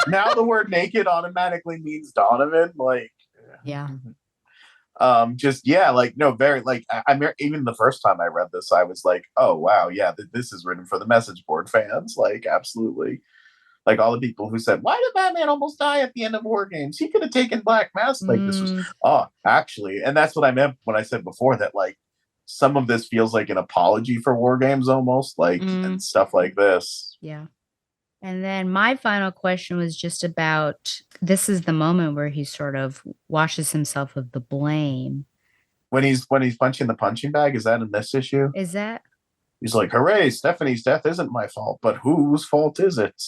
now the word naked automatically means Donovan. Like. Yeah. Very like even the first time I read this, I was like, oh wow, yeah, this is written for the message board fans. Like, absolutely. Like all the people who said, why did Batman almost die at the end of War Games? He could have taken Black Mask. Like this was, actually. And that's what I meant when I said before that, like, some of this feels like an apology for War Games almost, like, and stuff like this. Yeah. And then my final question was just about, this is the moment where he sort of washes himself of the blame. When he's punching the punching bag, is that in this issue? Is that? He's like, hooray, Stephanie's death isn't my fault, but whose fault is it?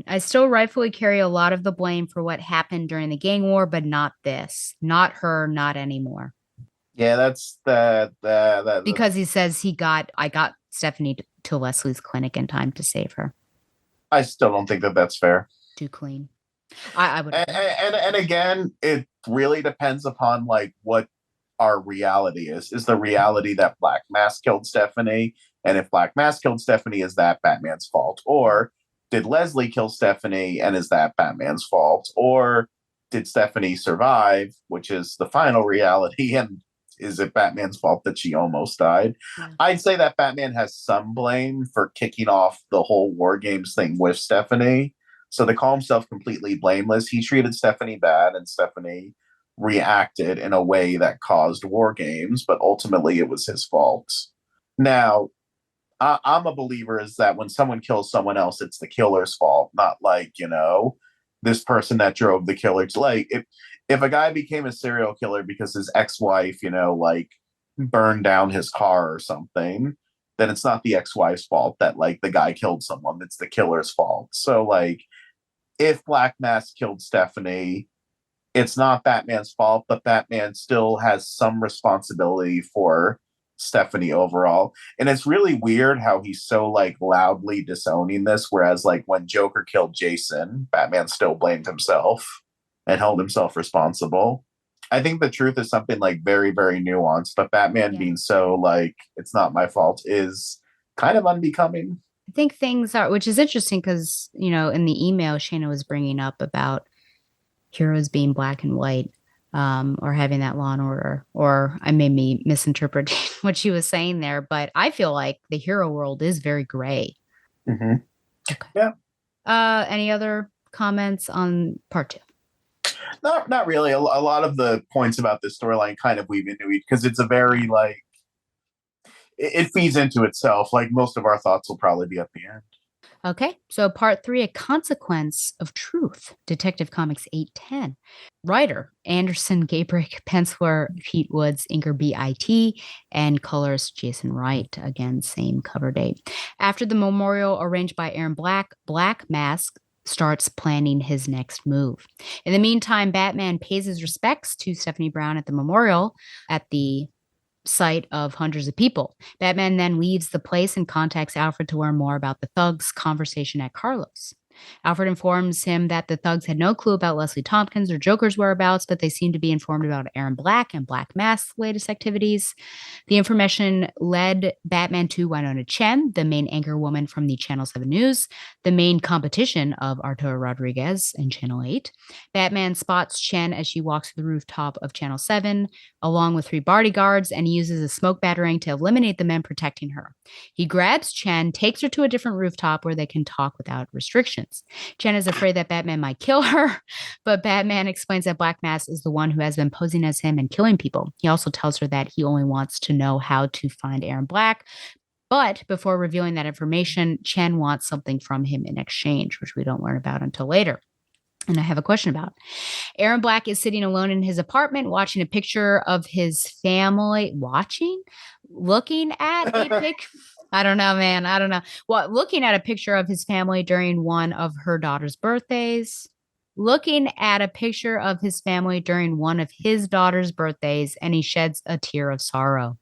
I still rightfully carry a lot of the blame for what happened during the gang war, but not this. Not her, not anymore. Yeah, that's that. Because he says I got Stephanie to Leslie's clinic in time to save her. I still don't think that that's fair. Too clean. I would. And again, it really depends upon like what our reality is. Is the reality that Black Mask killed Stephanie? And if Black Mask killed Stephanie, is that Batman's fault? Or did Leslie kill Stephanie and is that Batman's fault? Or did Stephanie survive, which is the final reality, and is it Batman's fault that she almost died? Yeah. I'd say that Batman has some blame for kicking off the whole War Games thing with Stephanie. So to call himself completely blameless, he treated Stephanie bad and Stephanie reacted in a way that caused War Games, but ultimately it was his fault. Now, I'm a believer is that when someone kills someone else, it's the killer's fault, not like, this person that drove the killer to, like, if a guy became a serial killer because his ex-wife, burned down his car or something, then it's not the ex-wife's fault that, like, the guy killed someone. It's the killer's fault. So, like, if Black Mask killed Stephanie, it's not Batman's fault, but Batman still has some responsibility for Stephanie overall. And it's really weird how he's so like loudly disowning this, whereas like when Joker killed Jason, Batman still blamed himself and held himself responsible. I think the truth is something like very, very nuanced, but Batman being so like, it's not my fault is kind of unbecoming. I think things are, which is interesting because, in the email, Shayna was bringing up about heroes being black and white, or having that law and order, or I may be misinterpreting what she was saying there, but I feel like the hero world is very gray. Mm-hmm. Okay. Yeah. Any other comments on part 2? Not really. A lot of the points about this storyline kind of weave into it because it's a very it feeds into itself. Like most of our thoughts will probably be at the end. Okay, so part 3, A Consequence of Truth, Detective Comics 810. Writer, Anderson Gabrick, penciler, Pete Woods, inker, BIT, and colorist, Jason Wright. Again, same cover date. After the memorial arranged by Aaron Black, Black Mask starts planning his next move. In the meantime, Batman pays his respects to Stephanie Brown at the memorial at the site of hundreds of people. Batman then leaves the place and contacts Alfred to learn more about the thugs' conversation at Carlos. Alfred informs him that the thugs had no clue about Leslie Tompkins or Joker's whereabouts, but they seemed to be informed about Aaron Black and Black Mask's latest activities. The information led Batman to Winona Chen, the main anchor woman from the Channel 7 News, the main competition of Arturo Rodriguez and Channel 8. Batman spots Chen as she walks to the rooftop of Channel 7, along with 3 bodyguards, and he uses a smoke batarang to eliminate the men protecting her. He grabs Chen, takes her to a different rooftop where they can talk without restrictions. Chen is afraid that Batman might kill her, but Batman explains that Black Mask is the one who has been posing as him and killing people. He also tells her that he only wants to know how to find Aaron Black. But before revealing that information, Chen wants something from him in exchange, which we don't learn about until later. And I have a question about. Aaron Black is sitting alone in his apartment, watching a picture of his family. Looking at a picture. I don't know, man. I don't know. Well, looking at a picture of his family during one of her daughter's birthdays. Looking at a picture of his family during one of his daughter's birthdays, and he sheds a tear of sorrow.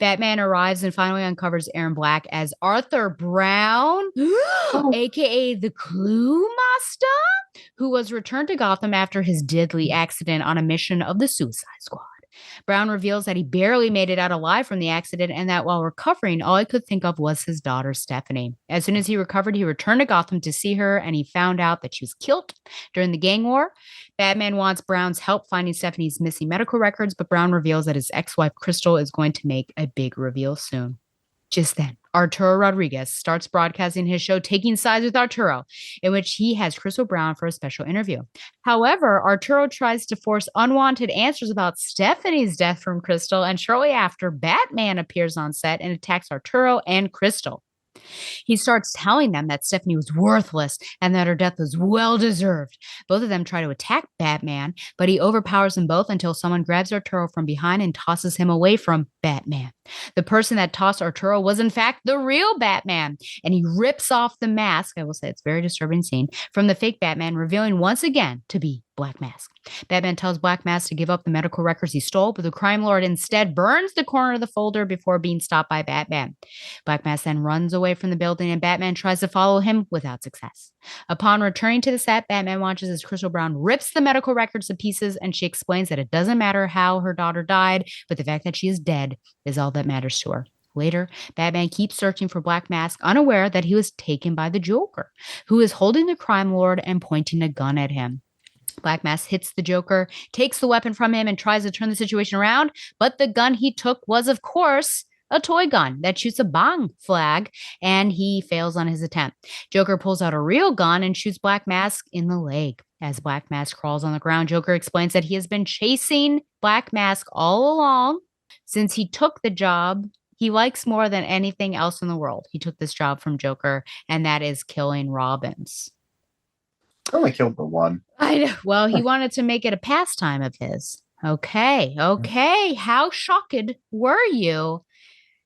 Batman arrives and finally uncovers Aaron Black as Arthur Brown, aka the Clue Master, who was returned to Gotham after his deadly accident on a mission of the Suicide Squad. Brown reveals that he barely made it out alive from the accident and that while recovering, all he could think of was his daughter, Stephanie. As soon as he recovered, he returned to Gotham to see her, and he found out that she was killed during the gang war. Batman wants Brown's help finding Stephanie's missing medical records, but Brown reveals that his ex-wife, Crystal, is going to make a big reveal soon. Just then, Arturo Rodriguez starts broadcasting his show Taking Sides with Arturo, in which he has Crystal Brown for a special interview. However, Arturo tries to force unwanted answers about Stephanie's death from Crystal, and shortly after, Batman appears on set and attacks Arturo and Crystal. He starts telling them that Stephanie was worthless and that her death was well-deserved. Both of them try to attack Batman, but he overpowers them both until someone grabs Arturo from behind and tosses him away from Batman. The person that tossed Arturo was, in fact, the real Batman, and he rips off the mask, I will say it's a very disturbing scene, from the fake Batman, revealing once again to be Black Mask. Batman tells Black Mask to give up the medical records he stole, but the crime lord instead burns the corner of the folder before being stopped by Batman. Black Mask then runs away from the building, and Batman tries to follow him without success. Upon returning to the set, Batman watches as Crystal Brown rips the medical records to pieces, and she explains that it doesn't matter how her daughter died, but the fact that she is dead is all that matters to her. Later, Batman keeps searching for Black Mask, unaware that he was taken by the Joker, who is holding the crime lord and pointing a gun at him. Black Mask hits the Joker, takes the weapon from him, and tries to turn the situation around, but the gun he took was, of course, a toy gun that shoots a bang flag, and he fails on his attempt. Joker pulls out a real gun and shoots Black Mask in the leg. As Black Mask crawls on the ground, Joker explains that he has been chasing Black Mask all along since he took the job he likes more than anything else in the world. He took this job from Joker, and that is killing Robins. I only killed the one. I know. Well, he wanted to make it a pastime of his. Okay. How shocked were you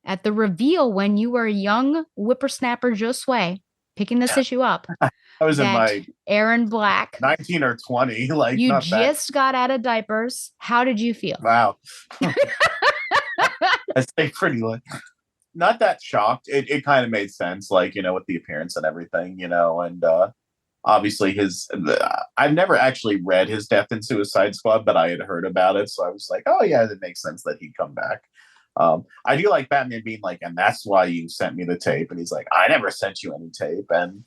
at the reveal when you were a young whippersnapper Josue picking this issue up? I was in my Aaron Black, 19 or 20. Like you just got out of diapers. How did you feel? Wow. I stay pretty not that shocked. It kind of made sense, like, with the appearance and everything, and obviously I've never actually read his death in Suicide Squad, but I had heard about it, so I was like, oh yeah, it makes sense that he'd come back. I do like Batman being like, and that's why you sent me the tape. And he's like, I never sent you any tape. And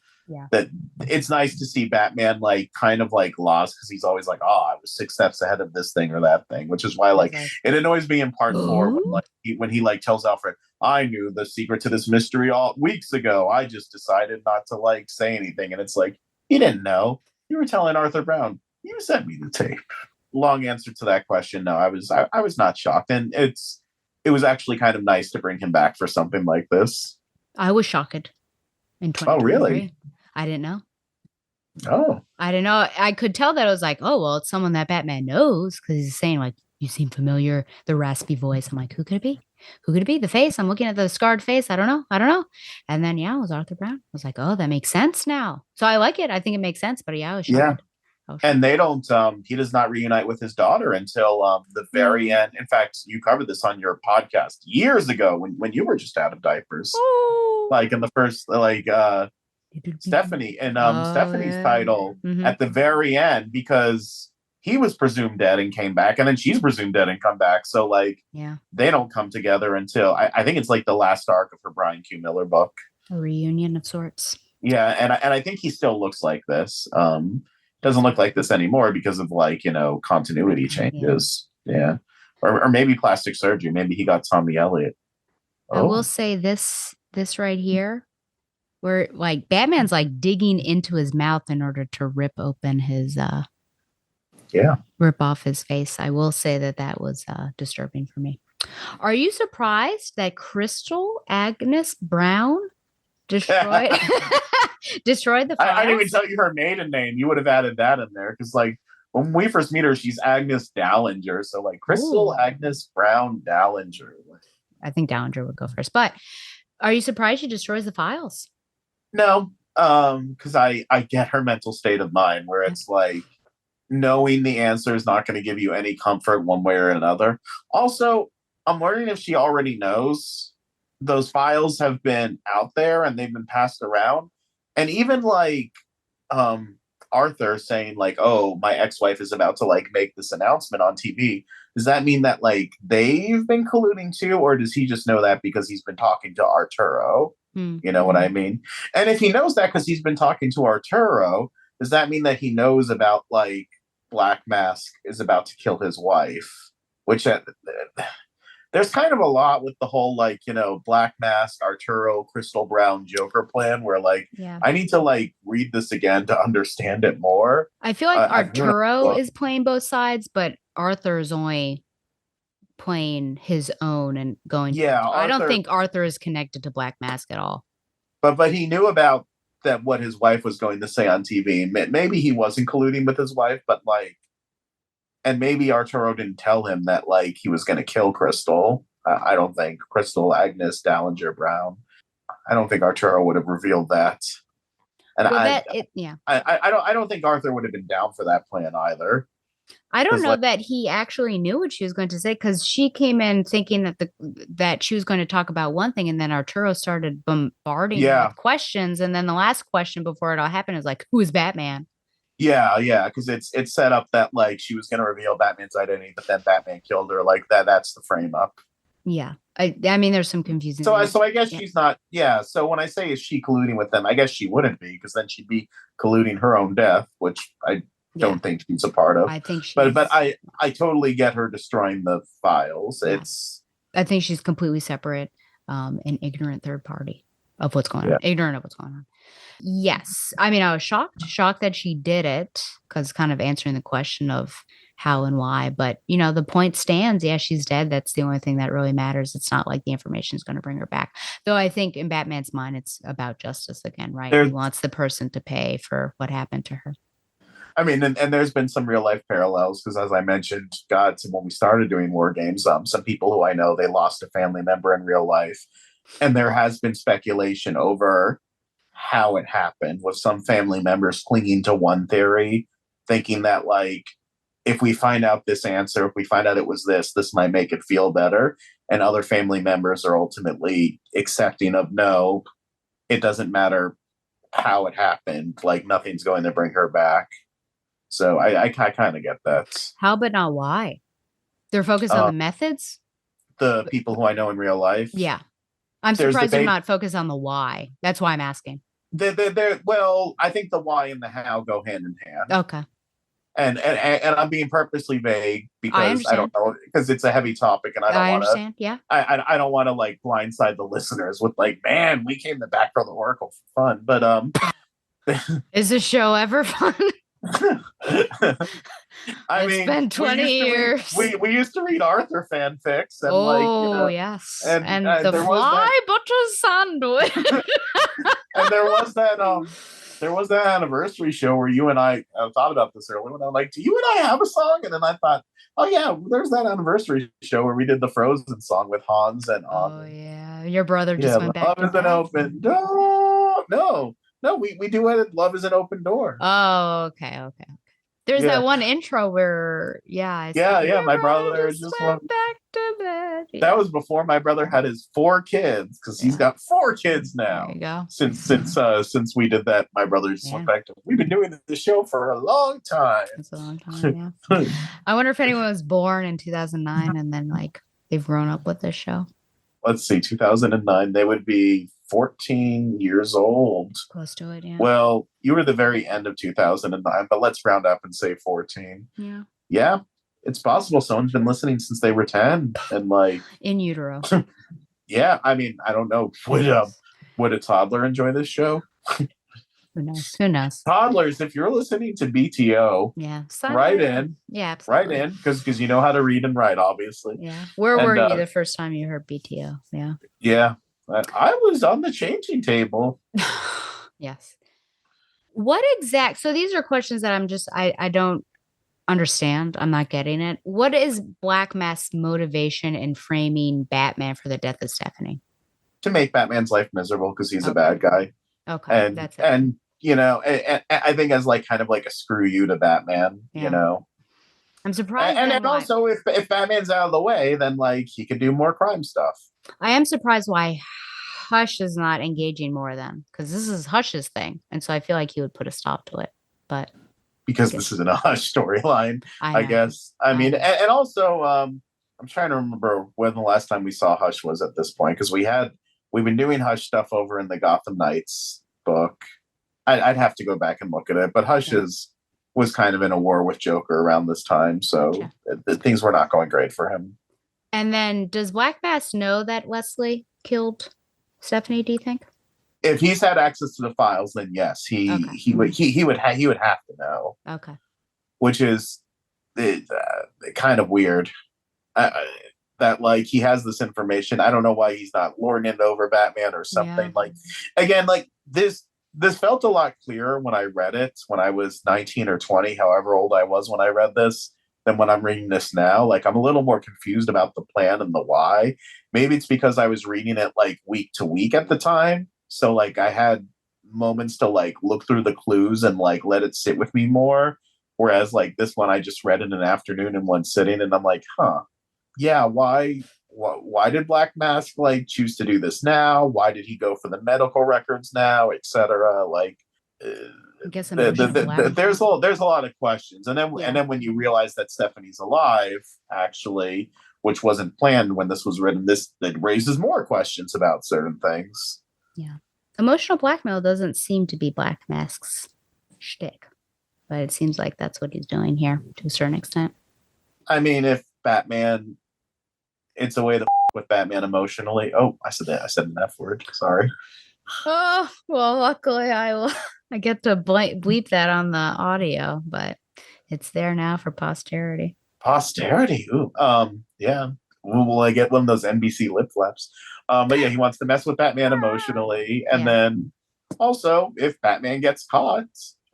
that it's nice to see Batman like kind of like lost because he's always like, oh, I was 6 steps ahead of this thing or that thing, which is why like it annoys me in part 4 when he like tells Alfred, I knew the secret to this mystery all weeks ago. I just decided not to like say anything. And it's like, you didn't know. You were telling Arthur Brown, you sent me the tape. Long answer to that question. No, I was not shocked. And it was actually kind of nice to bring him back for something like this. I was shocked in 2023. Oh, really? I didn't know. Oh. I didn't know. I could tell that I was like, oh, well, it's someone that Batman knows because he's saying like, you seem familiar, the raspy voice. I'm like, who could it be? Who could it be? The face. I'm looking at the scarred face. I don't know. And then, it was Arthur Brown. I was like, oh, that makes sense now. So I like it. I think it makes sense. But I was shocked. Yeah. And they don't, he does not reunite with his daughter until the very end. In fact, you covered this on your podcast years ago when you were just out of diapers. Like in the first, Stephanie and Stephanie's title at the very end, because he was presumed dead and came back, and then she's presumed dead and come back. So they don't come together until I think it's like the last arc of her Brian Q. Miller book. A reunion of sorts. Yeah, and I think he still looks like this. Doesn't look like this anymore because of continuity changes. Yeah. Or maybe plastic surgery. Maybe he got Tommy Elliott. I will say this right here, where like Batman's like digging into his mouth in order to rip open his rip off his face. I will say that was disturbing for me. Are you surprised that Crystal Agnes Brown destroyed destroyed the files? I didn't even tell you her maiden name. You would have added that in there because when we first meet her, she's Agnes Dallinger. So Crystal Agnes Brown Dallinger. I think Dallinger would go first. But are you surprised she destroys the files? No, because I get her mental state of mind where it's like knowing the answer is not going to give you any comfort one way or another. Also, I'm wondering if she already knows those files have been out there and they've been passed around. And even Arthur saying oh, my ex-wife is about to make this announcement on TV. Does that mean that they've been colluding too? Or does he just know that because he's been talking to Arturo? You know what I mean? And if he knows that because he's been talking to Arturo, does that mean that he knows about Black Mask is about to kill his wife? Which there's kind of a lot with the whole Black Mask, Arturo, Crystal Brown, Joker plan where I need to read this again to understand it more. I feel like Arturo is playing both sides, but Arthur's only playing his own and going. Yeah, I don't think Arthur is connected to Black Mask at all. But he knew about that what his wife was going to say on TV. Maybe he wasn't colluding with his wife, but and maybe Arturo didn't tell him that he was going to kill Crystal. I don't think Crystal Agnes Dallinger Brown. I don't think Arturo would have revealed that. And I don't think Arthur would have been down for that plan either. I don't know that he actually knew what she was going to say because she came in thinking that she was going to talk about one thing, and then Arturo started bombarding her with questions, and then the last question before it all happened is who is Batman? Yeah, because it's set up that she was going to reveal Batman's identity, but then Batman killed her. That's the frame up. Yeah, I mean, there's some confusion. So I guess she's not. Yeah. So when I say is she colluding with them, I guess she wouldn't be because then she'd be colluding her own death, which I don't think she's a part of. I think she's... But I totally get her destroying the files. Yeah. I think she's completely separate, an ignorant third party of what's going on. Ignorant of what's going on. Yes. I mean, I was shocked that she did it because kind of answering the question of how and why. But, the point stands. Yeah, she's dead. That's the only thing that really matters. It's not like the information is going to bring her back. Though I think in Batman's mind, it's about justice again, right? He wants the person to pay for what happened to her. I mean, and there's been some real life parallels because, as I mentioned, when we started doing war games, some people who I know, they lost a family member in real life. And there has been speculation over how it happened, with some family members clinging to one theory, thinking that if we find out this answer, if we find out it was this might make it feel better. And other family members are ultimately accepting of no, it doesn't matter how it happened. Nothing's going to bring her back. So I kind of get that. How but not why? They're focused on the methods? the people who I know in real life. Yeah. I'm There's surprised they're debate- not focused on the why. That's why I'm asking. Well, I think the why and the how go hand in hand. Okay. And I'm being purposely vague because I don't know, because it's a heavy topic and I don't want to. Understand. Yeah. I don't want to like blindside the listeners with like, man, we came to Batgirl the Oracle for fun, but is this show ever fun? It's been 20 years. We used to read Arthur fanfics and yes, and the fly butcher sandwich. And there was that anniversary show where you and I thought about this earlier. When I'm like, do you and I have a song? And then I thought, oh yeah, there's that anniversary show where we did the Frozen song with Hans and Oh yeah, your brother just went back. Love is an open door. No, we do it. Love is an open door. Oh, okay. There's that one intro where, my brother just went back to bed. Yeah. That was before my brother had his 4 kids, because he's got 4 kids now. There you go. Since we did that, my brother just went back to. We've been doing the show for a long time. It's a long time. Yeah. I wonder if anyone was born in 2009 and then like they've grown up with this show. Let's see, 2009. They would be 14 years old. Close to it, yeah. Well, you were the very end of 2009, but let's round up and say 14. Yeah. Yeah, it's possible someone's been listening since they were 10 and like in utero. Yeah, I mean, I don't know. Would a toddler enjoy this show? Who knows? Toddlers, if you're listening to BTO, write in. Yeah, absolutely. Write in, because you know how to read and write, obviously. Yeah. Where were you the first time you heard BTO? Yeah. Yeah. I was on the changing table. Yes. So these are questions that I don't understand. I'm not getting it. What is Black Mask's motivation in framing Batman for the death of Stephanie? To make Batman's life miserable because he's a bad guy. Okay. That's it. And you know, and I think as like kind of like a screw you to Batman, you know. I'm surprised. And then also if Batman's out of the way, then like he could do more crime stuff. I am surprised why Hush is not engaging more then, because this is Hush's thing. And so I feel like he would put a stop to it. But because this isn't a Hush storyline, I guess. I mean, and also I'm trying to remember when the last time we saw Hush was at this point, because we've been doing Hush stuff over in the Gotham Knights book. I'd have to go back and look at it, but Hush was kind of in a war with Joker around this time, so things were not going great for him. And then, does Black Mask know that Wesley killed Stephanie? Do you think? If he's had access to the files, then yes, he would have to know. Okay. Which is kind of weird. That like he has this information. I don't know why he's not lording it over Batman or something. Like again, like this felt a lot clearer when I read it when I was 19 or 20, however old I was when I read this, than when I'm reading this now. Like I'm a little more confused about the plan and the why. Maybe it's because I was reading it like week to week at the time. So like I had moments to like look through the clues and like let it sit with me more. Whereas like this one, I just read in an afternoon in one sitting and I'm like, yeah, why did Black Mask like choose to do this now? Why did he go for the medical records now, etc.? Like, I guess there's a lot of questions, and then when you realize that Stephanie's alive, actually, which wasn't planned when this was written, that raises more questions about certain things. Yeah, emotional blackmail doesn't seem to be Black Mask's shtick, but it seems like that's what he's doing here to a certain extent. I mean, if Batman. It's a way to with Batman emotionally. Oh, I said an F word. Sorry. Oh, well, luckily I get to bleep that on the audio, but it's there now for posterity. Posterity? Ooh. Yeah. Will I get one of those NBC lip flaps? But yeah, he wants to mess with Batman emotionally. And then also, if Batman gets caught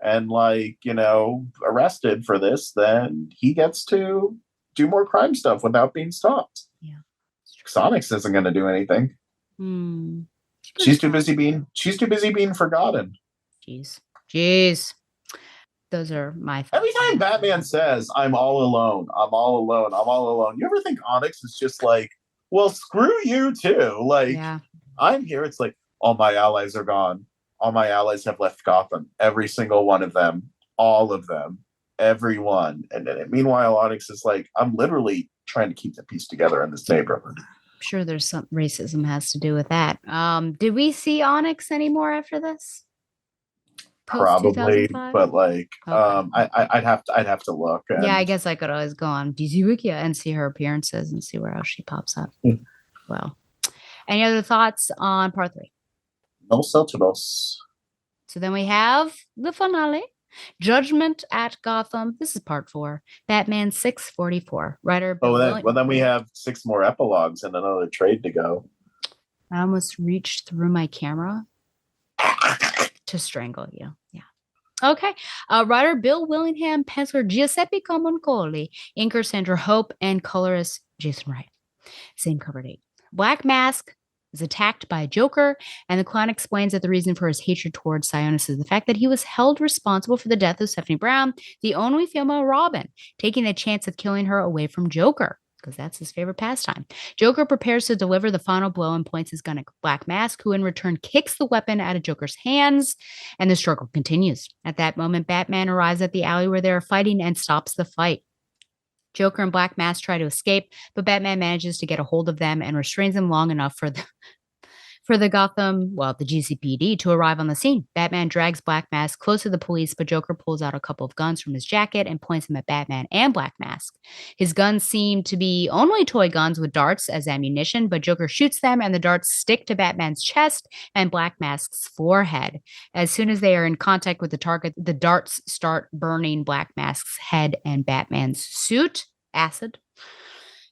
and like, you know, arrested for this, then he gets to do more crime stuff without being stopped. Yeah. Sonics isn't going to do anything. She's too busy being forgotten. Jeez. Those are my thoughts. Every time Batman says, I'm all alone, you ever think Onyx is just like, well, screw you too. Like, I'm here. It's like, all my allies are gone. All my allies have left Gotham. Every single one of them. All of them. everyone. And then meanwhile, Onyx is like, I'm literally trying to keep the peace together in this neighborhood. I'm sure there's some racism has to do with that. Did we see Onyx anymore after this? Probably, but like, Okay. I'd have to look. And yeah, I guess I could always go on DZ Wikia and see her appearances and see where else she pops up. Well, any other thoughts on part 3? No Celtinos. So then we have the finale, Judgment at Gotham. This is part 4, Batman 644. Writer Bill Well, then we have 6 more epilogues and another trade to go. I almost reached through my camera to strangle you. Yeah. Okay. Writer Bill Willingham, penciler Giuseppe Camuncoli, inker Sandra Hope, and colorist Jason Wright. Same cover date. Black Mask is attacked by Joker, and the clown explains that the reason for his hatred towards Sionis is the fact that he was held responsible for the death of Stephanie Brown, the only female Robin, taking the chance of killing her away from Joker, because that's his favorite pastime. Joker prepares to deliver the final blow and points his gun at Black Mask, who in return kicks the weapon out of Joker's hands, and the struggle continues. At that moment, Batman arrives at the alley where they are fighting and stops the fight. Joker and Black Mask try to escape, but Batman manages to get a hold of them and restrains them long enough for the GCPD to arrive on the scene. Batman drags Black Mask close to the police, but Joker pulls out a couple of guns from his jacket and points them at Batman and Black Mask. His guns seem to be only toy guns with darts as ammunition, but Joker shoots them and the darts stick to Batman's chest and Black Mask's forehead. As soon as they are in contact with the target, the darts start burning Black Mask's head and Batman's suit. Acid.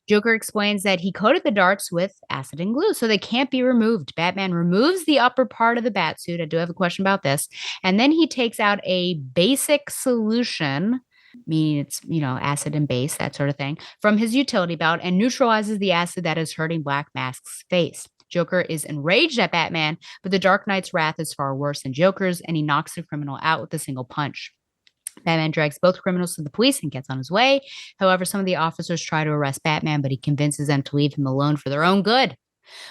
Joker explains that he coated the darts with acid and glue, so they can't be removed. Batman removes the upper part of the Batsuit. I do have a question about this. And then he takes out a basic solution, meaning it's, acid and base, that sort of thing, from his utility belt and neutralizes the acid that is hurting Black Mask's face. Joker is enraged at Batman, but the Dark Knight's wrath is far worse than Joker's, and he knocks the criminal out with a single punch. Batman drags both criminals to the police and gets on his way. However, some of the officers try to arrest Batman, but he convinces them to leave him alone for their own good.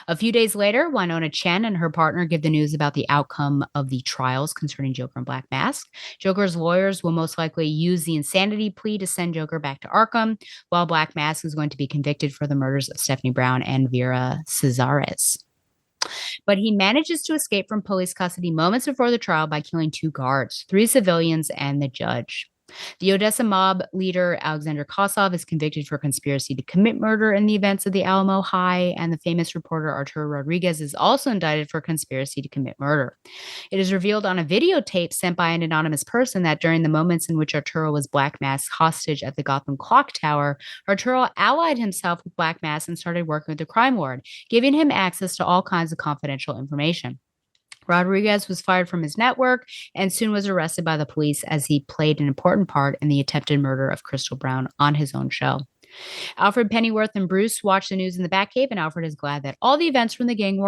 A few days later, Winona Chen and her partner give the news about the outcome of the trials concerning Joker and Black Mask. Joker's lawyers will most likely use the insanity plea to send Joker back to Arkham, while Black Mask is going to be convicted for the murders of Stephanie Brown and Vera Cesares. But he manages to escape from police custody moments before the trial by killing 2 guards, 3 civilians, and the judge. The Odessa mob leader, Alexander Kosov, is convicted for conspiracy to commit murder in the events of the Alamo High, and the famous reporter Arturo Rodriguez is also indicted for conspiracy to commit murder. It is revealed on a videotape sent by an anonymous person that during the moments in which Arturo was Black Mask's hostage at the Gotham Clock Tower, Arturo allied himself with Black Mask and started working with the crime lord, giving him access to all kinds of confidential information. Rodriguez was fired from his network and soon was arrested by the police as he played an important part in the attempted murder of Crystal Brown on his own show. Alfred Pennyworth and Bruce watch the news in the Batcave, and Alfred is glad that all the events from the gang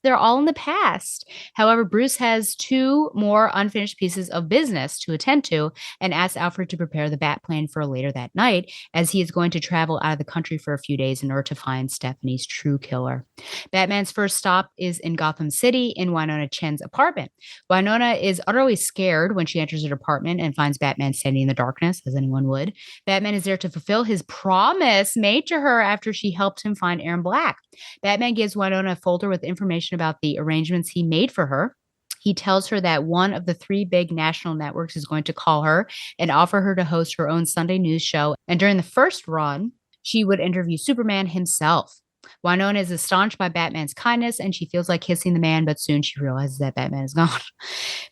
they're all in the past. However, Bruce has 2 more unfinished pieces of business to attend to and asks Alfred to prepare the Bat plan for later that night, as he is going to travel out of the country for a few days in order to find Stephanie's true killer. Batman's first stop is in Gotham City in Winona Chen's apartment. Winona is utterly scared when she enters her apartment and finds Batman standing in the darkness, as anyone would. Batman is there to fulfill his promise made to her after she helped him find Aaron Black. Batman gives Winona a folder with information about the arrangements he made for her. He tells her that one of the 3 big national networks is going to call her and offer her to host her own Sunday news show. And during the first run, she would interview Superman himself. Winona is astonished by Batman's kindness, and she feels like kissing the man, but soon she realizes that Batman is gone.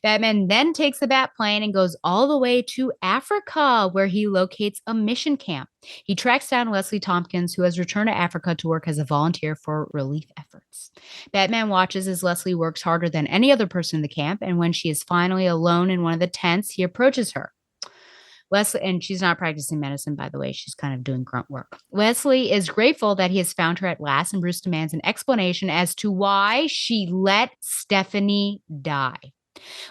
Batman then takes the Bat plane and goes all the way to Africa, where he locates a mission camp. He tracks down Leslie Tompkins, who has returned to Africa to work as a volunteer for relief efforts. Batman watches as Leslie works harder than any other person in the camp, and when she is finally alone in one of the tents, he approaches her. Leslie, and she's not practicing medicine, by the way. She's kind of doing grunt work. Leslie is grateful that he has found her at last, and Bruce demands an explanation as to why she let Stephanie die.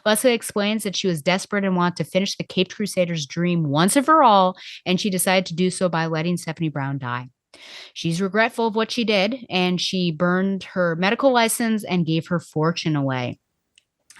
Leslie explains that she was desperate and wanted to finish the Caped Crusader's dream once and for all, and she decided to do so by letting Stephanie Brown die. She's regretful of what she did, and she burned her medical license and gave her fortune away.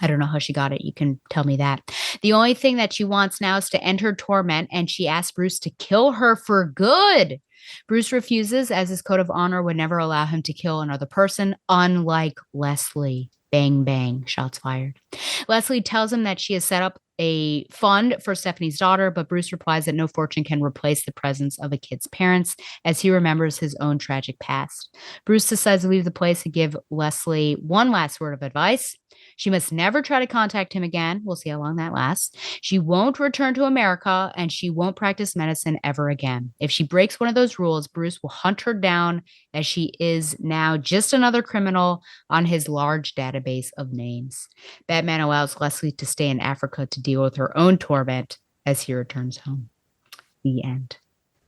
I don't know how she got it. You can tell me that. The only thing that she wants now is to end her torment, and she asks Bruce to kill her for good. Bruce refuses, as his code of honor would never allow him to kill another person, unlike Leslie. Bang, bang, shots fired. Leslie tells him that she has set up a fund for Stephanie's daughter, but Bruce replies that no fortune can replace the presence of a kid's parents, as he remembers his own tragic past. Bruce decides to leave the place and give Leslie one last word of advice. She must never try to contact him again. We'll see how long that lasts. She won't return to America, and she won't practice medicine ever again. If she breaks one of those rules, Bruce will hunt her down, as she is now just another criminal on his large database of names. Batman allows Leslie to stay in Africa to deal with her own torment as he returns home. The end.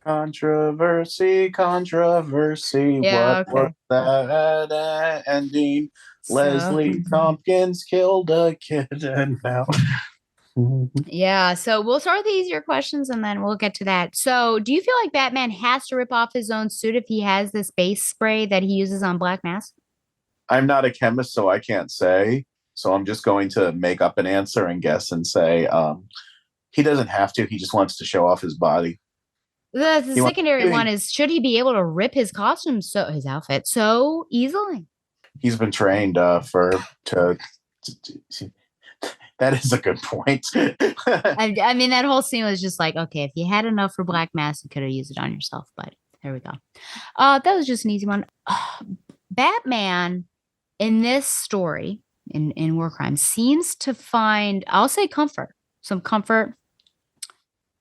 Controversy. Yeah, What was that ending? Leslie Tompkins killed a kid, and now. Yeah, so we'll start with the easier questions and then we'll get to that. So, do you feel like Batman has to rip off his own suit if he has this base spray that he uses on Black Mask? I'm not a chemist, so I can't say. So I'm just going to make up an answer and guess and say he doesn't have to. He just wants to show off his body. The secondary one is, should he be able to rip his costume, his outfit, so easily? He's been trained that is a good point. I mean, that whole scene was just like, okay, if you had enough for Black Mask, you could have used it on yourself, but there we go. That was just an easy one. Batman in this story, in War Crimes, seems to find, I'll say some comfort.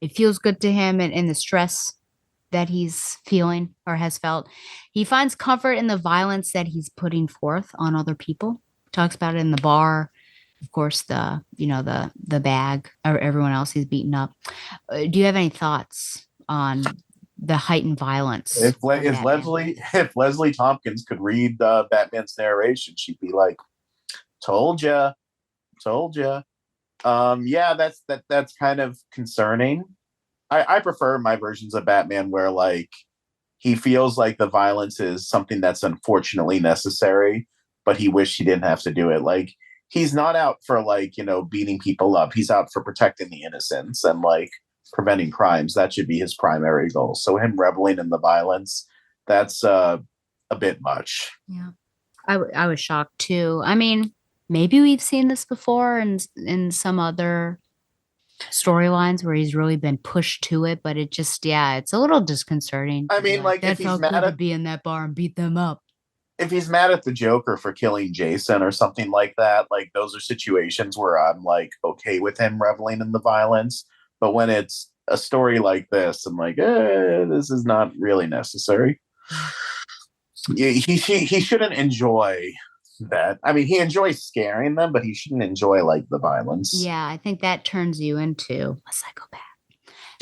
It feels good to him in the stress that he's feeling or has felt. He finds comfort in the violence that he's putting forth on other people. Talks about it in the bar. Of course, the bag or everyone else he's beaten up. Do you have any thoughts on the heightened violence? If Leslie Tompkins could read Batman's narration, she'd be like, "Told ya." Yeah, that's kind of concerning. I prefer my versions of Batman where like he feels like the violence is something that's unfortunately necessary, but he wished he didn't have to do it. Like he's not out for like, beating people up. He's out for protecting the innocents and like preventing crimes. That should be his primary goal. So him reveling in the violence, that's a bit much. Yeah. I was shocked too. I mean, maybe we've seen this before in some other storylines where he's really been pushed to it, but it just, it's a little disconcerting. I mean, like if he's mad to be in that bar and beat them up. If he's mad at the Joker for killing Jason or something like that, like those are situations where I'm like okay with him reveling in the violence. But when it's a story like this, I'm like, this is not really necessary. He shouldn't enjoy that. I mean, he enjoys scaring them, but he shouldn't enjoy like the violence. Yeah, I think that turns you into a psychopath.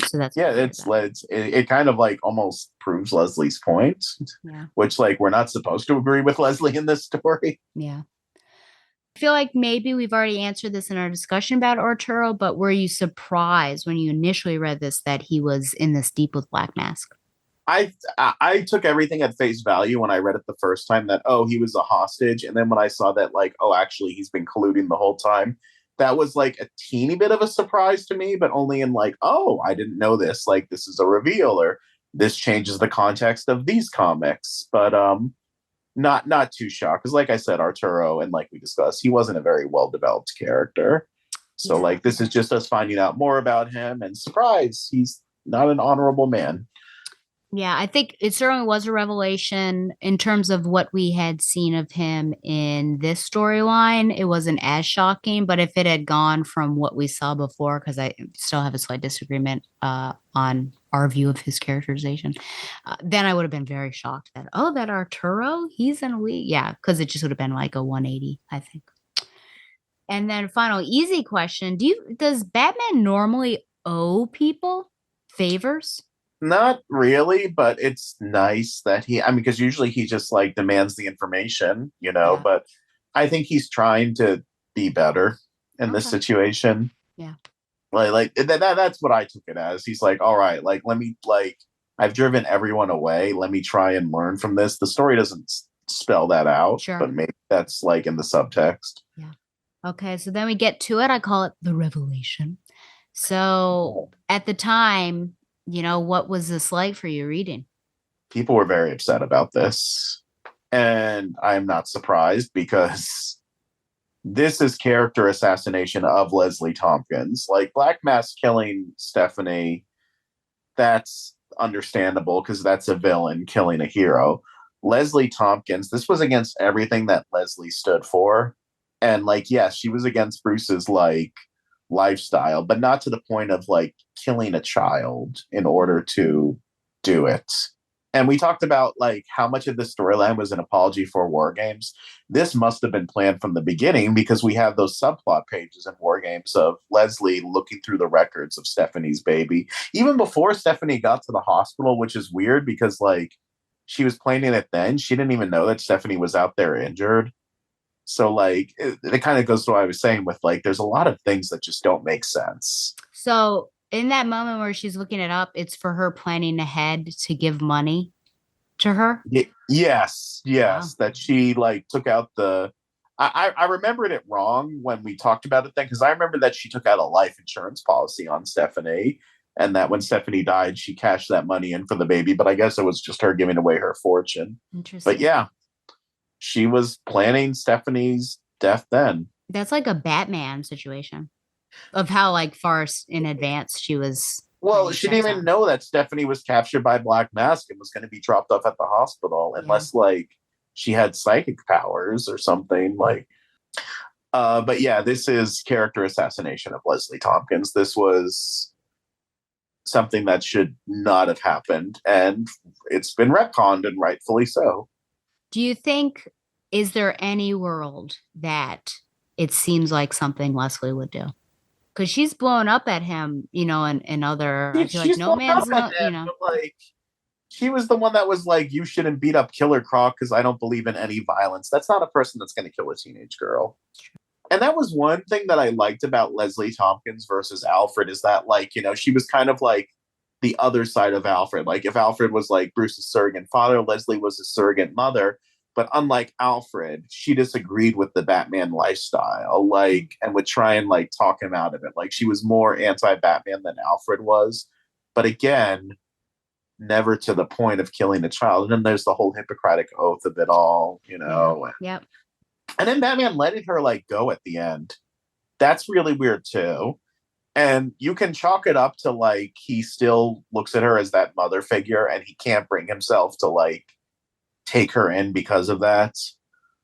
So that's it kind of like almost proves Leslie's point. Yeah. Which like we're not supposed to agree with Leslie in this story. Yeah. I feel like maybe we've already answered this in our discussion about Arturo, but were you surprised when you initially read this that he was in this deep with Black Mask? I took everything at face value when I read it the first time that, he was a hostage. And then when I saw that, like, actually he's been colluding the whole time, that was like a teeny bit of a surprise to me, but only in like, I didn't know this. Like, this is a reveal or this changes the context of these comics. But not too shocked. Because like I said, Arturo, and like we discussed, he wasn't a very well-developed character. So like, this is just us finding out more about him and surprise, he's not an honorable man. Yeah, I think it certainly was a revelation in terms of what we had seen of him in this storyline. It wasn't as shocking, but if it had gone from what we saw before, because I still have a slight disagreement on our view of his characterization, then I would have been very shocked that, that Arturo, he's in a league. Yeah, because it just would have been like a 180, I think. And then final easy question. Does Batman normally owe people favors? Not really, but it's nice that because usually he just like demands the information, but I think he's trying to be better in this situation. Yeah. Like that's what I took it as. He's like, all right, like, let me, like, I've driven everyone away. Let me try and learn from this. The story doesn't spell that out, but maybe that's like in the subtext. Yeah. Okay, so then we get to it. I call it the revelation. So at the time, what was this like for you reading? People were very upset about this. And I'm not surprised because this is character assassination of Leslie Tompkins. Like Black Mask killing Stephanie, that's understandable because that's a villain killing a hero. Leslie Tompkins, this was against everything that Leslie stood for. And like, yes, she was against Bruce's like lifestyle, but not to the point of like killing a child in order to do it. And we talked about like how much of the storyline was an apology for War Games. This must have been planned from the beginning because we have those subplot pages in War Games of Leslie looking through the records of Stephanie's baby, even before Stephanie got to the hospital, which is weird because like she was planning it then. She didn't even know that Stephanie was out there injured. So like it kind of goes to what I was saying with like there's a lot of things that just don't make sense. So in that moment where she's looking it up, it's for her planning ahead to give money to her. Yes, Wow. that she like took out the. I remembered it wrong when we talked about it then because I remember that she took out a life insurance policy on Stephanie, and that when Stephanie died, she cashed that money in for the baby. But I guess it was just her giving away her fortune. Interesting. But yeah, she was planning Stephanie's death then. That's like a Batman situation of how like far in advance she was. Well, she didn't even know that Stephanie was captured by Black Mask and was going to be dropped off at the hospital unless like she had psychic powers or something like. But yeah, this is character assassination of Leslie Tompkins. This was something that should not have happened, and it's been retconned, and rightfully so. Do you think, is there any world that it seems like something Leslie would do? Because she's blown up at him, and other. I feel like No Man's Land, like she was the one that was like, "You shouldn't beat up Killer Croc because I don't believe in any violence." That's not a person that's going to kill a teenage girl. And that was one thing that I liked about Leslie Tompkins versus Alfred is that, like, she was kind of like the other side of Alfred. Like, if Alfred was like Bruce's surrogate father, Leslie was a surrogate mother. But unlike Alfred, she disagreed with the Batman lifestyle, like, and would try and like talk him out of it. Like, she was more anti-Batman than Alfred was. But again, never to the point of killing a child. And then there's the whole Hippocratic oath of it all, Yep. And then Batman letting her like go at the end. That's really weird too. And you can chalk it up to like he still looks at her as that mother figure and he can't bring himself to like take her in because of that.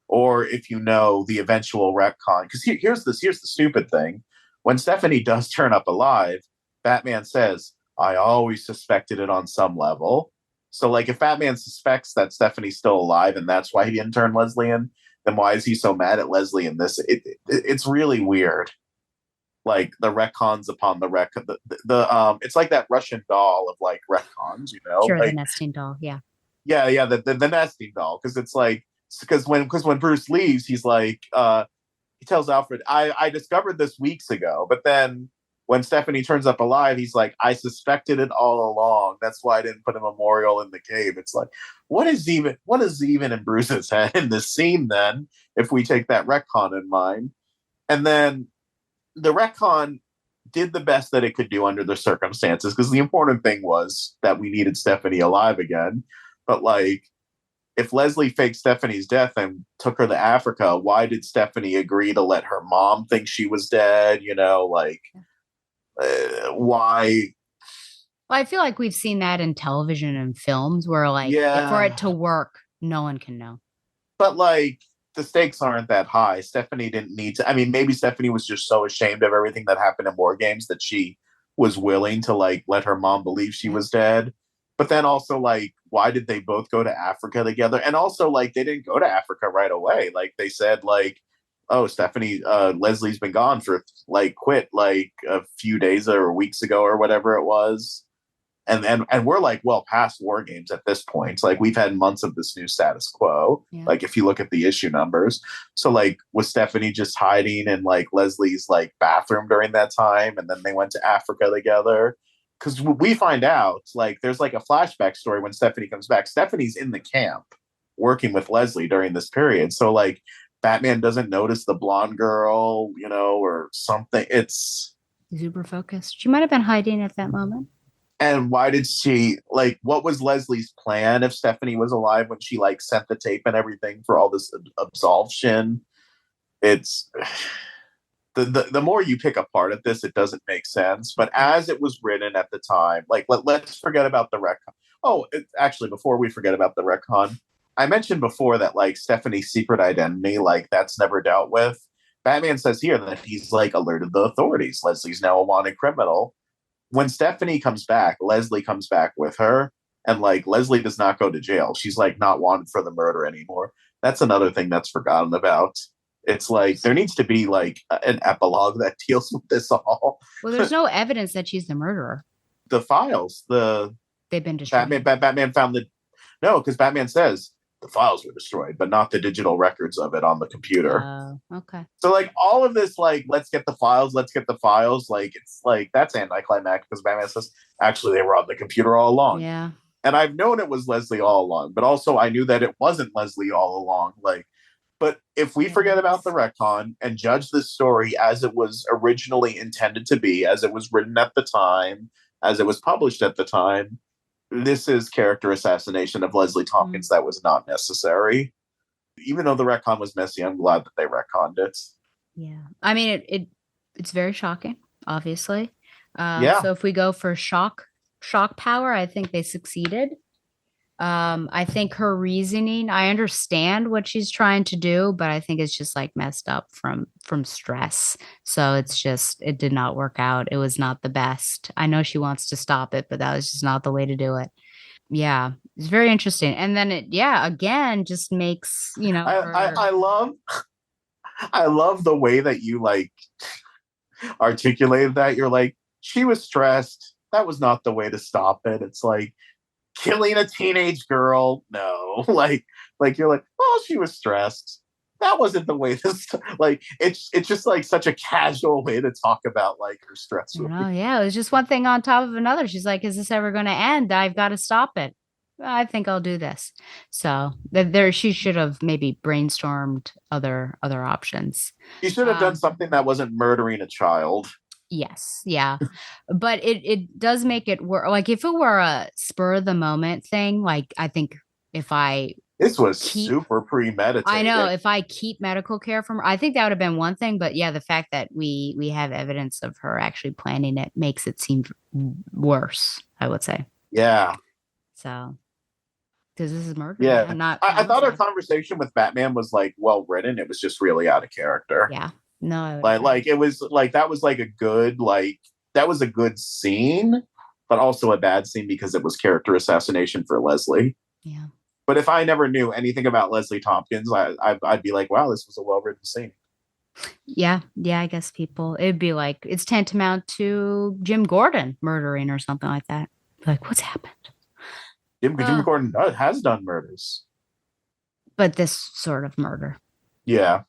Or if the eventual retcon, because here's the stupid thing. When Stephanie does turn up alive, Batman says, "I always suspected it on some level." So like if Batman suspects that Stephanie's still alive and that's why he didn't turn Leslie in, then why is he so mad at Leslie in this? It's really weird. Like the retcons upon the retcon. The it's like that Russian doll of like retcons, Sure, like, the nesting doll, yeah. Yeah, the nesting doll, because it's like because when Bruce leaves, he's like he tells Alfred, I discovered this weeks ago, but then when Stephanie turns up alive, he's like, I suspected it all along. That's why I didn't put a memorial in the cave. It's like, what is even in Bruce's head in this scene then, if we take that retcon in mind? And then the retcon did the best that it could do under the circumstances, because the important thing was that we needed Stephanie alive again. But like, if Leslie faked Stephanie's death and took her to Africa, why did Stephanie agree to let her mom think she was dead? Why? Well, I feel like we've seen that in television and films where like for it to work, no one can know. But like the stakes aren't that high. Stephanie didn't need to. I mean, maybe Stephanie was just so ashamed of everything that happened in War Games that she was willing to like let her mom believe she was dead. But then also like, why did they both go to Africa together? And also like, they didn't go to Africa right away. Like they said like, oh, Leslie's been gone for like quit like a few days or weeks ago or whatever it was. And we're like well past War Games at this point. It's like we've had months of this new status quo. Yeah. Like if you look at the issue numbers. So like was Stephanie just hiding in like Leslie's like bathroom during that time? And then they went to Africa together. Because we find out like there's like a flashback story when Stephanie comes back. Stephanie's in the camp working with Leslie during this period. So like Batman doesn't notice the blonde girl, or something. It's super focused. She might have been hiding at that moment. And why did she, what was Leslie's plan if Stephanie was alive when she sent the tape and everything for all this absolution? It's the more you pick apart at this, it doesn't make sense. But as it was written at the time, let's forget about the retcon. Oh, actually, before we forget about the retcon, I mentioned before that Stephanie's secret identity, that's never dealt with. Batman says here that he's alerted the authorities. Leslie's now a wanted criminal. When Stephanie comes back, Leslie comes back with her, and Leslie does not go to jail. She's not wanted for the murder anymore. That's another thing that's forgotten about. It's there needs to be an epilogue that deals with this all. Well, there's no evidence that she's the murderer. The files, they've been destroyed. Batman found no, because Batman says the files were destroyed, but not the digital records of it on the computer. Okay. So all of this, let's get the files. It's that's anticlimactic because Batman says actually they were on the computer all along. Yeah. And I've known it was Leslie all along, but also I knew that it wasn't Leslie all along. But if we forget about the retcon and judge this story as it was originally intended to be, as it was written at the time, as it was published at the time, this is character assassination of Leslie Tompkins that was not necessary. Even though the retcon was messy, I'm glad that they retconned it. Yeah. I mean, it's very shocking, obviously. Yeah. So if we go for shock power, I think they succeeded. I think her reasoning, I understand what she's trying to do, but I think it's just messed up from stress. So it did not work out. It was not the best. I know she wants to stop it, but that was just not the way to do it. Yeah, it's very interesting. And then again, just makes, I love the way that you articulated that. You're she was stressed. That was not the way to stop it. It's killing a teenage girl. No, you're oh, she was stressed. That wasn't the way this, it's just such a casual way to talk about her stress. Oh yeah. It was just one thing on top of another. She's is this ever going to end? I've got to stop it. I think I'll do this. So she should have maybe brainstormed other options. She should have done something that wasn't murdering a child. Yes. Yeah. But it does make it work. If it were a spur of the moment thing, I think this was super premeditated. I know if I keep medical care from her, I think that would have been one thing. But yeah, the fact that we have evidence of her actually planning it makes it seem worse, I would say. Yeah. So, because this is murder. Yeah. I thought our conversation with Batman was well written. It was just really out of character. Yeah. No, it was that was a good that was a good scene, but also a bad scene because it was character assassination for Leslie. Yeah. But if I never knew anything about Leslie Tompkins, I'd be wow, this was a well written scene. Yeah, I guess it'd be it's tantamount to Jim Gordon murdering or something like that. What's happened? Jim Gordon has done murders, but this sort of murder. Yeah.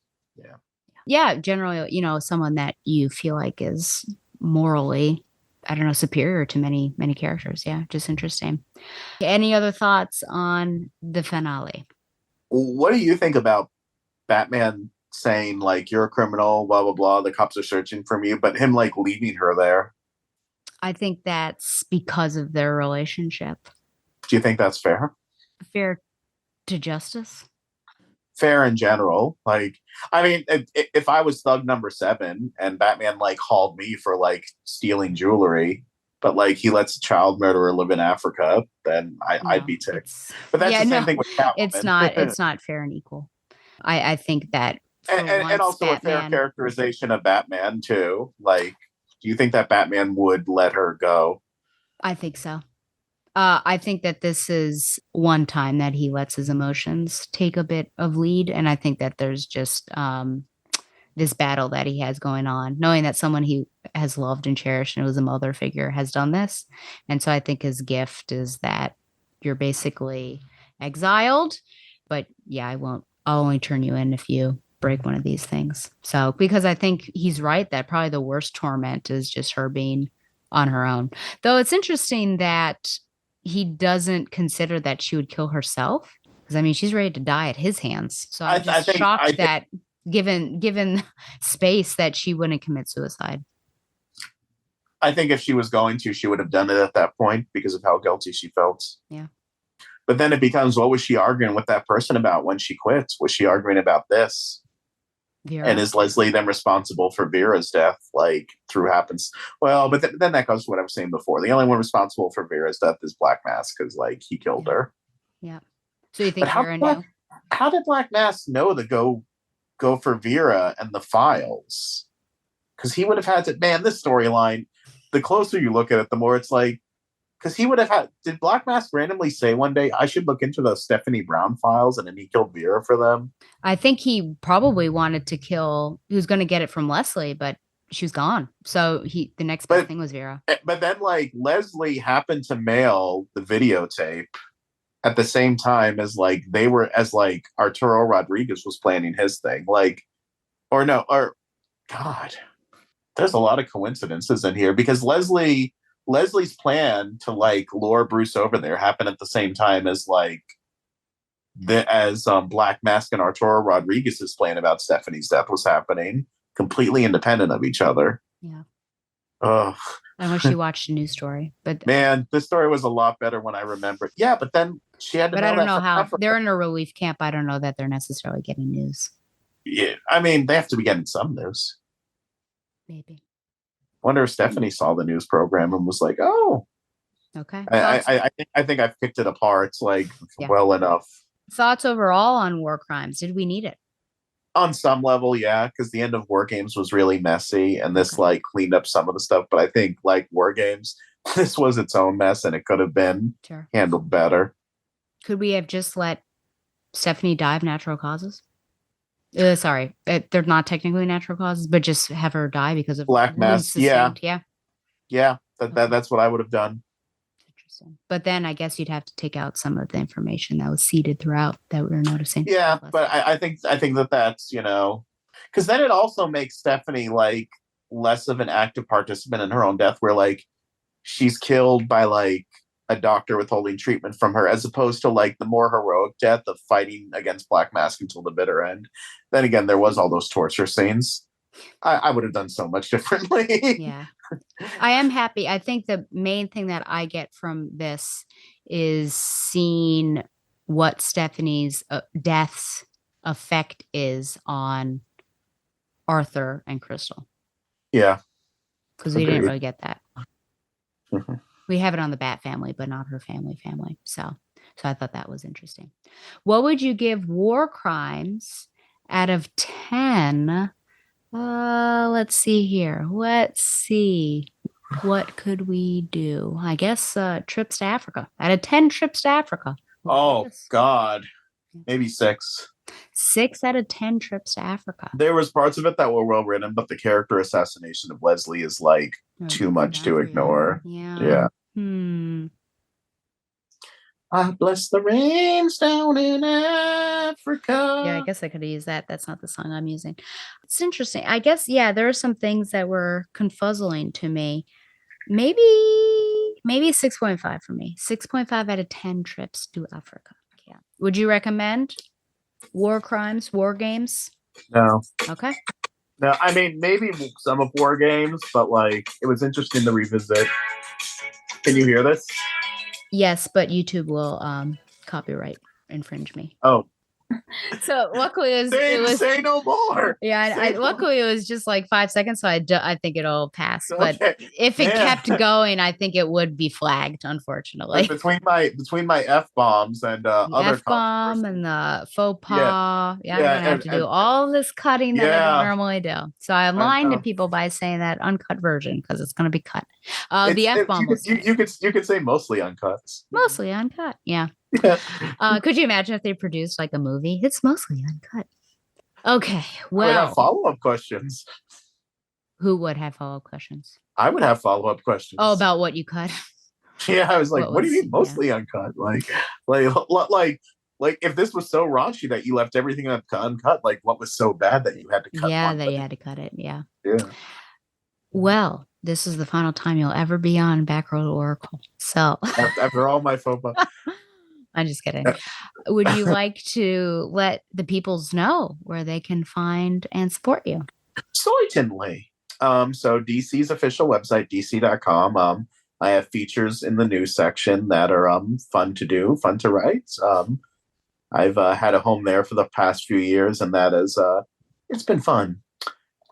Yeah, generally, someone that you feel is morally, I don't know, superior to many, many characters. Yeah, just interesting. Any other thoughts on the finale? What do you think about Batman saying, you're a criminal, blah, blah, blah, the cops are searching for you, but him, leaving her there? I think that's because of their relationship. Do you think that's fair? Fair to justice? Fair in general. I mean, if I was thug number 7 and Batman hauled me for stealing jewelry, but he lets a child murderer live in Africa, then I'd be ticked. But that's the same thing with Catwoman. It's not fair and equal. I think that and also Batman, a fair characterization of Batman too. Do you think that Batman would let her go? I think so. I think that this is one time that he lets his emotions take a bit of lead. And I think that there's just this battle that he has going on, knowing that someone he has loved and cherished and was a mother figure has done this. And so I think his gift is that you're basically exiled. But yeah, I'll only turn you in if you break one of these things. So because I think he's right that probably the worst torment is just her being on her own. Though it's interesting that he doesn't consider that she would kill herself. Because I mean, she's ready to die at his hands. So I'm I just think- shocked I think- that given space that she wouldn't commit suicide. I think if she was going to, she would have done it at that point because of how guilty she felt. Yeah. But then it becomes, what was she arguing with that person about when she quit? Was she arguing about this? Vera. And is Leslie then responsible for Vera's death, like through happens? Well, but then that goes to what I was saying before. The only one responsible for Vera's death is Black Mask, because like he killed her. Yeah. So you think But Vera knew? how did Black Mask know to go for Vera and the files? Because he would have had to. Man, this storyline. The closer you look at it, the more it's like. Because he would have had. Did Black Mask randomly say one day, I should look into those Stephanie Brown files, and then he killed Vera for them? I think he probably wanted to kill. He was going to get it from Leslie, but she was gone. So the next best thing was Vera. But then, like, Leslie happened to mail the videotape at the same time as Arturo Rodriguez was planning his thing. God, there's a lot of coincidences in here because Leslie's plan to like lure Bruce over there happened at the same time as Black Mask and Arturo Rodriguez's plan about Stephanie's death was happening, completely independent of each other. Yeah. Ugh. I wish you watched a news story, but man, this story was a lot better when I remember. Yeah, but then she had to. But I don't know how they're in a relief camp. I don't know that they're necessarily getting news. Yeah, I mean, they have to be getting some news. Maybe. Wonder if Stephanie saw the news program and was like, "Oh, okay." I think I've picked it apart well enough. Thoughts overall on War Crimes? Did we need it? On some level, yeah, because the end of War Games was really messy, and this cleaned up some of the stuff. But I think War Games, this was its own mess, and it could have been handled better. Could we have just let Stephanie die of natural causes? Sorry, they're not technically natural causes, but just have her die because of Black Mask. Yeah. That's what I would have done. Interesting. But then I guess you'd have to take out some of the information that was seeded throughout that we were noticing. Yeah, but I think that's because then it also makes Stephanie less of an active participant in her own death, where she's killed by a doctor withholding treatment from her, as opposed to the more heroic death of fighting against Black Mask until the bitter end. Then again, there was all those torture scenes. I would have done so much differently. Yeah. I am happy. I think the main thing that I get from this is seeing what Stephanie's death's effect is on Arthur and Crystal. Yeah. Because we didn't really get that. Mm-hmm. We have it on the Bat family, but not her family. So I thought that was interesting. What would you give War Crimes out of 10? Let's see here. Let's see. What could we do? I guess trips to Africa. Out of 10 trips to Africa. Oh, God. Maybe 6. 6 out of 10 trips to Africa. There was parts of it that were well written, but the character assassination of Leslie is too much to ignore. Yeah. I bless the rains down in Africa. Yeah, I guess I could have used that. That's not the song I'm using. It's interesting. I guess, there are some things that were confuzzling to me. Maybe 6.5 for me. 6.5 out of 10 trips to Africa. Yeah. Would you recommend War Crimes, War Games? No. Okay. No, I mean, maybe some of War Games, but it was interesting to revisit. Can you hear this? Yes, but YouTube will copyright infringe me. Oh. So luckily it was say no more. Yeah, luckily it was just 5 seconds, so I think it'll pass. Okay. But if it kept going, I think it would be flagged, unfortunately. But between my F bombs and other F-bomb and the faux pas, I'm gonna have to do all this cutting that I don't normally do. So I'm lying to people by saying that uncut version because it's gonna be cut. The F-bomb. You could say mostly uncut. Mostly uncut, yeah. Could you imagine if they produced a movie? It's mostly uncut. Okay, well, I would have follow-up questions. Who would have follow-up questions? I would have follow-up questions. Oh, about what you cut? Yeah, I was like, what do you mean mostly uncut? Like if this was so raunchy that you left everything uncut, what was so bad that you had to cut? Yeah, that you had to cut it. Yeah. Well, this is the final time you'll ever be on Batgirl Oracle. So after all my faux pas. I'm just kidding. Would you like to let the peoples know where they can find and support you? Certainly. So DC's official website, dc.com. I have features in the news section that are fun to do, fun to write. I've had a home there for the past few years, and that is it's been fun.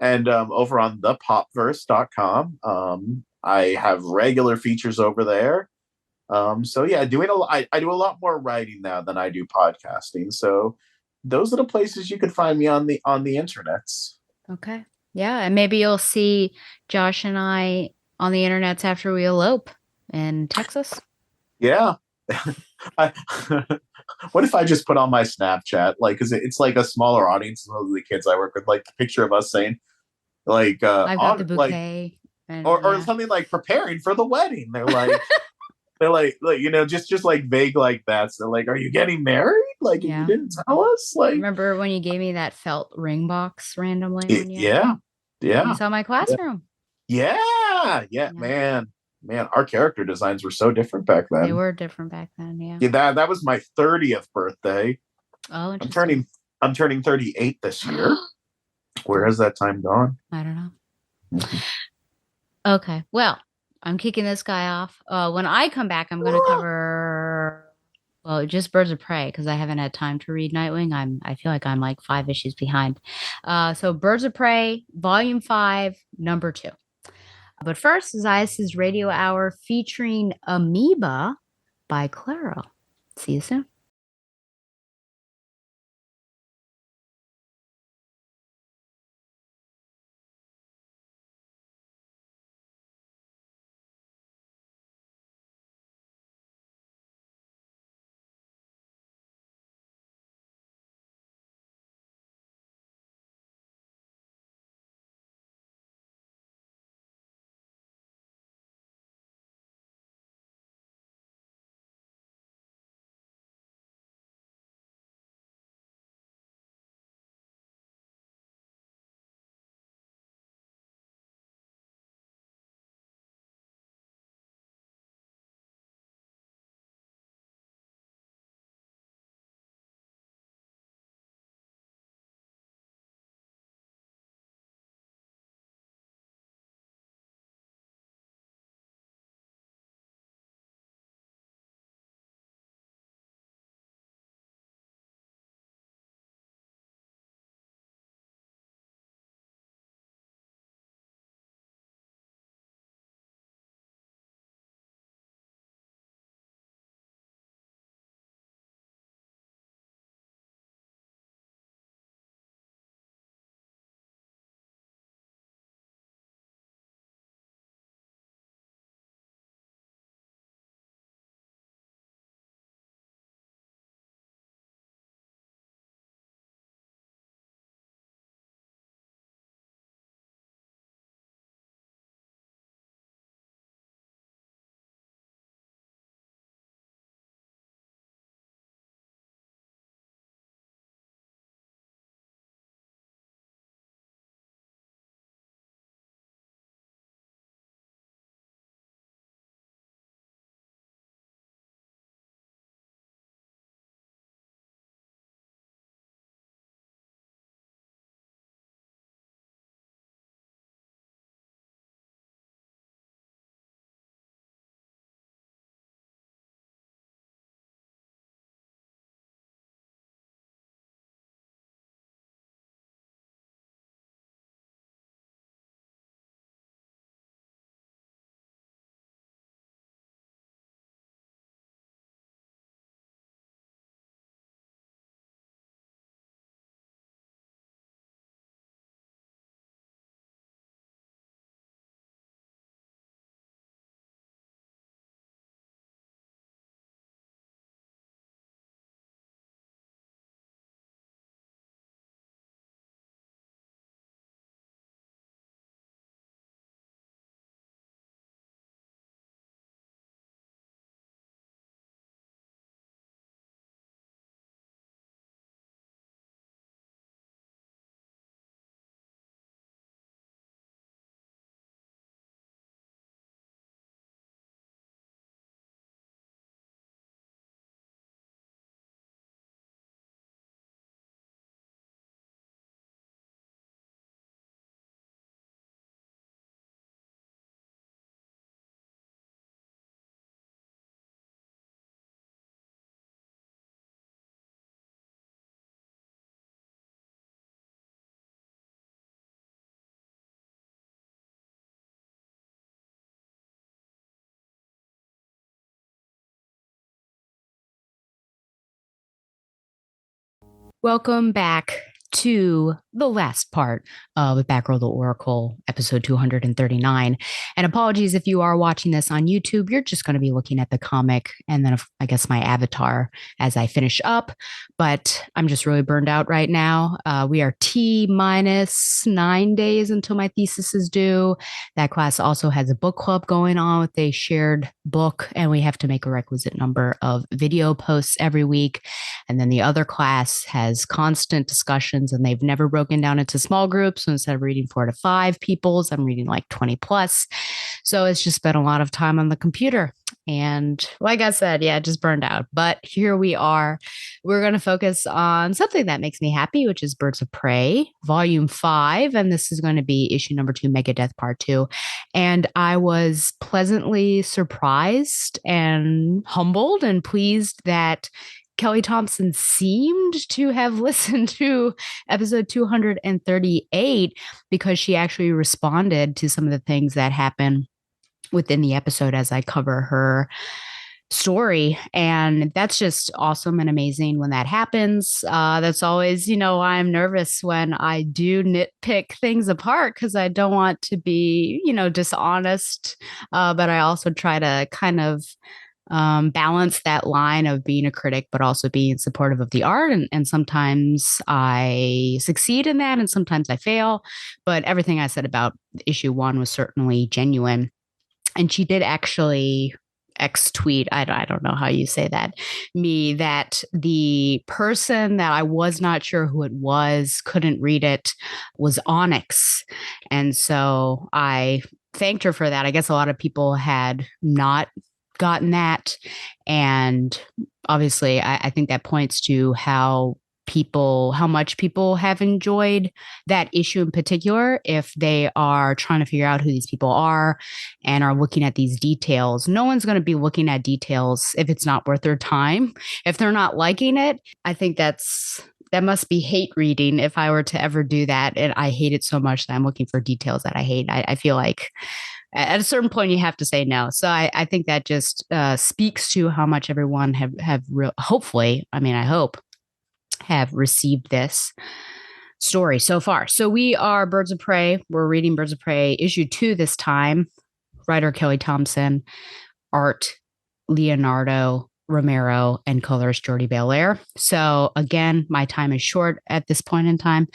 And over on thepopverse.com, I have regular features over there. So yeah, I do a lot more writing now than I do podcasting. So those are the places you can find me on the internets. Okay. Yeah, and maybe you'll see Josh and I on the internets after we elope in Texas. Yeah. I, what if I just put on my Snapchat, like, because it's like a smaller audience than those of the kids I work with, like the picture of us saying, like, I've got the bouquet, or something like preparing for the wedding. They're like just like vague like that. So like, are you getting married? Like, and you didn't tell us? Like, remember when you gave me that felt ring box randomly? Yeah. You saw my classroom. Yeah, man, our character designs were so different back then. They were different back then. Yeah, that was my 30th birthday. Oh, interesting. I'm turning 38 this year. Where has that time gone? I don't know. Okay, well, I'm kicking this guy off. When I come back, I'm going to cover just Birds of Prey because I haven't had time to read Nightwing. I feel like I'm like 5 issues behind. So Birds of Prey, Volume 5, number 2. But first, Zaius' Radio Hour featuring Amoeba by Claro. See you soon. Welcome back to the last part of Batgirl the Oracle, episode 239. And apologies if you are watching this on YouTube, you're just going to be looking at the comic and then, I guess, my avatar as I finish up. But I'm just really burned out right now. We are T-minus 9 days until my thesis is due. That class also has a book club going on with a shared book, and we have to make a requisite number of video posts every week. And then the other class has constant discussions, and they've never broken down into small groups. So instead of reading 4 to 5 people's, I'm reading like 20 plus. So it's just been a lot of time on the computer. And like I said, yeah, just burned out. But here we are. We're going to focus on something that makes me happy, which is Birds of Prey, Volume 5. And this is going to be issue number 2, Megadeth Part 2. And I was pleasantly surprised and humbled and pleased that Kelly Thompson seemed to have listened to episode 238 because she actually responded to some of the things that happened within the episode as I cover her story. And that's just awesome and amazing when that happens. That's always, I'm nervous when I do nitpick things apart because I don't want to be, dishonest. But I also try to kind of balance that line of being a critic, but also being supportive of the art. And sometimes I succeed in that and sometimes I fail. But everything I said about issue 1 was certainly genuine. And she did actually tweet, I don't know how you say that, me, that the person that I was not sure who it was, couldn't read it, was Onyx. And so I thanked her for that. I guess a lot of people had not gotten that. And obviously, I think that points to how much people have enjoyed that issue in particular. If they are trying to figure out who these people are and are looking at these details, no one's going to be looking at details if it's not worth their time. If they're not liking it, I think that must be hate reading if I were to ever do that. And I hate it so much that I'm looking for details that I hate. I feel like at a certain point you have to say no. So I think that just speaks to how much everyone hopefully, I hope, have received this story so far. So we are Birds of Prey. We're reading Birds of Prey issue 2 this time. Writer Kelly Thompson, art Leonardo Romero, and colors Jordi Belair. So again, my time is short at this point in time.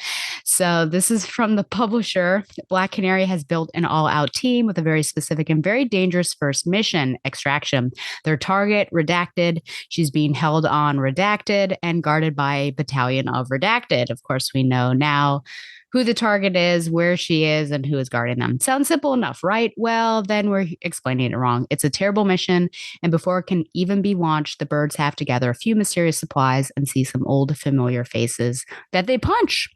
So this is from the publisher. Black Canary has built an all-out team with a very specific and very dangerous first mission, extraction. Their target, Redacted. She's being held on Redacted and guarded by a battalion of Redacted. Of course, we know now who the target is, where she is, and who is guarding them. Sounds simple enough, right? Well, then we're explaining it wrong. It's a terrible mission, and before it can even be launched, the birds have to gather a few mysterious supplies and see some old familiar faces that they punch.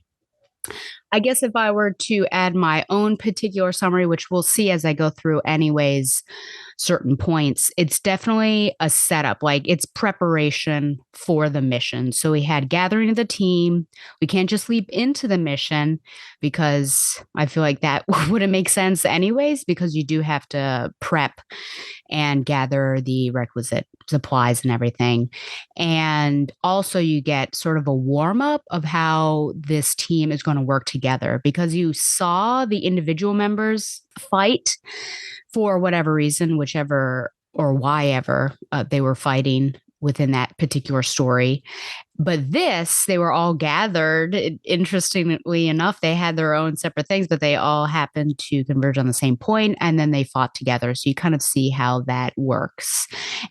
I guess if I were to add my own particular summary, which we'll see as I go through anyways, certain points, it's definitely a setup, like it's preparation for the mission. So we had gathering of the team. We can't just leap into the mission because I feel like that wouldn't make sense anyways, because you do have to prep and gather the requisite supplies and everything. And also you get sort of a warm up of how this team is going to work together, because you saw the individual members fight for whatever reason, whichever or why ever they were fighting within that particular story. But this, they were all gathered. Interestingly enough, they had their own separate things, but they all happened to converge on the same point, and then they fought together. So you kind of see how that works.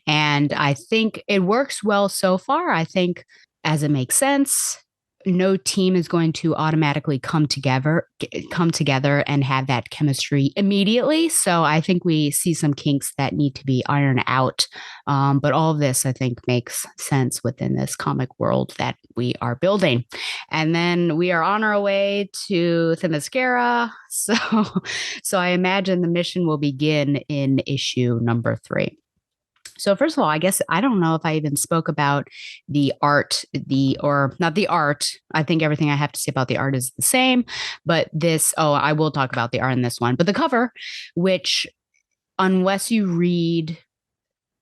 And I think it works well so far. I think as it makes sense, no team is going to automatically come together and have that chemistry immediately. So I think we see some kinks that need to be ironed out. But all of this, I think, makes sense within this comic world that we are building. And then we are on our way to Themyscira. So I imagine the mission will begin in issue number 3. So first of all, I guess I don't know if I even spoke about the art, or not the art. I think everything I have to say about the art is the same, but I will talk about the art in this one, but the cover, which unless you read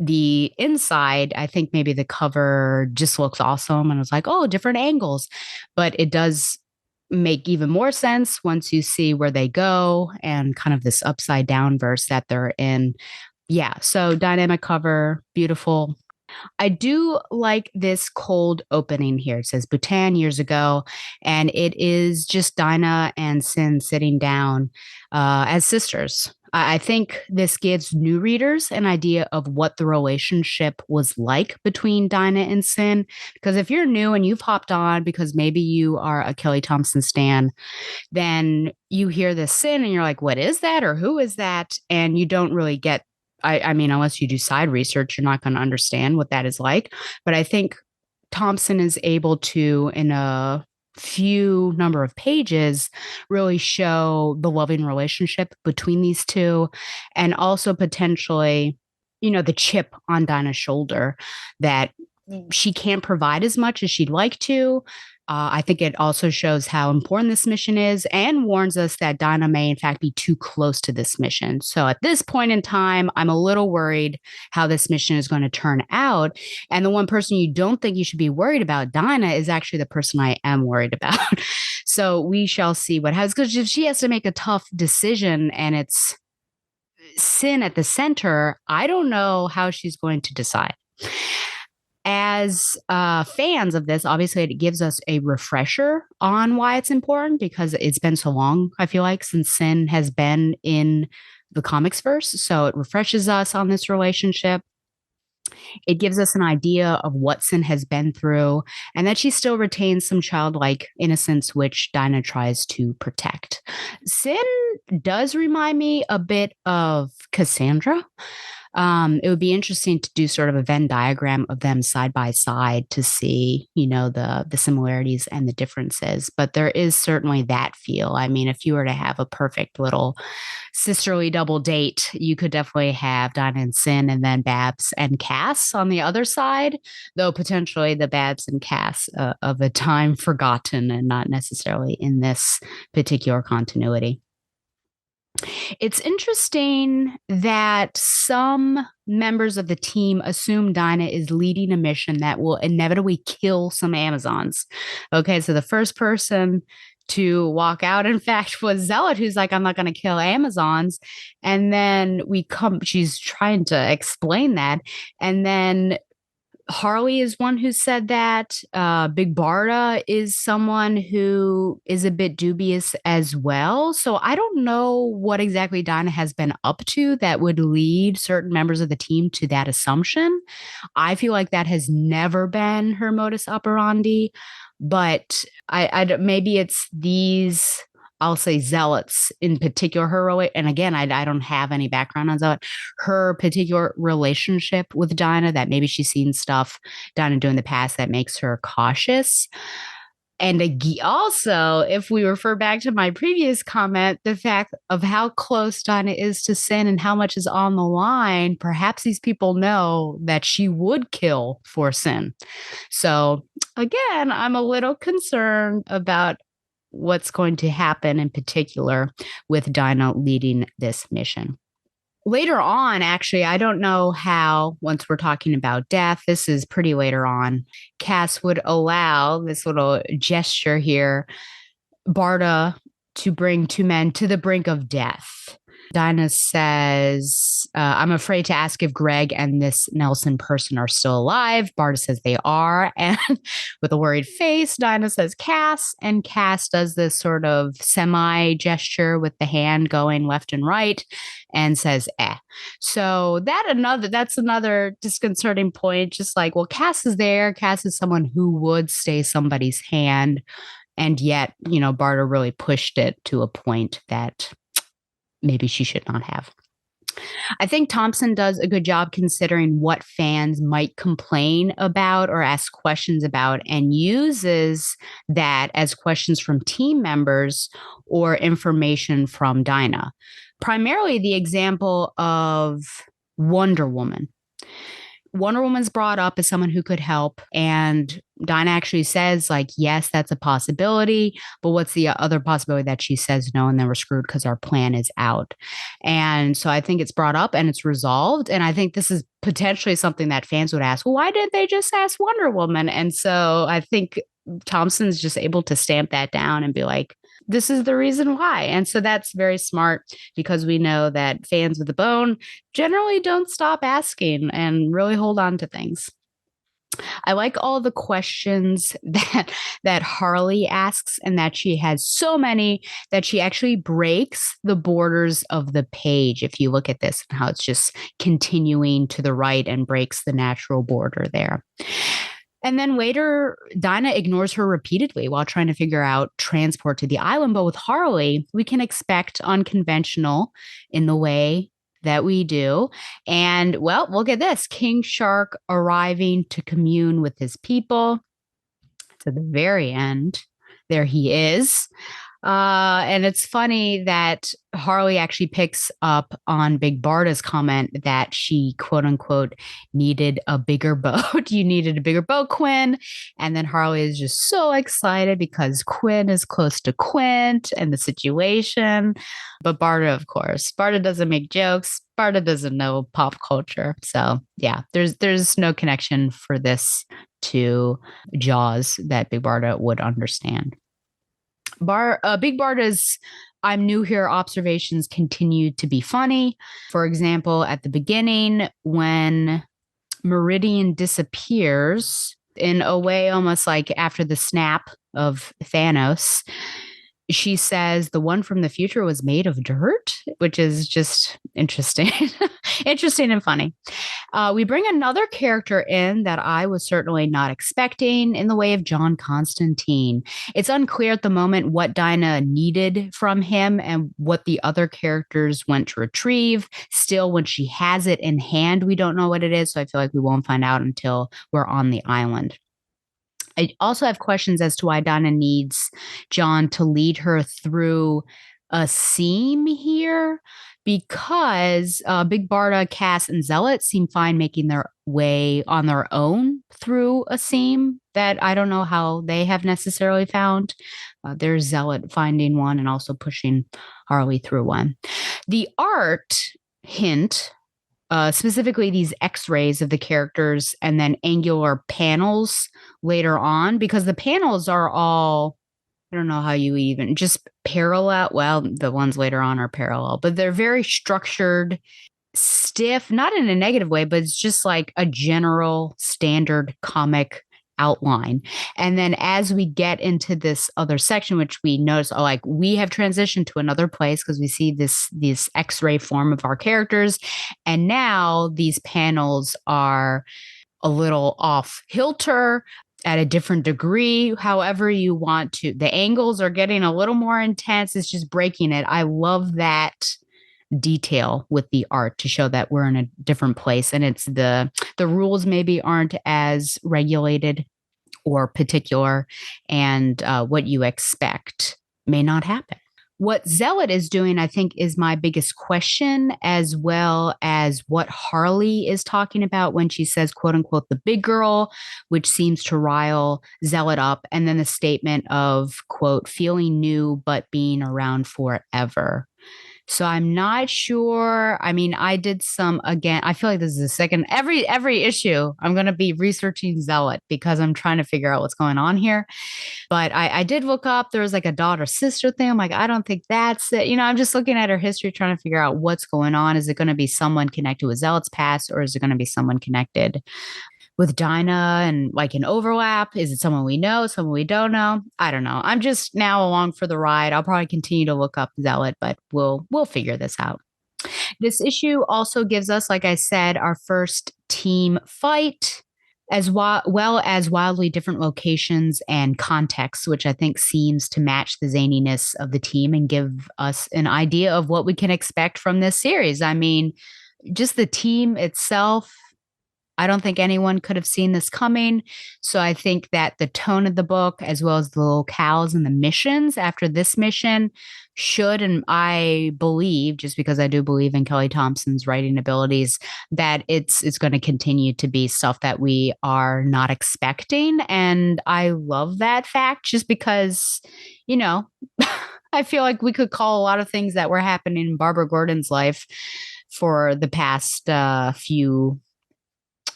the inside, I think maybe the cover just looks awesome. And I was like, oh, different angles. But it does make even more sense once you see where they go and kind of this upside down verse that they're in. Yeah. So dynamic cover, beautiful. I do like this cold opening here. It says Bhutan years ago, and it is just Dinah and Sin sitting down as sisters. I think this gives new readers an idea of what the relationship was like between Dinah and Sin. Because if you're new and you've hopped on because maybe you are a Kelly Thompson stan, then you hear this Sin and you're like, what is that? Or who is that? And you don't really get I mean, unless you do side research, you're not going to understand what that is like. But I think Thompson is able to, in a few number of pages, really show the loving relationship between these two and also potentially, the chip on Dinah's shoulder that she can't provide as much as she'd like to. I think it also shows how important this mission is and warns us that Dinah may, in fact, be too close to this mission. So at this point in time, I'm a little worried how this mission is going to turn out. And the one person you don't think you should be worried about, Dinah, is actually the person I am worried about. So we shall see what happens. Because if she has to make a tough decision and it's Sin at the center, I don't know how she's going to decide. As fans of this, obviously it gives us a refresher on why it's important because it's been so long, I feel like, since Sin has been in the comics verse. So it refreshes us on this relationship. It gives us an idea of what Sin has been through and that she still retains some childlike innocence, which Dinah tries to protect. Sin does remind me a bit of Cassandra. It would be interesting to do sort of a Venn diagram of them side by side to see, the similarities and the differences. But there is certainly that feel. I mean, if you were to have a perfect little sisterly double date, you could definitely have Dinah and Sin and then Babs and Cass on the other side, though potentially the Babs and Cass of a time forgotten and not necessarily in this particular continuity. It's interesting that some members of the team assume Dinah is leading a mission that will inevitably kill some Amazons. Okay, so the first person to walk out, in fact, was Zealot, who's like, I'm not going to kill Amazons. And then she's trying to explain that. And then Harley is one who said that. Big Barda is someone who is a bit dubious as well. So I don't know what exactly Dinah has been up to that would lead certain members of the team to that assumption. I feel like that has never been her modus operandi, but I maybe it's these, I'll say, zealots in particular, and again, I don't have any background on Zealot, her particular relationship with Dinah, that maybe she's seen stuff Dinah do in the past that makes her cautious. And also, if we refer back to my previous comment, the fact of how close Dinah is to Sin and how much is on the line, perhaps these people know that she would kill for Sin. So again, I'm a little concerned about what's going to happen in particular with Dinah leading this mission. Later on, actually, I don't know how, once we're talking about death, this is pretty later on, Cass would allow this little gesture here, Barda to bring two men to the brink of death. Dinah says, I'm afraid to ask if Greg and this Nelson person are still alive. Barda says they are. And with a worried face, Dinah says Cass. And Cass does this sort of semi gesture with the hand going left and right and says, eh. So that's another disconcerting point. Just like, well, Cass is there. Cass is someone who would stay somebody's hand. And yet, Barda really pushed it to a point that maybe she should not have. I think Thompson does a good job considering what fans might complain about or ask questions about and uses that as questions from team members or information from Dinah. Primarily the example of Wonder Woman. Wonder Woman's brought up as someone who could help. And Dinah actually says, like, yes, that's a possibility. But what's the other possibility that she says no and then we're screwed because our plan is out? And so I think it's brought up and it's resolved. And I think this is potentially something that fans would ask, well, why didn't they just ask Wonder Woman? And so I think Thompson's just able to stamp that down and be like, this is the reason why. And so that's very smart because we know that fans with a bone generally don't stop asking and really hold on to things. I like all the questions that Harley asks and that she has so many that she actually breaks the borders of the page. If you look at this and how it's just continuing to the right and breaks the natural border there. And then later, Dinah ignores her repeatedly while trying to figure out transport to the island. But with Harley, we can expect unconventional in the way that we do. And well, look at this. King Shark arriving to commune with his people. To the very end, there he is. And it's funny that Harley actually picks up on Big Barda's comment that she, quote unquote, needed a bigger boat. You needed a bigger boat, Quinn. And then Harley is just so excited because Quinn is close to Quint and the situation. But Barda, of course, Barda doesn't make jokes. Barda doesn't know pop culture. So yeah, there's no connection for this to Jaws that Big Barda would understand. Big Barda's I'm new here observations continue to be funny. For example, at the beginning, when Meridian disappears in a way almost like after the snap of Thanos, she says the one from the future was made of dirt, which is just interesting. Interesting and funny. We bring another character in that I was certainly not expecting in the way of John Constantine. It's unclear at the moment what Dinah needed from him and what the other characters went to retrieve. Still, when she has it in hand, we don't know what it is. So I feel like we won't find out until we're on the island. I also have questions as to why Dinah needs John to lead her through a seam here, because Big Barda, Cass, and Zealot seem fine making their way on their own through a seam that I don't know how they have necessarily found. There's Zealot finding one and also pushing Harley through one. The art hint, specifically these x-rays of the characters and then angular panels later on, because the panels are all, I don't know how you even just parallel. Well, the ones later on are parallel, but they're very structured, stiff, not in a negative way, but it's just like a general standard comic outline. And then as we get into this other section, which we notice, like we have transitioned to another place because we see this x-ray form of our characters. And now these panels are a little off kilter at a different degree, however you want to. The angles are getting a little more intense. It's just breaking it. I love that detail with the art to show that we're in a different place, and it's the rules maybe aren't as regulated or particular, and what you expect may not happen. What Zealot is doing, I think, is my biggest question, as well as what Harley is talking about when she says, quote unquote, the big girl, which seems to rile Zealot up. And then the statement of, quote, feeling new, but being around forever. So I'm not sure. I mean, I did some, again, I feel like this is the second, every issue, I'm going to be researching Zealot because I'm trying to figure out what's going on here. But I did look up, there was like a daughter-sister thing. I'm like, I don't think that's it. You know, I'm just looking at her history, trying to figure out what's going on. Is it going to be someone connected with Zealot's past, or is it going to be someone connected with Dinah and like an overlap? Is it someone we know, someone we don't know? I don't know. I'm just now along for the ride. I'll probably continue to look up Zealot, but we'll figure this out. This issue also gives us, like I said, our first team fight, as well as wildly different locations and contexts, which I think seems to match the zaniness of the team and give us an idea of what we can expect from this series. I mean, just the team itself, I don't think anyone could have seen this coming. So I think that the tone of the book, as well as the locales and the missions after this mission, should, and I believe, just because I do believe in Kelly Thompson's writing abilities, that it's going to continue to be stuff that we are not expecting. And I love that fact, just because, you know, I feel like we could call a lot of things that were happening in Barbara Gordon's life for the past few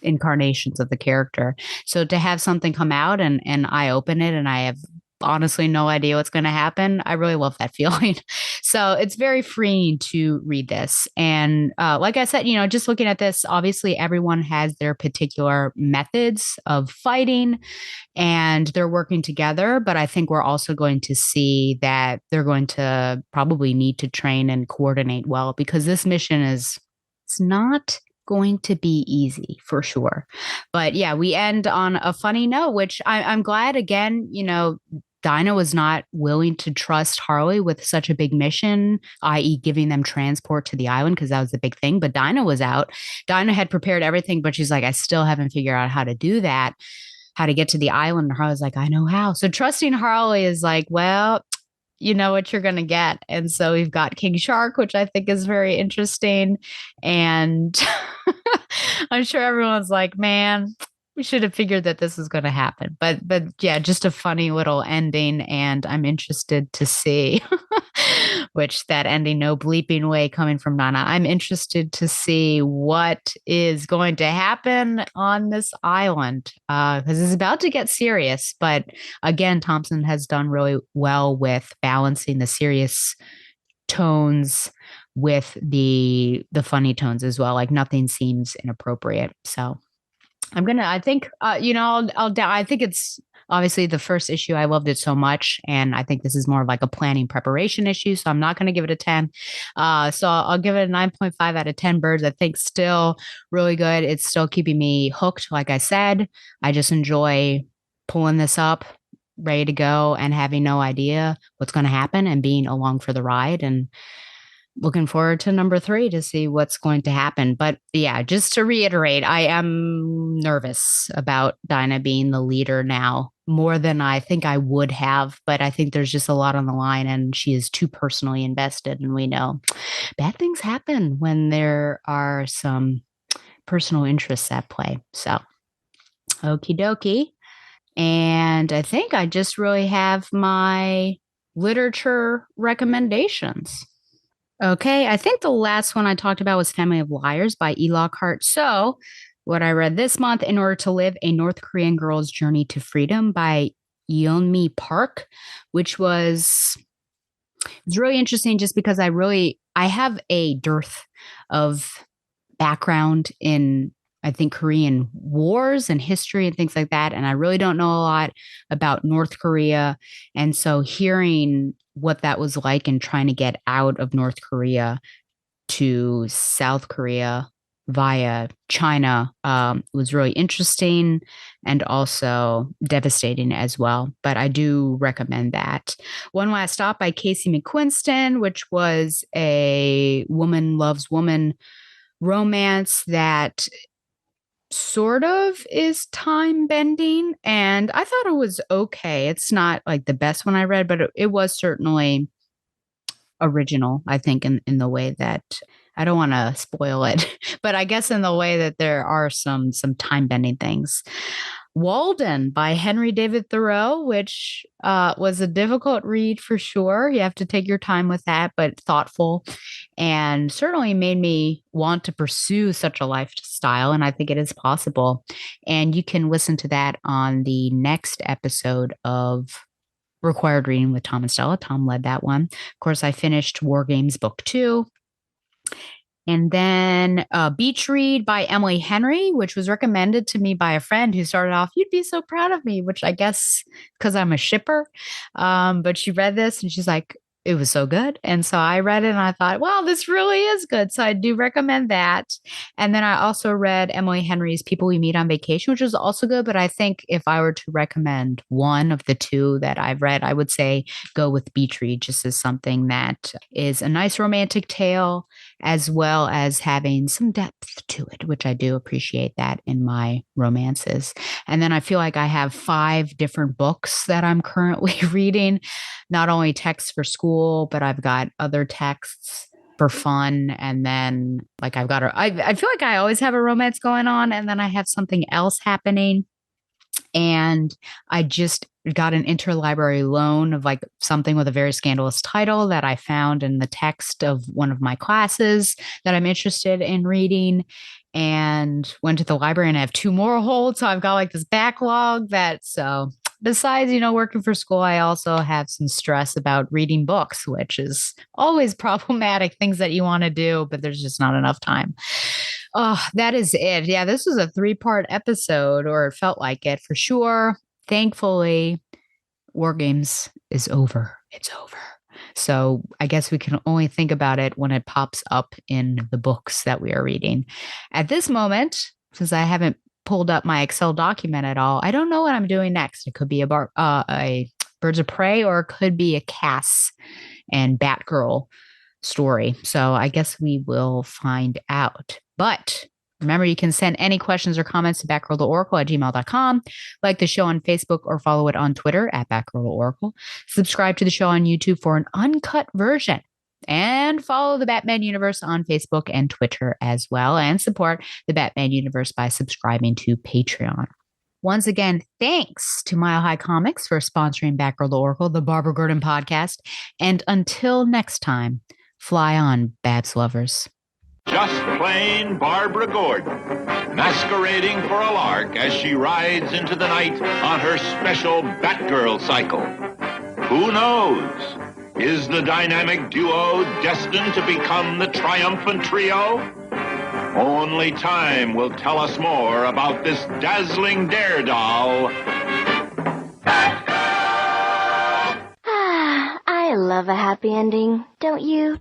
incarnations of the character. So to have something come out and I open it and I have honestly no idea what's going to happen, I really love that feeling. So it's very freeing to read this. And like I said, just looking at this, obviously everyone has their particular methods of fighting and they're working together. But I think we're also going to see that they're going to probably need to train and coordinate well, because this mission it's not going to be easy for sure. But yeah, we end on a funny note, which I'm glad, again, Dinah was not willing to trust Harley with such a big mission, i.e. giving them transport to the island, because that was the big thing. But Dinah was out. Dinah had prepared everything, but she's like, I still haven't figured out how to do that, how to get to the island. And Harley's like, I know how. So trusting Harley is like, well, you know what you're going to get. And so we've got King Shark, which I think is very interesting. And I'm sure everyone's like, man, we should have figured that this was going to happen. But yeah, just a funny little ending. And I'm interested to see which that ending, no bleeping way, coming from Nana. I'm interested to see what is going to happen on this island, because it's about to get serious. But again, Thompson has done really well with balancing the serious tones with the funny tones as well. Like nothing seems inappropriate. So I think it's obviously the first issue. I loved it so much. And I think this is more of like a planning preparation issue. So I'm not going to give it a 10. So I'll give it a 9.5 out of 10 birds. I think still really good. It's still keeping me hooked. Like I said, I just enjoy pulling this up, ready to go, and having no idea what's going to happen and being along for the ride. And looking forward to number 3 to see what's going to happen. But yeah, just to reiterate, I am nervous about Dinah being the leader now, more than I think I would have. But I think there's just a lot on the line and she is too personally invested. And we know bad things happen when there are some personal interests at play. So, okie dokie. And I think I just really have my literature recommendations. Okay, I think the last one I talked about was Family of Liars by E. Lockhart. So, what I read this month, In Order to Live, A North Korean Girl's Journey to Freedom by Yeonmi Park, which was really interesting just because I have a dearth of background in, I think, Korean wars and history and things like that. And I really don't know a lot about North Korea. And so hearing what that was like and trying to get out of North Korea to South Korea via China was really interesting and also devastating as well. But I do recommend that. One Last Stop by Casey McQuiston, which was a woman loves woman romance that sort of is time bending, and I thought it was okay. It's not like the best one I read, but it was certainly original, I think, in the way that, I don't want to spoil it, but I guess in the way that there are some time bending things. Walden by Henry David Thoreau, which was a difficult read for sure. You have to take your time with that, but thoughtful, and certainly made me want to pursue such a lifestyle. And I think it is possible. And you can listen to that on the next episode of Required Reading with Tom and Stella. Tom led that one. Of course, I finished War Games Book 2. And then Beach Read by Emily Henry, which was recommended to me by a friend who started off, "You'd be so proud of me," which I guess because I'm a shipper. But she read this and she's like, it was so good. And so I read it and I thought, well, this really is good. So I do recommend that. And then I also read Emily Henry's People We Meet on Vacation, which was also good. But I think if I were to recommend one of the two that I've read, I would say go with Beach Read, just as something that is a nice romantic tale, as well as having some depth to it, which I do appreciate that in my romances. And then I feel like I have 5 different books that I'm currently reading, not only texts for school, but I've got other texts for fun. And then like I feel like I always have a romance going on, and then I have something else happening. And I just got an interlibrary loan of like something with a very scandalous title that I found in the text of one of my classes that I'm interested in reading, and went to the library, and I have 2 more holds. So I've got like this backlog besides, working for school, I also have some stress about reading books, which is always problematic, things that you want to do, but there's just not enough time. Oh, that is it. Yeah, this was a 3-part episode, or it felt like it for sure. Thankfully, War Games is over. It's over. So I guess we can only think about it when it pops up in the books that we are reading. At this moment, since I haven't pulled up my Excel document at all, I don't know what I'm doing next. It could be a Birds of Prey, or it could be a Cass and Batgirl story. So I guess we will find out. But remember, you can send any questions or comments to batgirltheoracle@gmail.com. Like the show on Facebook or follow it on Twitter @batgirltheoracle. Subscribe to the show on YouTube for an uncut version. And follow the Batman Universe on Facebook and Twitter as well. And support the Batman Universe by subscribing to Patreon. Once again, thanks to Mile High Comics for sponsoring Batgirl the Oracle, the Barbara Gordon podcast. And until next time, fly on, Babs lovers. Just plain Barbara Gordon, masquerading for a lark as she rides into the night on her special Batgirl cycle. Who knows? Is the dynamic duo destined to become the triumphant trio? Only time will tell us more about this dazzling daredoll. I love a happy ending, don't you?